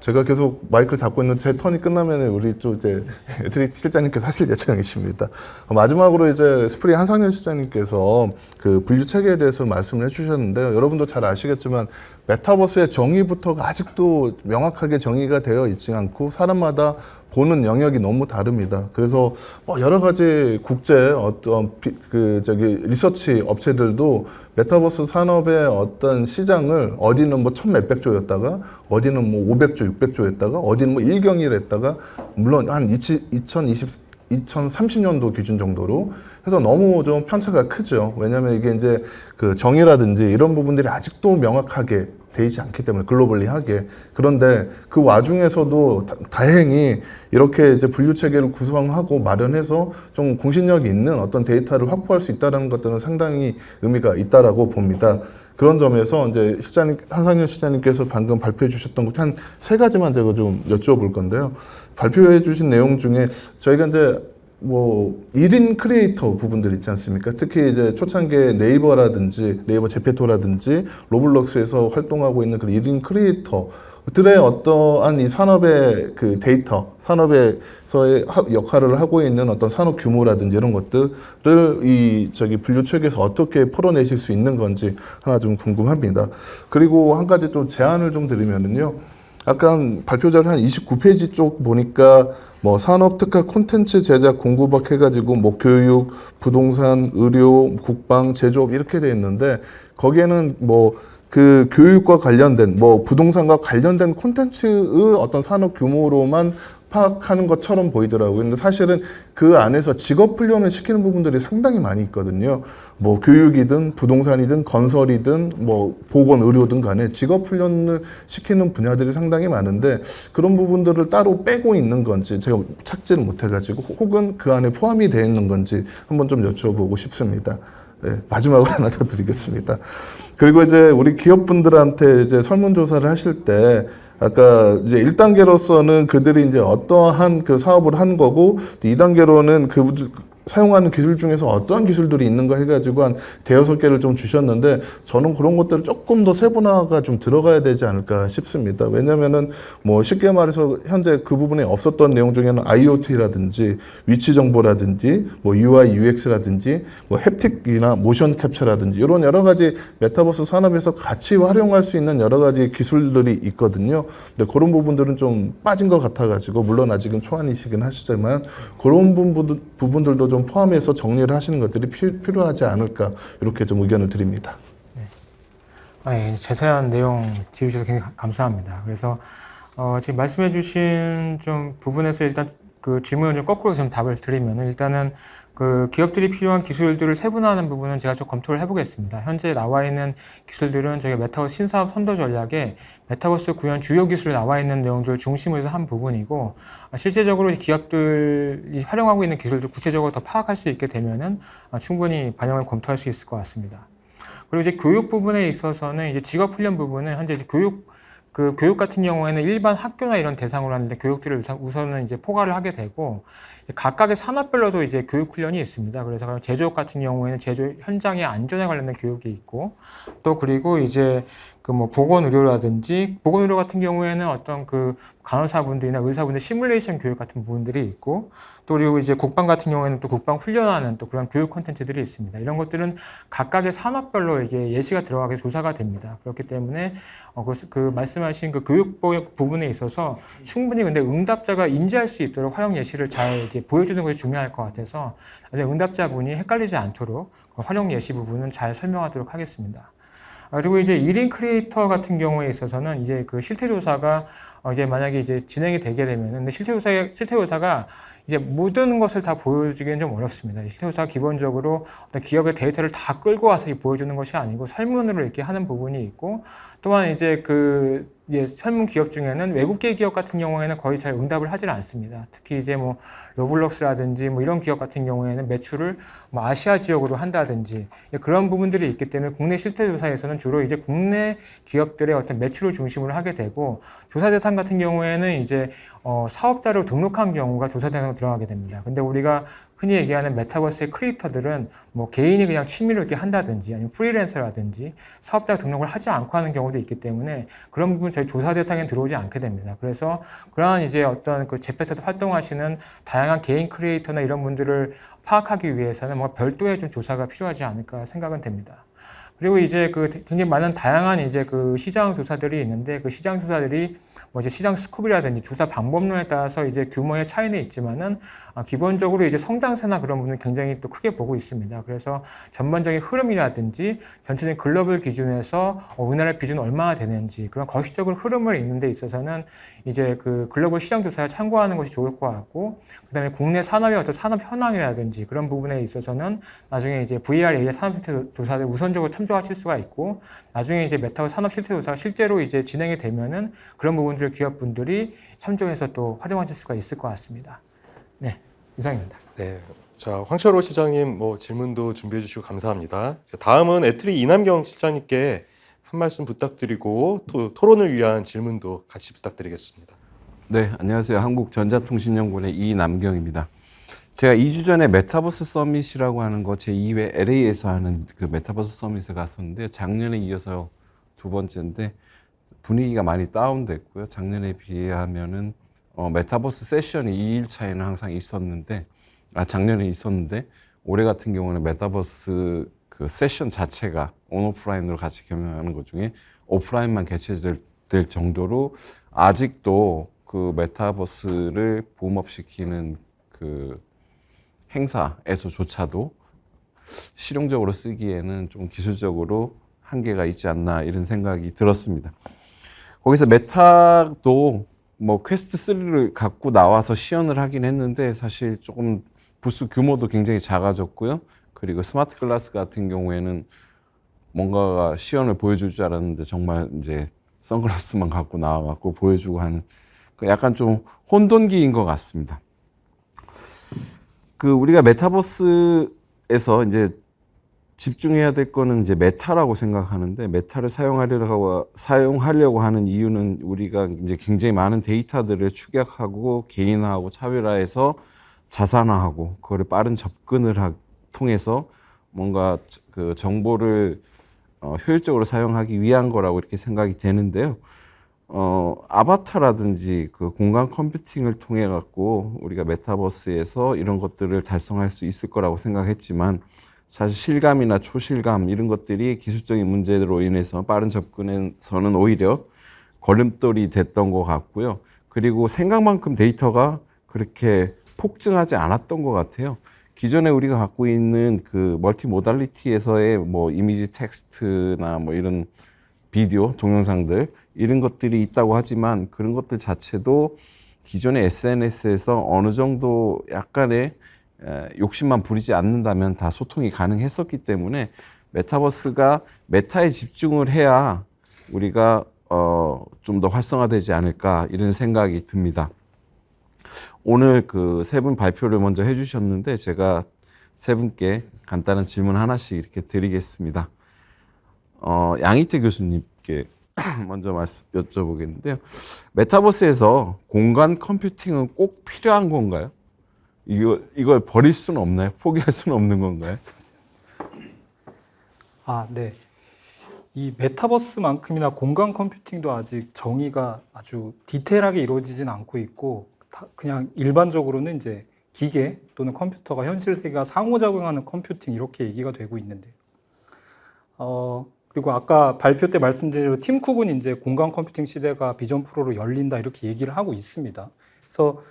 제가 계속 마이크를 잡고 있는 제 턴이 끝나면 우리 또 이제 에드릭 실장님께서 하실 예정이십니다. 마지막으로 이제 스프리 한상현 실장님께서 그 분류 체계에 대해서 말씀을 해주셨는데요. 여러분도 잘 아시겠지만 메타버스의 정의부터가 아직도 명확하게 정의가 되어 있지 않고 사람마다 보는 영역이 너무 다릅니다. 그래서 여러 가지 국제 어떤 리서치 업체들도 메타버스 산업의 어떤 시장을 어디는 뭐 1,몇백 조였다가 어디는 뭐 500조, 600조였다가 어디는 뭐 1경일 했다가 물론 한 2030년도 기준 정도로 해서 너무 좀 편차가 크죠. 왜냐하면 이게 이제 그 정의라든지 이런 부분들이 아직도 명확하게 되지 않기 때문에 글로벌리하게. 그런데 그 와중에서도 다행히 이렇게 이제 분류 체계를 구성하고 마련해서 좀 공신력이 있는 어떤 데이터를 확보할 수 있다는 것들은 상당히 의미가 있다라고 봅니다. 그런 점에서 이제 한상현 실장님께서 방금 발표해 주셨던 것 한 세 가지만 제가 좀 여쭤볼 건데요. 발표해 주신 내용 중에 저희가 이제 뭐 1인 크리에이터 부분들 있지 않습니까? 특히 이제 초창기에 네이버라든지 네이버 제페토라든지 로블록스에서 활동하고 있는 그 1인 크리에이터들의 어떠한 이 산업의 그 데이터, 산업에서의 역할을 하고 있는 어떤 산업 규모라든지 이런 것들을 이 분류 체계에서 어떻게 풀어내실 수 있는 건지 하나 좀 궁금합니다. 그리고 한 가지 또 제안을 좀 드리면은요. 아까 발표 자료 한 29페이지 쪽 보니까 뭐 산업 특화 콘텐츠 제작 공급업 해가지고 뭐 교육, 부동산, 의료, 국방, 제조업 이렇게 돼 있는데 거기에는 뭐 그 교육과 관련된 뭐 부동산과 관련된 콘텐츠의 어떤 산업 규모로만 파악하는 것처럼 보이더라고요. 근데 사실은 그 안에서 직업 훈련을 시키는 부분들이 상당히 많이 있거든요. 뭐 교육이든 부동산이든 건설이든 뭐 보건 의료든 간에 직업 훈련을 시키는 분야들이 상당히 많은데 그런 부분들을 따로 빼고 있는 건지 제가 찾지를 못해가지고 혹은 그 안에 포함이 되어 있는 건지 한번 좀 여쭤보고 싶습니다. 네, 마지막으로 하나 더 드리겠습니다. 그리고 이제 우리 기업분들한테 이제 설문조사를 하실 때 아까 이제 1단계로서는 그들이 이제 어떠한 그 사업을 한 거고 2단계로는 그 사용하는 기술 중에서 어떠한 기술들이 있는가 해가지고 한 대여섯 개를 좀 주셨는데 저는 그런 것들을 조금 더 세분화가 좀 들어가야 되지 않을까 싶습니다. 왜냐면은 뭐 쉽게 말해서 현재 그 부분에 없었던 내용 중에는 IoT라든지 위치 정보라든지 뭐 UI, UX라든지 뭐 햅틱이나 모션 캡처라든지 이런 여러 가지 메타버스 산업에서 같이 활용할 수 있는 여러 가지 기술들이 있거든요. 근데 그런 부분들은 좀 빠진 것 같아가지고 물론 아직은 초안이시긴 하시지만 그런 부분들도 좀 포함해서 정리를 하시는 것들이 필요하지 않을까 이렇게 좀 의견을 드립니다. 네. 자세한 내용 지으셔서 굉장히 감사합니다. 그래서 지금 말씀해주신 좀 부분에서 일단 그 질문을 좀 거꾸로 좀 답을 드리면은 일단은 그 기업들이 필요한 기술들을 세분화하는 부분은 제가 좀 검토를 해보겠습니다. 현재 나와 있는 기술들은 저희가 메타버스 신사업 선도 전략에 메타버스 구현 주요 기술 나와 있는 내용들을 중심으로 해서 한 부분이고 실제적으로 기업들이 활용하고 있는 기술들 구체적으로 더 파악할 수 있게 되면은 충분히 반영을 검토할 수 있을 것 같습니다. 그리고 이제 교육 부분에 있어서는 이제 직업 훈련 부분은 현재 이제 교육 같은 경우에는 일반 학교나 이런 대상으로 하는데 교육들을 우선은 이제 포괄을 하게 되고 각각의 산업별로도 이제 교육 훈련이 있습니다. 그래서 제조업 같은 경우에는 제조 현장의 안전에 관련된 교육이 있고 또 그리고 이제 그 뭐 보건의료 같은 경우에는 어떤 그 간호사분들이나 의사분들 시뮬레이션 교육 같은 부분들이 있고 또 그리고 이제 국방 같은 경우에는 또 국방 훈련하는 또 그런 교육 콘텐츠들이 있습니다. 이런 것들은 각각의 산업별로 이게 예시가 들어가게 조사가 됩니다. 그렇기 때문에 그 말씀하신 그 교육 부분에 있어서 충분히 근데 응답자가 인지할 수 있도록 활용 예시를 잘 이제 보여주는 것이 중요할 것 같아서 응답자분이 헷갈리지 않도록 활용 예시 부분은 잘 설명하도록 하겠습니다. 그리고 이제 1인 크리에이터 같은 경우에 있어서는 이제 그 실태조사가 이제 만약에 이제 진행이 되게 되면은 근데 실태조사가 이제 모든 것을 다 보여주기는 좀 어렵습니다. 실태조사가 기본적으로 어떤 기업의 데이터를 다 끌고 와서 보여주는 것이 아니고 설문으로 이렇게 하는 부분이 있고 또한 이제 설문 기업 중에는 외국계 기업 같은 경우에는 거의 잘 응답을 하지는 않습니다. 특히 이제 뭐 로블록스라든지 뭐 이런 기업 같은 경우에는 매출을 뭐 아시아 지역으로 한다든지 그런 부분들이 있기 때문에 국내 실태조사에서는 주로 이제 국내 기업들의 어떤 매출을 중심으로 하게 되고 조사 대상 같은 경우에는 이제 사업자로 등록한 경우가 조사 대상으로 들어가게 됩니다. 근데 우리가 흔히 얘기하는 메타버스의 크리에이터들은 뭐 개인이 그냥 취미로 이렇게 한다든지 아니면 프리랜서라든지 사업자 등록을 하지 않고 하는 경우도 있기 때문에 그런 부분 저희 조사 대상에 들어오지 않게 됩니다. 그래서 그러한 이제 어떤 그 제페에서 활동하시는 다양한 개인 크리에이터나 이런 분들을 파악하기 위해서는 뭔가 별도의 좀 조사가 필요하지 않을까 생각은 됩니다. 그리고 이제 그 굉장히 많은 다양한 이제 그 시장 조사들이 있는데 그 시장 조사들이 뭐 이제 시장 스코프라든지 조사 방법론에 따라서 이제 규모의 차이는 있지만은 기본적으로 이제 성장세나 그런 부분은 굉장히 또 크게 보고 있습니다. 그래서 전반적인 흐름이라든지 전체적인 글로벌 기준에서 우리나라 비중은 얼마나 되는지 그런 거시적인 흐름을 읽는 데 있어서는 이제 그 글로벌 시장 조사에 참고하는 것이 좋을 것 같고 그다음에 국내 산업의 어떤 산업 현황이라든지 그런 부분에 있어서는 나중에 이제 VRA 산업 실태 조사를 우선적으로 참조하실 수가 있고 나중에 이제 메타버스 산업 실태 조사가 실제로 이제 진행이 되면은 그런 부분들을 기업분들이 참조해서 또 활용하실 수가 있을 것 같습니다. 네, 이상입니다. 네. 자, 황철호 시장님 뭐 질문도 준비해 주시고 감사합니다. 자, 다음은 애트리 이남경 실장님께 한 말씀 부탁드리고 또 토론을 위한 질문도 같이 부탁드리겠습니다. 네, 안녕하세요. 한국전자통신연구원의 이남경입니다. 제가 2주 전에 메타버스 서밋이라고 하는 거 제2회 LA에서 하는 그 메타버스 서밋에 갔었는데 작년에 이어서 두 번째인데 분위기가 많이 다운됐고요. 작년에 비하면은 메타버스 세션이 2일 차에는 항상 있었는데 작년에 있었는데 올해 같은 경우는 메타버스 그 세션 자체가 온오프라인으로 같이 경영하는 것 중에 오프라인만 개최될 정도로 아직도 그 메타버스를 붐업시키는 그 행사에서조차도 실용적으로 쓰기에는 좀 기술적으로 한계가 있지 않나 이런 생각이 들었습니다. 거기서 메타도 뭐 퀘스트 3를 갖고 나와서 시연을 하긴 했는데 사실 조금 부스 규모도 굉장히 작아졌고요. 그리고 스마트 글라스 같은 경우에는 뭔가가 시연을 보여줄 줄 알았는데 정말 이제 선글라스만 갖고 나와갖고 보여주고 하는 그 약간 좀 혼돈기인 것 같습니다. 그 우리가 메타버스에서 이제 집중해야 될 거는 이제 메타라고 생각하는데 메타를 사용하려고 하는 이유는 우리가 이제 굉장히 많은 데이터들을 축약하고 개인화하고 차별화해서 자산화하고 그거를 빠른 접근을 통해서 뭔가 그 정보를 효율적으로 사용하기 위한 거라고 이렇게 생각이 되는데요. 아바타라든지 그 공간 컴퓨팅을 통해 갖고 우리가 메타버스에서 이런 것들을 달성할 수 있을 거라고 생각했지만 사실 실감이나 초실감 이런 것들이 기술적인 문제로 인해서 빠른 접근에서는 오히려 걸림돌이 됐던 것 같고요. 그리고 생각만큼 데이터가 그렇게 폭증하지 않았던 것 같아요. 기존에 우리가 갖고 있는 그 멀티 모달리티에서의 뭐 이미지 텍스트나 뭐 이런 비디오, 동영상들 이런 것들이 있다고 하지만 그런 것들 자체도 기존의 SNS에서 어느 정도 약간의 욕심만 부리지 않는다면 다 소통이 가능했었기 때문에 메타버스가 메타에 집중을 해야 우리가 좀 더 활성화되지 않을까 이런 생각이 듭니다. 오늘 그 세 분 발표를 먼저 해주셨는데 제가 세 분께 간단한 질문 하나씩 이렇게 드리겠습니다. 양희태 교수님께 먼저 여쭤보겠는데요. 메타버스에서 공간 컴퓨팅은 꼭 필요한 건가요? 이걸 버릴 수는 없나요? 포기할 수는 없는 건가요? 네. 이 메타버스만큼이나 공간 컴퓨팅도 아직 정의가 아주 디테일하게 이루어지진 않고 있고 그냥 일반적으로는 이제 기계 또는 컴퓨터가 현실 세계와 상호작용하는 컴퓨팅 이렇게 얘기가 되고 있는데요. 그리고 아까 발표 때 말씀드린 대로 팀 쿡은 이제 공간 컴퓨팅 시대가 비전 프로로 열린다 이렇게 얘기를 하고 있습니다. 그래서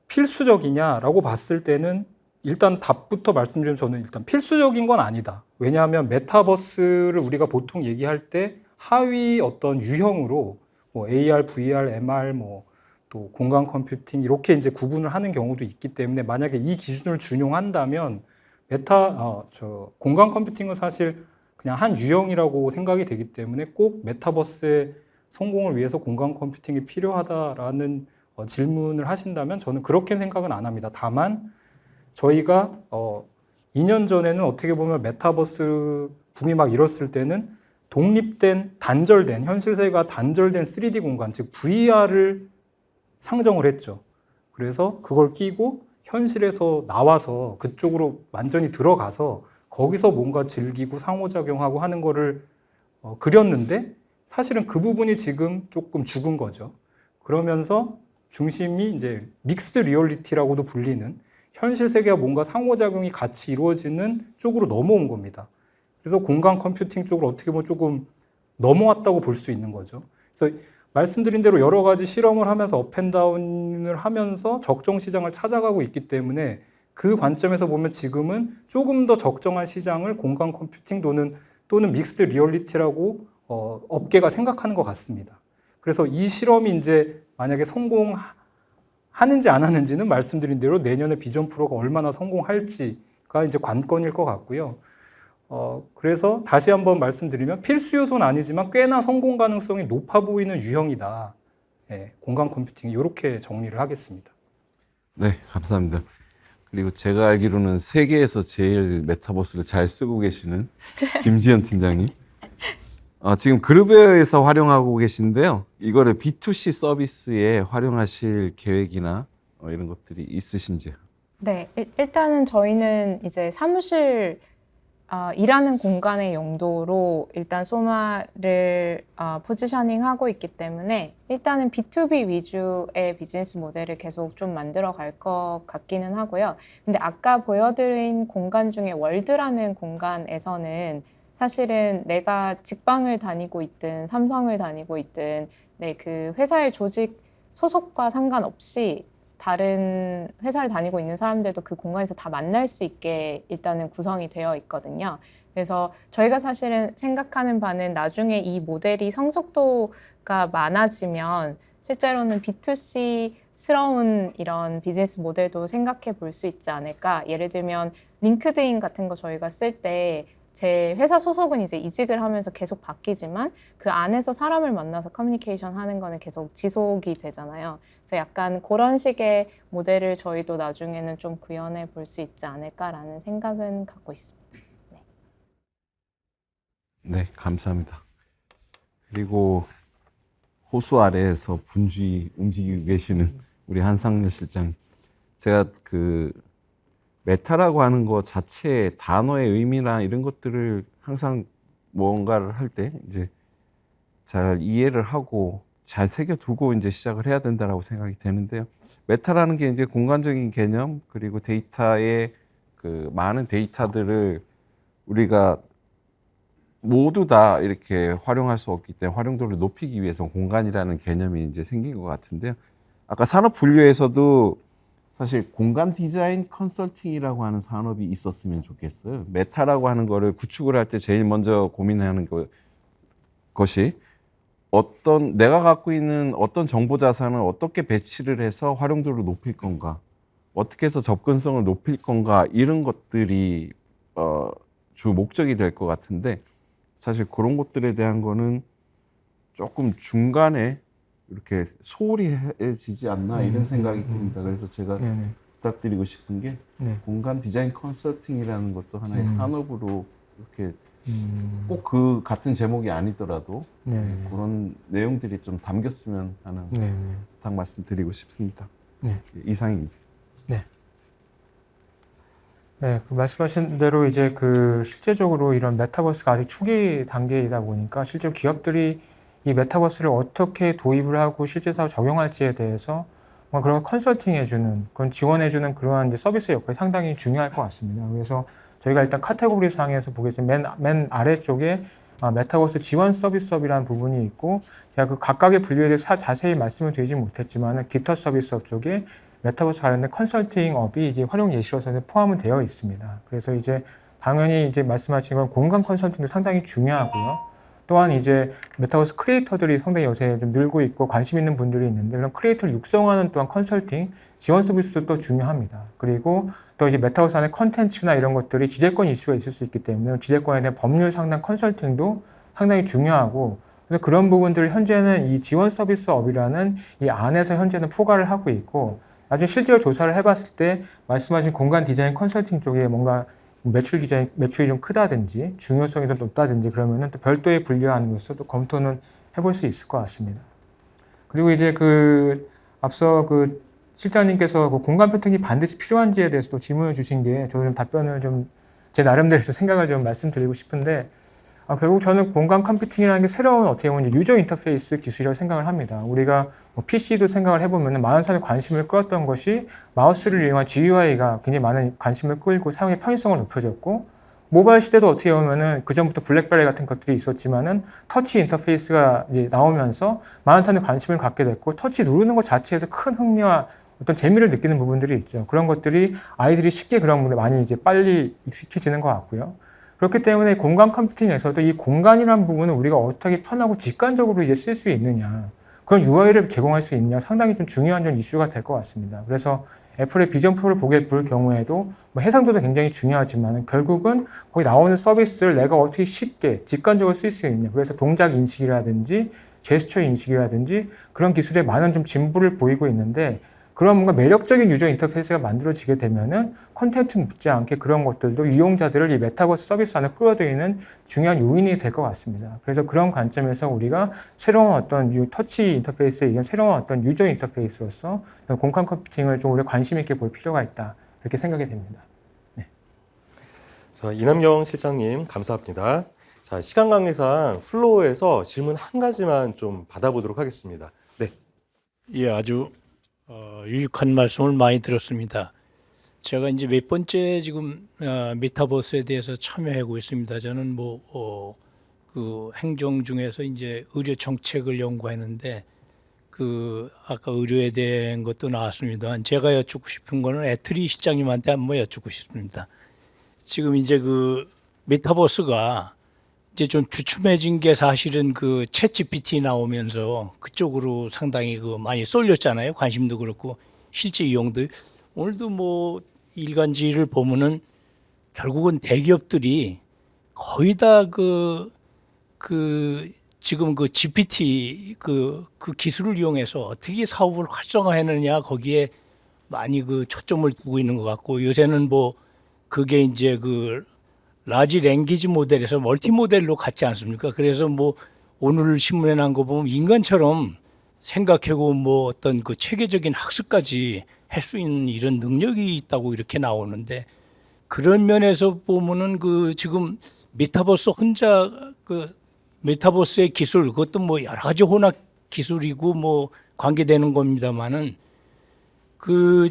필수적이냐라고 봤을 때는 일단 답부터 말씀드리면 저는 일단 필수적인 건 아니다. 왜냐하면 메타버스를 우리가 보통 얘기할 때 하위 어떤 유형으로 뭐 AR, VR, MR, 뭐 또 공간 컴퓨팅 이렇게 이제 구분을 하는 경우도 있기 때문에 만약에 이 기준을 준용한다면 공간 컴퓨팅은 사실 그냥 한 유형이라고 생각이 되기 때문에 꼭 메타버스의 성공을 위해서 공간 컴퓨팅이 필요하다라는 질문을 하신다면 저는 그렇게 생각은 안 합니다. 다만 저희가 2년 전에는 어떻게 보면 메타버스 붐이 막 일었을 때는 독립된 단절된 현실 세계가 단절된 3D 공간 즉 VR을 상정을 했죠. 그래서 그걸 끼고 현실에서 나와서 그쪽으로 완전히 들어가서 거기서 뭔가 즐기고 상호작용하고 하는 거를 그렸는데 사실은 그 부분이 지금 조금 죽은 거죠. 그러면서 중심이 이제 믹스드 리얼리티라고도 불리는 현실 세계와 뭔가 상호작용이 같이 이루어지는 쪽으로 넘어온 겁니다. 그래서 공간 컴퓨팅 쪽으로 어떻게 보면 조금 넘어왔다고 볼 수 있는 거죠. 그래서 말씀드린 대로 여러 가지 실험을 하면서 업앤다운을 하면서 적정 시장을 찾아가고 있기 때문에 그 관점에서 보면 지금은 조금 더 적정한 시장을 공간 컴퓨팅 또는 믹스드 리얼리티라고 업계가 생각하는 것 같습니다. 그래서 이 실험이 이제 만약에 성공하는지 안 하는지는 말씀드린 대로 내년에 비전 프로가 얼마나 성공할지가 이제 관건일 것 같고요. 그래서 다시 한번 말씀드리면 필수 요소는 아니지만 꽤나 성공 가능성이 높아 보이는 유형이다. 예, 공간 컴퓨팅 이렇게 정리를 하겠습니다. 네, 감사합니다. 그리고 제가 알기로는 세계에서 제일 메타버스를 잘 쓰고 계시는 김지현 팀장님. 지금 그룹웨어에서 활용하고 계신데요. 이거를 B2C 서비스에 활용하실 계획이나 이런 것들이 있으신지요? 네, 일단은 저희는 이제 사무실 일하는 공간의 용도로 일단 소마를 포지셔닝하고 있기 때문에 일단은 B2B 위주의 비즈니스 모델을 계속 좀 만들어 갈 것 같기는 하고요. 근데 아까 보여드린 공간 중에 월드라는 공간에서는 사실은 내가 직방을 다니고 있든 삼성을 다니고 있든 그 회사의 조직 소속과 상관없이 다른 회사를 다니고 있는 사람들도 그 공간에서 다 만날 수 있게 일단은 구성이 되어 있거든요. 그래서 저희가 사실은 생각하는 바는 나중에 이 모델이 성숙도가 많아지면 실제로는 B2C스러운 이런 비즈니스 모델도 생각해 볼 수 있지 않을까. 예를 들면 링크드인 같은 거 저희가 쓸 때 제 회사 소속은 이제 이직을 하면서 계속 바뀌지만 그 안에서 사람을 만나서 커뮤니케이션 하는 거는 계속 지속이 되잖아요. 그래서 약간 그런 식의 모델을 저희도 나중에는 좀 구현해 볼 수 있지 않을까라는 생각은 갖고 있습니다. 네, 감사합니다. 그리고 호수 아래에서 분주히 움직이고 계시는 우리 한상렬 실장. 제가 그 메타라고 하는 것 자체의 단어의 의미나 이런 것들을 항상 뭔가를 할 때 이제 잘 이해를 하고 잘 새겨두고 이제 시작을 해야 된다라고 생각이 되는데요. 메타라는 게 이제 공간적인 개념 그리고 데이터의 그 많은 데이터들을 우리가 모두 다 이렇게 활용할 수 없기 때문에 활용도를 높이기 위해서 공간이라는 개념이 이제 생긴 것 같은데요. 아까 산업 분류에서도 사실 공간 디자인 컨설팅이라고 하는 산업이 있었으면 좋겠어요. 메타라고 하는 거를 구축을 할 때 제일 먼저 고민하는 것이 내가 갖고 있는 어떤 정보 자산을 어떻게 배치를 해서 활용도를 높일 건가, 어떻게 해서 접근성을 높일 건가, 이런 것들이 주 목적이 될 것 같은데 사실 그런 것들에 대한 거는 조금 중간에 이렇게 소홀해지지 않나 이런 생각이 듭니다. 그래서 제가 부탁드리고 싶은 게 공간 디자인 컨설팅이라는 것도 하나의 산업으로 이렇게 꼭 그 같은 제목이 아니더라도 그런 내용들이 좀 담겼으면 하는 부탁 말씀드리고 싶습니다. 이상입니다. 네, 그 말씀하신 대로 이제 그 실제적으로 이런 메타버스가 아직 초기 단계이다 보니까 실제로 기업들이 이 메타버스를 어떻게 도입을 하고 실제 사업 적용할지에 대해서 그런 컨설팅해주는, 그런 지원해주는 그러한 이제 서비스 역할이 상당히 중요할 것 같습니다. 그래서 저희가 일단 카테고리 상에서 보겠습니다. 맨 아래쪽에 메타버스 지원 서비스업이라는 부분이 있고, 제가 그 각각의 분류에 대해서 자세히 말씀을 드리지 못했지만 기타 서비스업 쪽에 메타버스 관련된 컨설팅업이 이제 활용 예시로서는 포함은 되어 있습니다. 그래서 이제 당연히 이제 말씀하신 건 공간 컨설팅도 상당히 중요하고요. 또한 이제 메타버스 크리에이터들이 상당히 요새 좀 늘고 있고 관심 있는 분들이 있는데 그런 크리에이터를 육성하는 또한 컨설팅, 지원 서비스도 또 중요합니다. 그리고 또 이제 메타버스 안에 컨텐츠나 이런 것들이 지재권 이슈가 있을 수 있기 때문에 지재권에 대한 법률 상담 컨설팅도 상당히 중요하고, 그래서 그런 부분들을 현재는 이 지원 서비스업이라는 이 안에서 현재는 포괄을 하고 있고, 나중에 실제로 조사를 해봤을 때 말씀하신 공간 디자인 컨설팅 쪽에 뭔가 매출이 좀 크다든지 중요성이 더 높다든지 그러면은 또 별도의 분류하는 것도 또 검토는 해볼 수 있을 것 같습니다. 그리고 이제 그 앞서 그 실장님께서 그 공간 패턴이 반드시 필요한지에 대해서도 질문을 주신 게 저도 좀 답변을 좀 제 나름대로 생각을 좀 말씀드리고 싶은데 결국 저는 공간 컴퓨팅이라는 게 새로운 어떻게 보면 유저 인터페이스 기술이라고 생각을 합니다. 우리가 PC도 생각을 해보면 많은 사람이 관심을 끌었던 것이 마우스를 이용한 GUI가 굉장히 많은 관심을 끌고 사용의 편의성을 높여졌고 모바일 시대도 어떻게 보면은 그전부터 블랙베리 같은 것들이 있었지만은 터치 인터페이스가 이제 나오면서 많은 사람들이 관심을 갖게 됐고 터치 누르는 것 자체에서 큰 흥미와 어떤 재미를 느끼는 부분들이 있죠. 그런 것들이 아이들이 쉽게 그런 부분에 많이 이제 빨리 익숙해지는 것 같고요. 그렇기 때문에 공간 컴퓨팅에서도 이 공간이라는 부분을 우리가 어떻게 편하고 직관적으로 이제 쓸 수 있느냐, 그런 UI를 제공할 수 있느냐 상당히 좀 중요한 좀 이슈가 될 것 같습니다. 그래서 애플의 비전 프로를 보게 볼 경우에도 뭐 해상도도 굉장히 중요하지만 결국은 거기 나오는 서비스를 내가 어떻게 쉽게 직관적으로 쓸 수 있느냐, 그래서 동작 인식이라든지 제스처 인식이라든지 그런 기술에 많은 좀 진보를 보이고 있는데 그런 뭔가 매력적인 유저 인터페이스가 만들어지게 되면은 콘텐츠 못지않게 그런 것들도 이용자들을 이 메타버스 서비스 안에 끌어들이는 중요한 요인이 될 것 같습니다. 그래서 그런 관점에서 우리가 새로운 어떤 터치 인터페이스에 의한 새로운 어떤 유저 인터페이스로서 공간 컴퓨팅을 좀 우리가 관심 있게 볼 필요가 있다. 이렇게 생각이 됩니다. 자, 이남경 실장님 감사합니다. 자, 시간 관계상 플로어에서 질문 한 가지만 좀 받아보도록 하겠습니다. 네. 예, 아주 유익한 말씀을 많이 들었습니다. 제가 이제 몇 번째 지금 메타버스에 대해서 참여하고 있습니다. 저는 그 행정 중에서 이제 의료 정책을 연구하는데 아까 의료에 대한 것도 나왔습니다. 제가 여쭙고 싶은 거는 애트리 실장님한테 한번 여쭙고 싶습니다. 지금 이제 그 메타버스가 이제 좀 주춤해진 게 사실은 그 챗GPT 나오면서 그쪽으로 상당히 많이 쏠렸잖아요. 관심도 그렇고 실제 이용도. 오늘도 뭐 일간지를 보면은 결국은 대기업들이 거의 다 지금 그 GPT 그 기술을 이용해서 어떻게 사업을 활성화하느냐 거기에 많이 초점을 두고 있는 것 같고 요새는 그게 이제 라지 랭귀지 모델에서 멀티 모델로 갔지 않습니까? 그래서 오늘 신문에 난 거 보면 인간처럼 생각하고 어떤 체계적인 학습까지 할 수 있는 이런 능력이 있다고 이렇게 나오는데 그런 면에서 보면은 지금 메타버스 혼자 메타버스의 기술 그것도 여러 가지 혼합 기술이고 관계되는 겁니다만은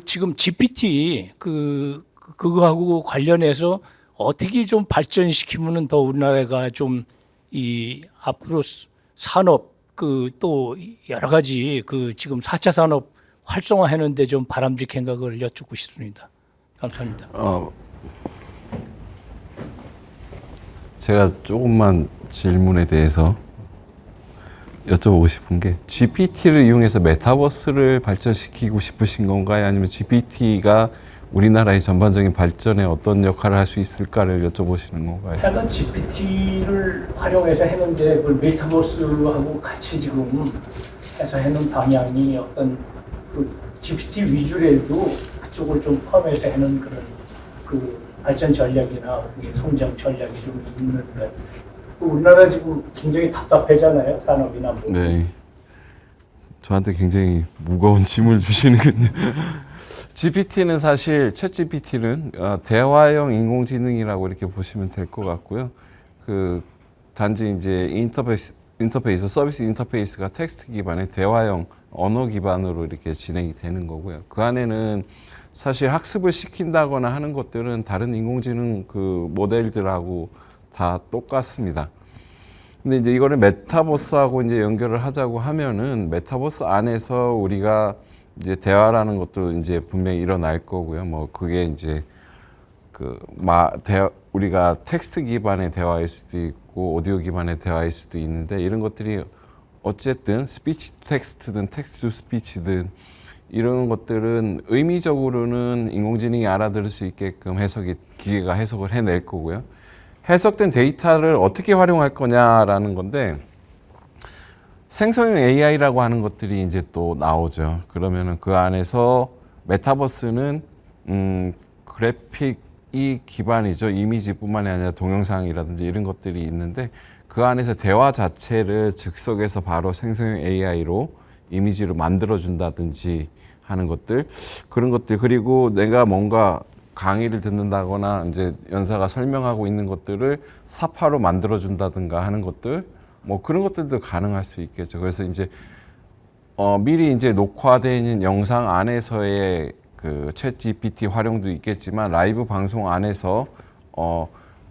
지금 GPT 그거하고 관련해서 어떻게 좀 발전시키면은 더 우리나라가 좀 앞으로 산업 또 여러 가지 지금 4차 산업 활성화하는데 좀 바람직한 각을 여쭙고 싶습니다. 감사합니다. 제가 조금만 질문에 대해서 여쭤보고 싶은 게 GPT를 이용해서 메타버스를 발전시키고 싶으신 건가요? 아니면 GPT가 우리나라의 전반적인 발전에 어떤 역할을 할 수 있을까를 여쭤보시는 건가요? 하여간 GPT를 활용해서 했는데 그걸 메타버스하고 같이 지금 해서 해놓은 방향이 어떤 GPT 위주로도 그쪽을 좀 포함해서 하는 그런 발전 전략이나 어떻게 성장 전략이 좀 있는 것 같아요. 우리나라 지금 굉장히 답답하잖아요. 산업이나 네. 저한테 굉장히 무거운 짐을 주시는군요. GPT는 사실 챗GPT는 대화형 인공지능이라고 이렇게 보시면 될 것 같고요. 단지 이제 인터페이스 서비스 인터페이스가 텍스트 기반의 대화형 언어 기반으로 이렇게 진행이 되는 거고요. 그 안에는 사실 학습을 시킨다거나 하는 것들은 다른 인공지능 모델들하고 다 똑같습니다. 근데 이제 이거를 메타버스하고 이제 연결을 하자고 하면은 메타버스 안에서 우리가 이제 대화라는 것도 이제 분명히 일어날 거고요. 그게 이제 우리가 텍스트 기반의 대화일 수도 있고 오디오 기반의 대화일 수도 있는데 이런 것들이 어쨌든 스피치 투 텍스트든 텍스트 투 스피치든 이런 것들은 의미적으로는 인공지능이 알아들을 수 있게끔 기계가 해석을 해낼 거고요. 해석된 데이터를 어떻게 활용할 거냐라는 건데 생성형 AI라고 하는 것들이 이제 또 나오죠. 그러면은 그 안에서 메타버스는 그래픽이 기반이죠. 이미지뿐만이 아니라 동영상이라든지 이런 것들이 있는데 그 안에서 대화 자체를 즉석에서 바로 생성형 AI로 이미지로 만들어준다든지 하는 것들, 그런 것들, 그리고 내가 뭔가 강의를 듣는다거나 이제 연사가 설명하고 있는 것들을 사파로 만들어준다든가 하는 것들, 뭐 그런 것들도 가능할 수 있겠죠. 그래서 이제 미리 이제 녹화되어 있는 영상 안에서의 그 챗 GPT 활용도 있겠지만 라이브 방송 안에서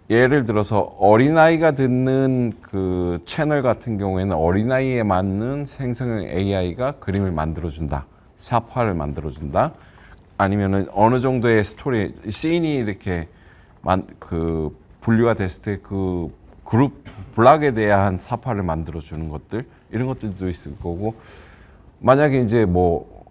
예를 들어서 어린아이가 듣는 그 채널 같은 경우에는 어린아이에 맞는 생성형 AI가 그림을 만들어준다. 샤파를 만들어준다. 아니면은 어느 정도의 스토리, 씬이 이렇게 그 분류가 됐을 때 그 그룹, 블락에 대한 사파를 만들어주는 것들, 이런 것들도 있을 거고, 만약에 이제 뭐,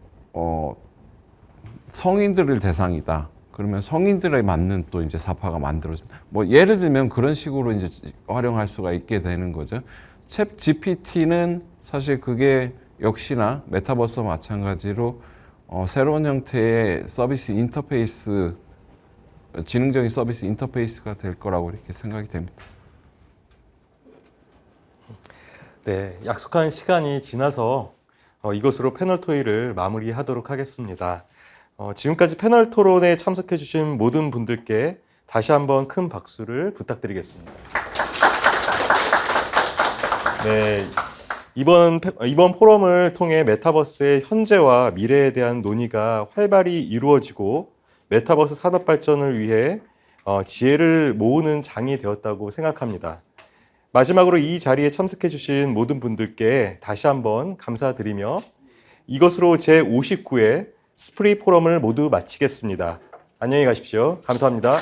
성인들을 대상이다. 그러면 성인들에 맞는 또 이제 사파가 만들어진다. 뭐 예를 들면 그런 식으로 이제 활용할 수가 있게 되는 거죠. 챗 GPT는 사실 그게 역시나 메타버스와 마찬가지로 새로운 형태의 서비스 인터페이스, 지능적인 서비스 인터페이스가 될 거라고 이렇게 생각이 됩니다. 네, 약속한 시간이 지나서 이것으로 패널 토의를 마무리하도록 하겠습니다. 지금까지 패널 토론에 참석해 주신 모든 분들께 다시 한번 큰 박수를 부탁드리겠습니다. 네, 이번 포럼을 통해 메타버스의 현재와 미래에 대한 논의가 활발히 이루어지고 메타버스 산업 발전을 위해 지혜를 모으는 장이 되었다고 생각합니다. 마지막으로 이 자리에 참석해 주신 모든 분들께 다시 한번 감사드리며 이것으로 제59회 스프리 포럼을 모두 마치겠습니다. 안녕히 가십시오. 감사합니다.